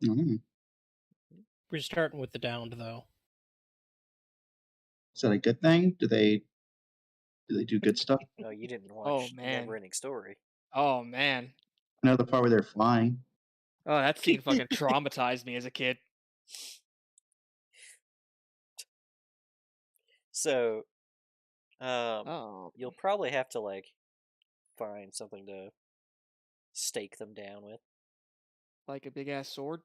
Mm. We're starting with the downed though. Is that a good thing? Do they do good stuff? No, you didn't Oh, watch man. Never Ending Story. Oh man. I know the part where they're flying. Oh, that scene fucking traumatized me as a kid. So, Oh. you'll probably have to find something to stake them down with. Like a big ass sword.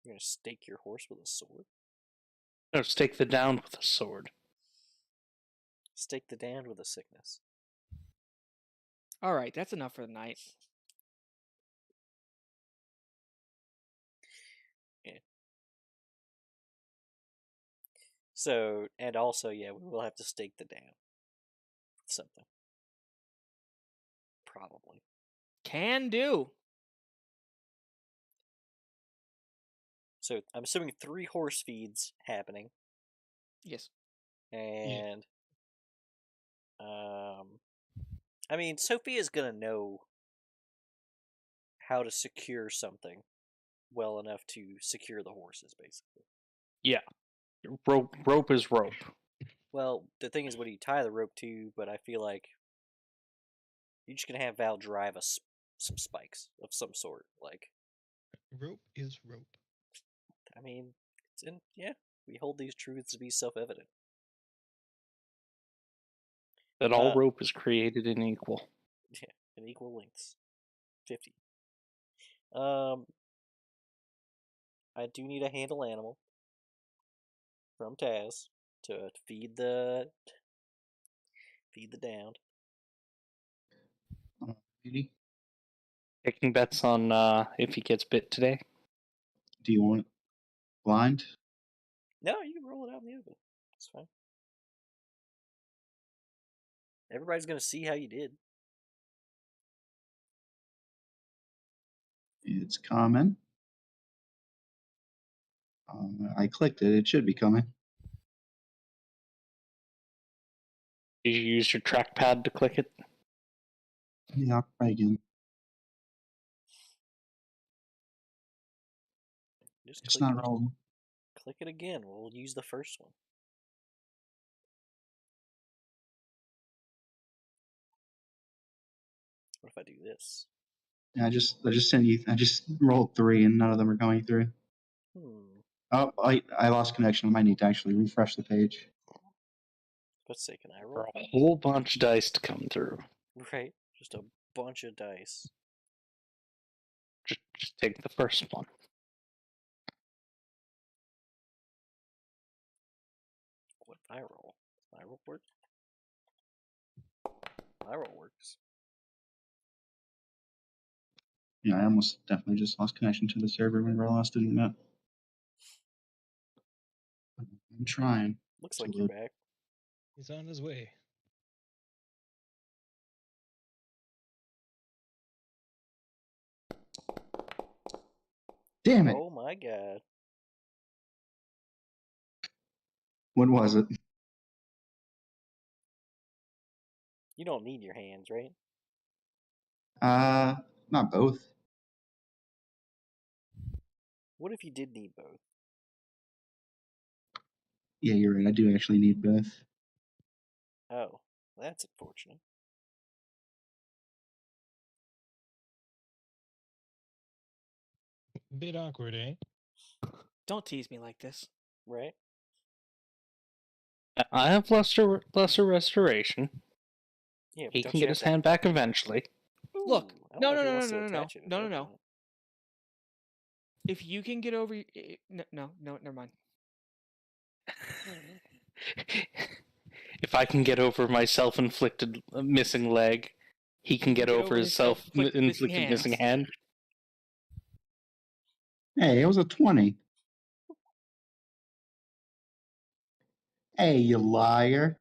You're gonna stake your horse with a sword. No, stake the down with a sword. Stake the down with a sickness. All right, that's enough for the night. So, and also, yeah, we will have to stake the down with something. Probably. Can do. So I'm assuming 3 horse feeds happening, Yes. and I mean, Sophia's gonna know how to secure something well enough to secure the horses, basically. Yeah. Rope is rope. Well, the thing is, what do you tie the rope to? But I feel like you're just gonna have Val drive some spikes of some sort. Rope is rope. I mean, we hold these truths to be self-evident. That all rope is created and equal. Yeah, in equal lengths. 50. I do need a handle animal from Taz to feed the downed. Beauty? Taking bets on if he gets bit today. Do you want it blind? No, you can roll it out in the open. It's fine. Everybody's gonna see how you did. It's coming. I clicked it. It should be coming. Did you use your trackpad to click it? Yeah, I'll try again. Just It's click not rolling. Click it again. We'll use the first one. What if I do this? Yeah, I just sent you. I just rolled 3, and none of them are going through. Oh, I lost connection. I might need to actually refresh the page. Let's say, can I For roll? a whole bunch of dice to come through. Right, just a bunch of dice. Just take the first one. What if I roll? Does my roll work? My roll works. Yeah, I almost definitely just lost connection to the server whenever I lost internet. I'm trying. Looks to like you're load. back. He's on his way. Damn it! Oh my god. What was it? You don't need your hands, right? Not both. What if you did need both? Yeah, you're right. I do actually need both. Oh, that's unfortunate. Bit awkward, eh? Don't tease me like this. right? I have lesser restoration. Yeah, but He don't can you get have his to... hand back eventually. Look, Ooh, I don't no, know no, if he no, wants no, to no, no, attach it at no, that no. point. If you can get over, no, never mind. If I can get over my self-inflicted missing leg, he can get over his self-inflicted self-inflicted missing hand. Hey, it was a 20. Hey, you liar.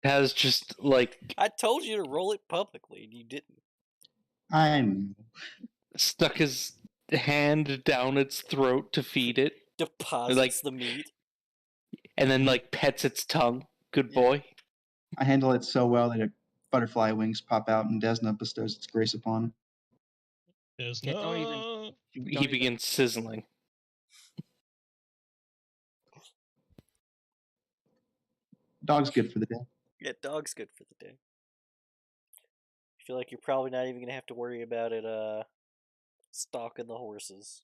Has just like I told you to roll it publicly, and you didn't. I'm stuck his hand down its throat to feed it, Deposits like, the meat. and then like pets its tongue. Good Yeah. boy. I handle it so well that butterfly wings pop out and Desna bestows its grace upon it. There's Yeah, don't even- no. He begins sizzling. Dog's good for the day. Yeah, dog's good for the day. I feel like you're probably not even gonna have to worry about it stalking the horses.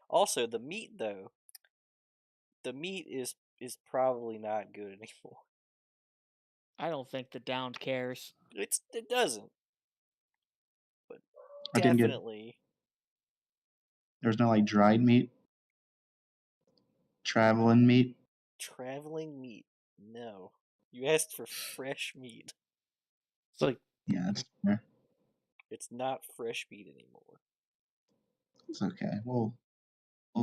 Also, the meat though. The meat is probably not good anymore. I don't think the downed cares. It doesn't. But I didn't get. definitely There's no like dried meat, traveling meat. traveling meat. No. You asked for fresh meat. It's like, Yeah, that's fair. It's not fresh meat anymore. It's okay. We'll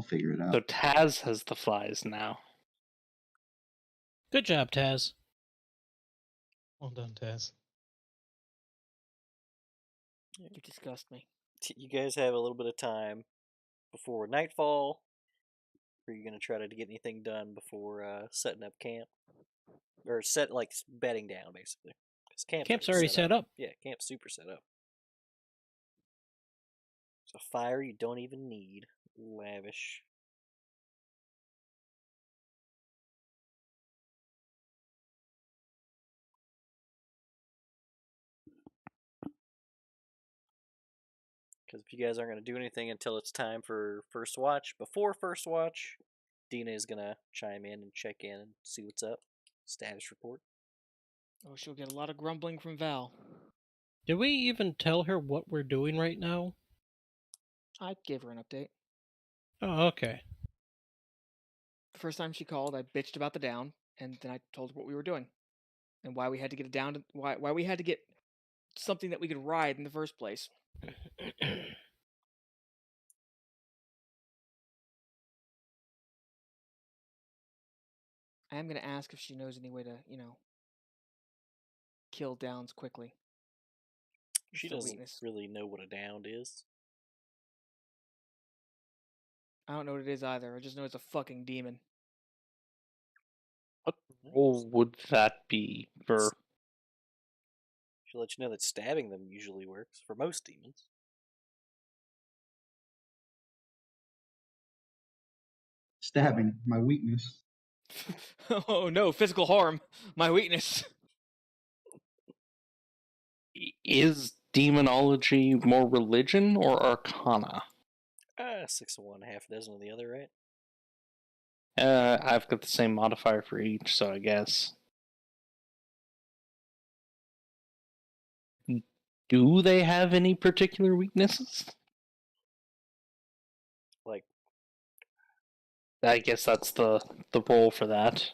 figure it out. so Taz has the flies now. Good job, Taz. Well done, Taz. You disgust me. You guys have a little bit of time before nightfall. Are you gonna try to get anything done before setting up camp, or bedding down basically? Because Camp's already set up. Yeah, camp's super set up. So fire you don't even need. Lavish. Because if you guys aren't going to do anything until it's time for first watch, before first watch, Dina is going to chime in and check in and see what's up. Status report. Oh, she'll get a lot of grumbling from Val. Did we even tell her what we're doing right now? I gave her an update. Oh, okay. The first time she called, I bitched about the down, and then I told her what we were doing and why we had to get it down. Why we had to get something that we could ride in the first place. I am going to ask if she knows any way to, kill downs quickly. She It's their doesn't weakness. really know what a downed is. I don't know what it is either. I just know it's a fucking demon. What role would that be for? She'll let you know that stabbing them usually works for most demons. Stabbing, my weakness. Oh no, physical harm, my weakness. Is demonology more religion or arcana? 6 of one, half a dozen of the other, right? I've got the same modifier for each, so I guess. Do they have any particular weaknesses? Like, I guess that's the role for that.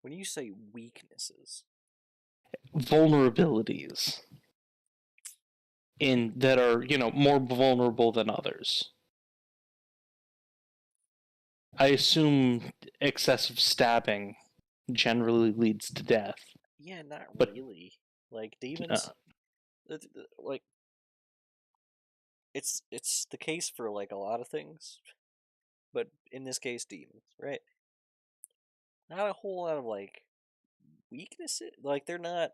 when you say weaknesses, Vulnerabilities in that are, more vulnerable than others. I assume excessive stabbing generally leads to death. yeah, not But- really. Like demons, like it's the case for like a lot of things, but in this case, demons, right? Not a whole lot of like weaknesses. Like they're not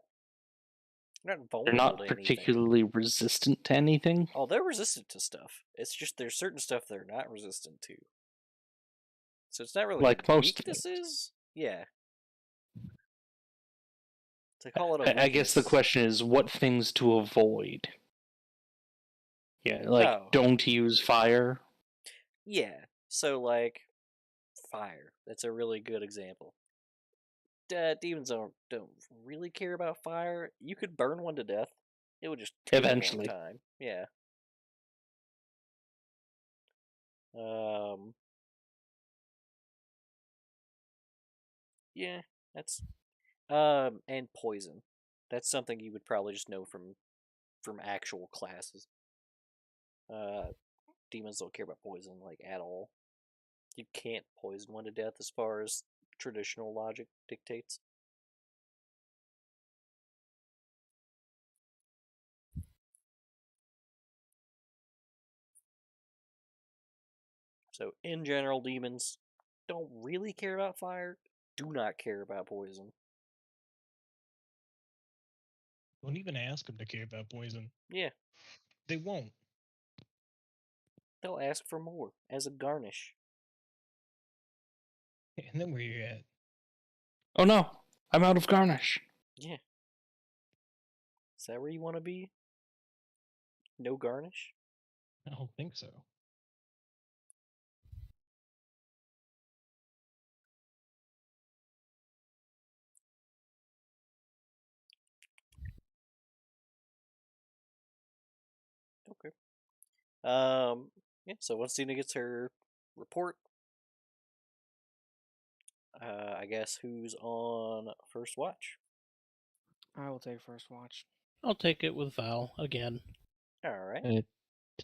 vulnerable They're not to anything. particularly resistant to anything. Oh, they're resistant to stuff. It's just there's certain stuff they're not resistant to. So it's not really Like most weaknesses. Yeah. To call it a I guess the weakness- question is what things to avoid. Yeah, like Oh. don't use fire. Yeah. So like fire. That's a really good example. Demons don't really care about fire. You could burn one to death. It would just take Eventually. a long time. Yeah. Yeah, that's and poison. That's something you would probably just know from actual classes. Demons don't care about poison like at all. You can't poison one to death as far as traditional logic dictates. So in general, demons don't really care about fire, do not care about poison. Don't even ask them to care about poison. Yeah, They won't. they'll ask for more as a garnish. And then where you at? Oh no, I'm out of garnish. Yeah. Is that where you want to be? No garnish? I don't think so. Okay. Yeah, so once Dina gets her report, I guess who's on first watch? I will take first watch. I'll take it with Val again. Alright. Did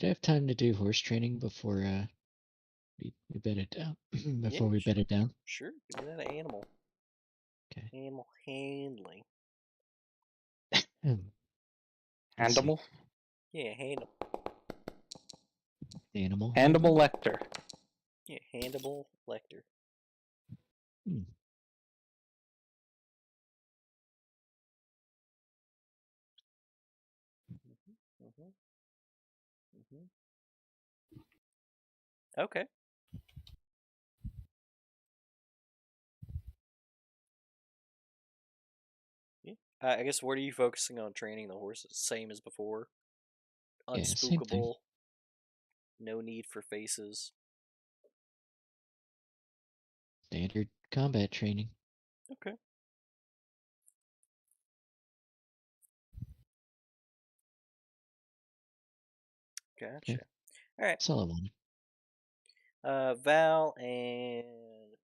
I have time to do horse training before we bed it down? Before we bed it down? Sure, give me that animal. Okay. Animal handling. Let's see. Handable? Yeah, handle. Animal. Handable Lecter. Yeah, handable lector. Hmm. Okay. Yeah. I guess what are you focusing on training the horses? Same as before. Yeah, same thing. Unspookable. No need for faces. Standard combat training. Okay. Gotcha. Okay. All right. That's all I wanted. Val and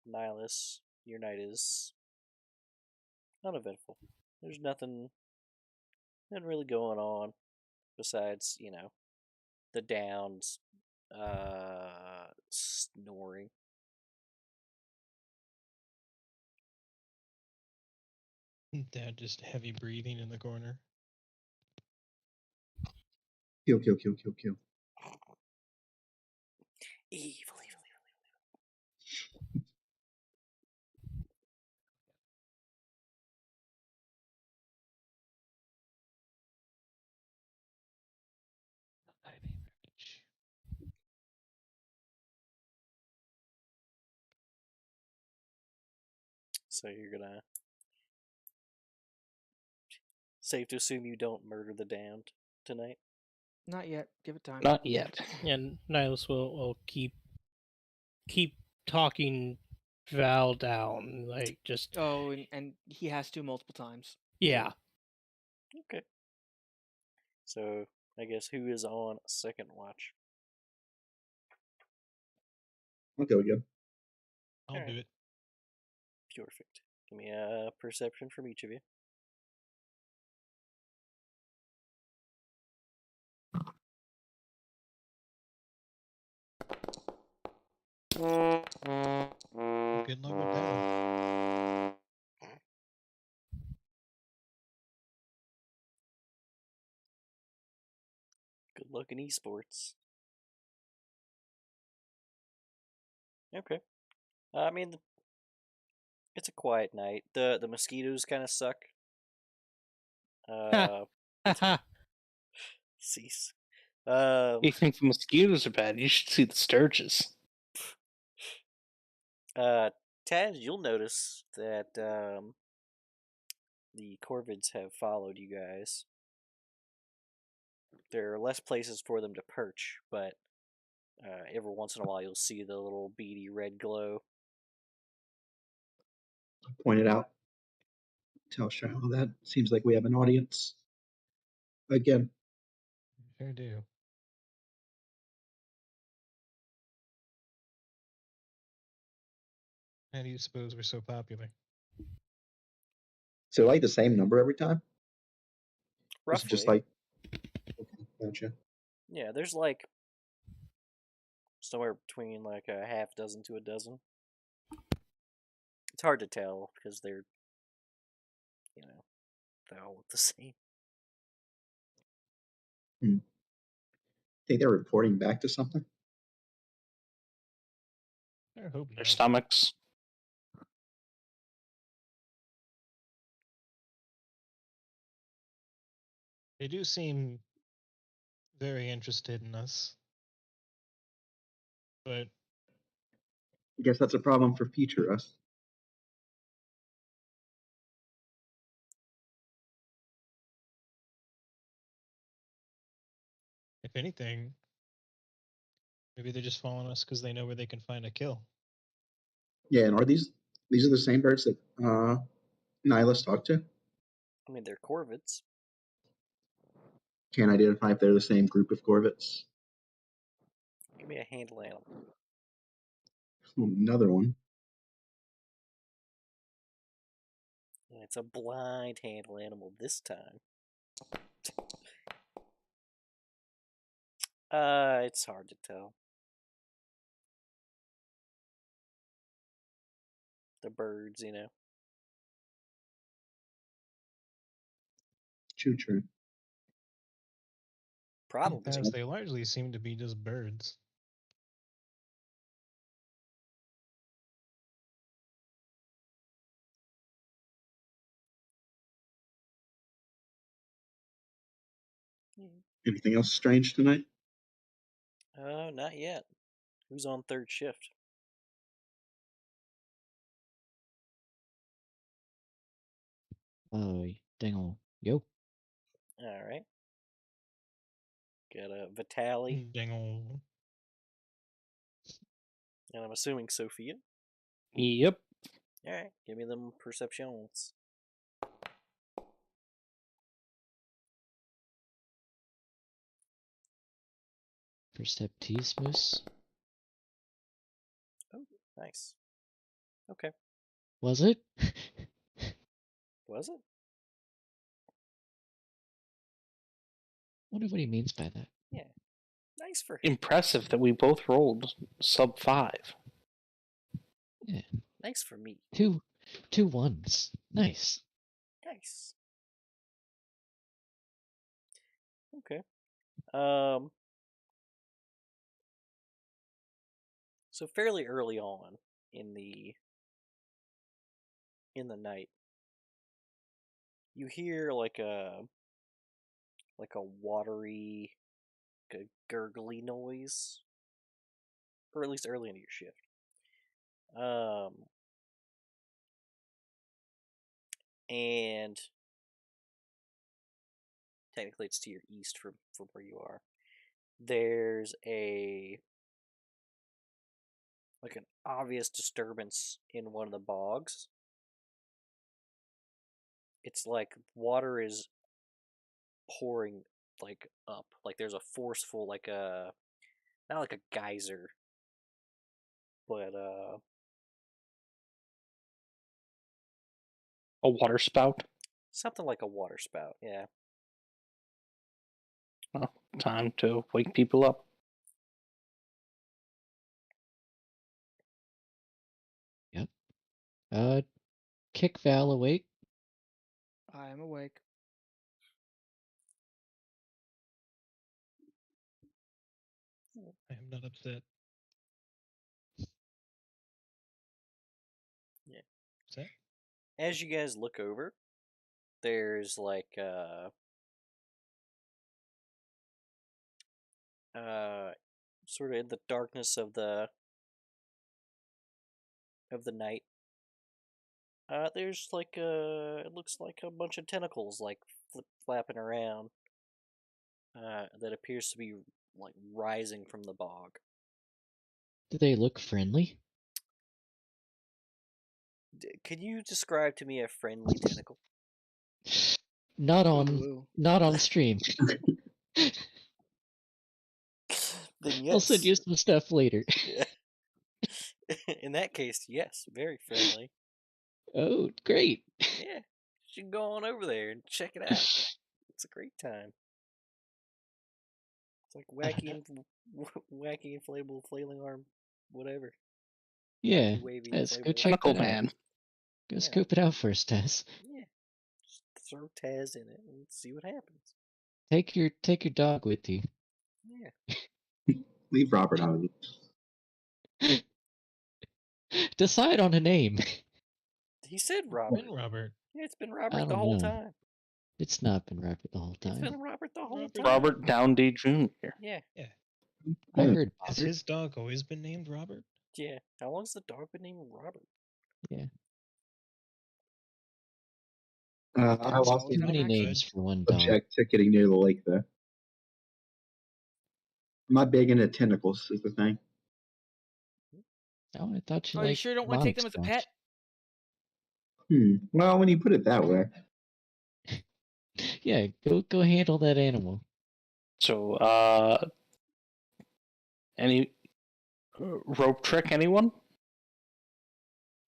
Nihilus, your night is uneventful. There's nothing really going on besides, the downs, snoring. Dad just heavy breathing in the corner. Kill, kill, kill, kill, kill. Evil. So you're gonna. Safe to assume you don't murder the damned tonight? Not yet. Give it time. Not yet. And Nihilus will keep talking Val down, like just Oh, and he has to multiple times. yeah. Okay. So I guess who is on second watch? Okay, we go. I'll Alright. do it. Perfect. Give me a perception from each of you. Good luck with that one. Good luck in esports. Okay. I mean, it's a quiet night. The mosquitoes kind of suck. Cease. You think the mosquitoes are bad? You should see the sturges. Taz, you'll notice that the corvids have followed you guys. there are less places for them to perch, but every once in a while you'll see the little beady red glow. Point it out. Tell Shiloh that. Seems like we have an audience. Again. Sure do. How do you suppose we're so popular? So like the same number every time? Or is it Roughly. just like okay, gotcha. Yeah, there's like somewhere between like a half dozen to a dozen. It's hard to tell because they're, they all look the same. Think they're reporting back to something? I hope Their not. stomachs. They do seem very interested in us. But I guess that's a problem for future us. if anything, maybe they're just following us because they know where they can find a kill. Yeah, and are these are the same birds that Nihilus talked to? I mean, they're corvids. Can't identify if they're the same group of corvids. Give me a handle animal. Oh, another one. And it's a blind handle animal this time. It's hard to tell. The birds, True. Probably. As they largely seem to be just birds. Anything else strange tonight? Not yet. Who's on third shift? Dingle. Yo. All right. Got a Vitali, Dingle. and I'm assuming Sophia. Yep. All right, give me them perceptions. Perceptismus. Oh, nice. Okay. Was it? Was it? Wonder what he means by that. Yeah. Nice for him. Impressive that we both rolled sub 5. Yeah. Nice for me. Two ones. Nice. Nice. Okay. So fairly early on in the night, you hear like a watery, like a gurgly noise, or at least early into your shift. And technically it's to your east from where you are. There's like an obvious disturbance in one of the bogs. It's like water is pouring like up. Like there's a forceful, like a, not like a geyser, but A water spout. something like a water spout. Yeah. Well, time to wake people up. Yep. Kick Val awake. I am awake. I am not upset. Yeah. Upset? As you guys look over, there's like sort of in the darkness of the night. There's like it looks like a bunch of tentacles like flapping around. that appears to be like rising from the bog. Do they look friendly? Can you describe to me a friendly tentacle? Not on Ooh. not on stream. Then I'll send yes. you some stuff later. Yeah. In that case, yes, very friendly. Oh, great. Yeah, you should go on over there and check it out. It's a great time. It's like wacky inflatable flailing arm, whatever. Yeah, Wacky wavy let's go inflatable. check Tentacle that out. Man. Go Yeah. scope it out first, Tess. Yeah, just throw Taz in it and see what happens. Take your dog with you. Yeah. Leave Robert out of it. Decide on a name. He said It's Robert. been Robert. Yeah, it's been I Robert the don't whole know. time. It's not been Robert the whole It's time. been Robert the whole Robert. time. Robert Downey Jr. Yeah, I heard Has Robert. his dog always been named Robert? yeah. How long's the dog been named Robert? Yeah. I It's lost always Too been many an action. names for one dog. object to getting near the lake, though. I'm not big into tentacles, is the thing. Oh, I thought you Oh, you liked sure don't want to take them as a Monopsquatch. pet? Well, when you put it that way. Yeah, go handle that animal. So, any rope trick? Anyone?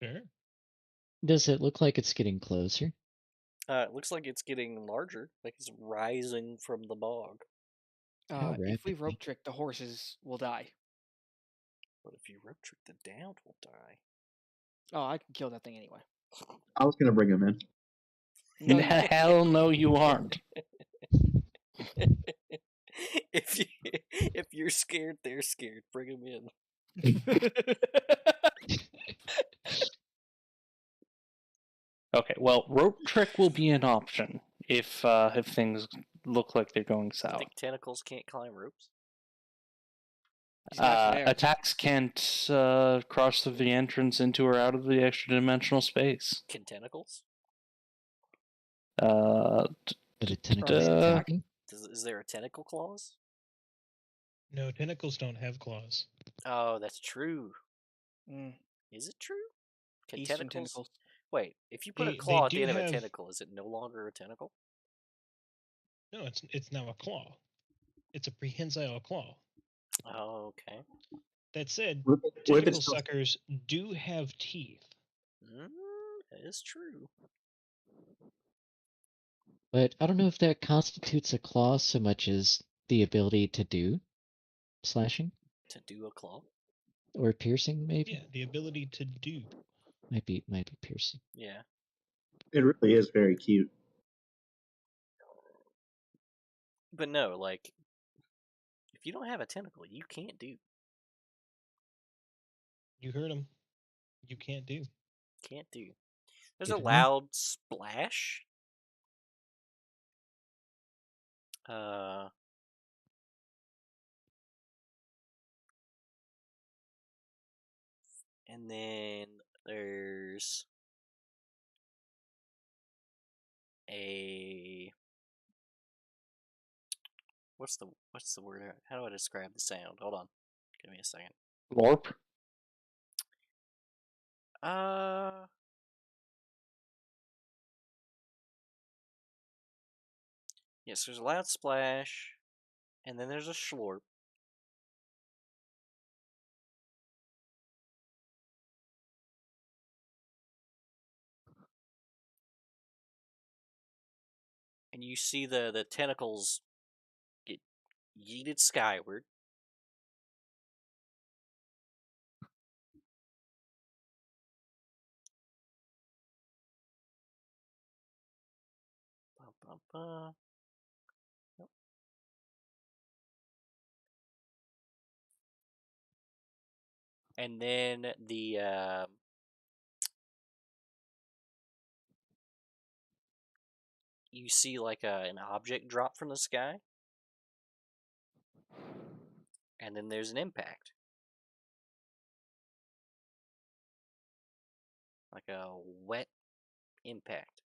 Sure. Does it look like it's getting closer? It looks like it's getting larger, like it's rising from the bog. How If we rapidly? rope trick, the horses will die. But if you rope trick, the downed will die. Oh, I can kill that thing anyway. I was going to bring him in. No, you Hell no, you aren't. if you're scared, they're scared. Bring them in. Okay, well, rope trick will be an option if things look like they're going I south. think tentacles can't climb ropes. He's not there. Attacks can't cross through the entrance into or out of the extra dimensional space. Can tentacles? Uh, But a tentacle Probably attack. attacking? Is there a tentacle clause? No, tentacles don't have claws. Oh, that's true. Mm, Is it true? Can Eastern tentacles? tentacles. Wait, if you put a They claw at the do end of a have- tentacle, is it no longer a tentacle? No, it's now a claw. It's a prehensile claw. Oh, okay. That said, What if tentacle it's still- suckers do have teeth. That is true. But I don't know if that constitutes a claw so much as the ability to do slashing To do a claw? or piercing, maybe. Yeah, the ability to do. Might be piercing. Yeah. It really is very cute. But no, like, if you don't have a tentacle, you can't do. You heard him. You can't do. Can't do. There's You a don't know? loud splash. And then there's a what's the word? How do I describe the sound? Hold on. Give me a second. Warp. Yes, there's a loud splash, and then there's a schlorp. And you see the tentacles get yeeted skyward. Bum, bum, bum. Nope. And then you see like an object drop from the sky, and then there's an impact, like a wet impact.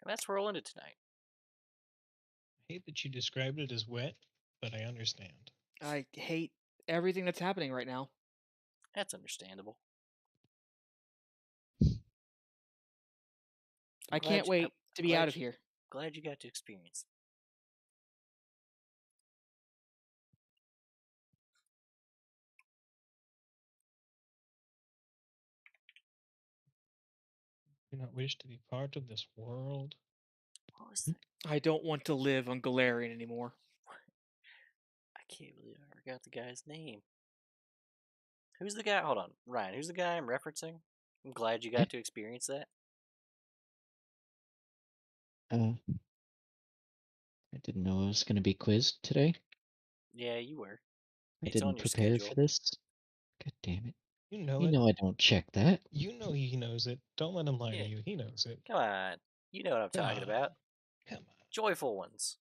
that's where we'll end it tonight. I hate that you described it as wet, but I understand. I hate everything that's happening right now. That's understandable. I can't wait to be out of here. Glad you got to experience it. Do not wish to be part of this world. What was that? I don't want to live on Galarian anymore. I can't believe I forgot the guy's name. Who's the guy? Hold on, Ryan. Who's the guy I'm referencing? I'm glad you got to experience that. I didn't know I was going to be quizzed today. Yeah, you were. I It's on didn't your prepare schedule. for this. God damn it. You know You it. know I don't check that. You know he knows it. Don't let him lie Yeah. to you. He knows it. Come on. You know what I'm talking about. Come on. Joyful ones.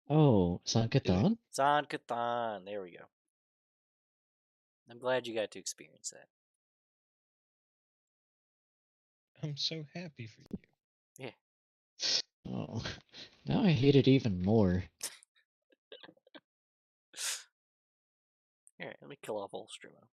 Oh, Sankathan? Sankathan. There we go. I'm glad you got to experience that. I'm so happy for you. Yeah. Oh, now I hate it even more. Alright, let me kill off Olstrimo.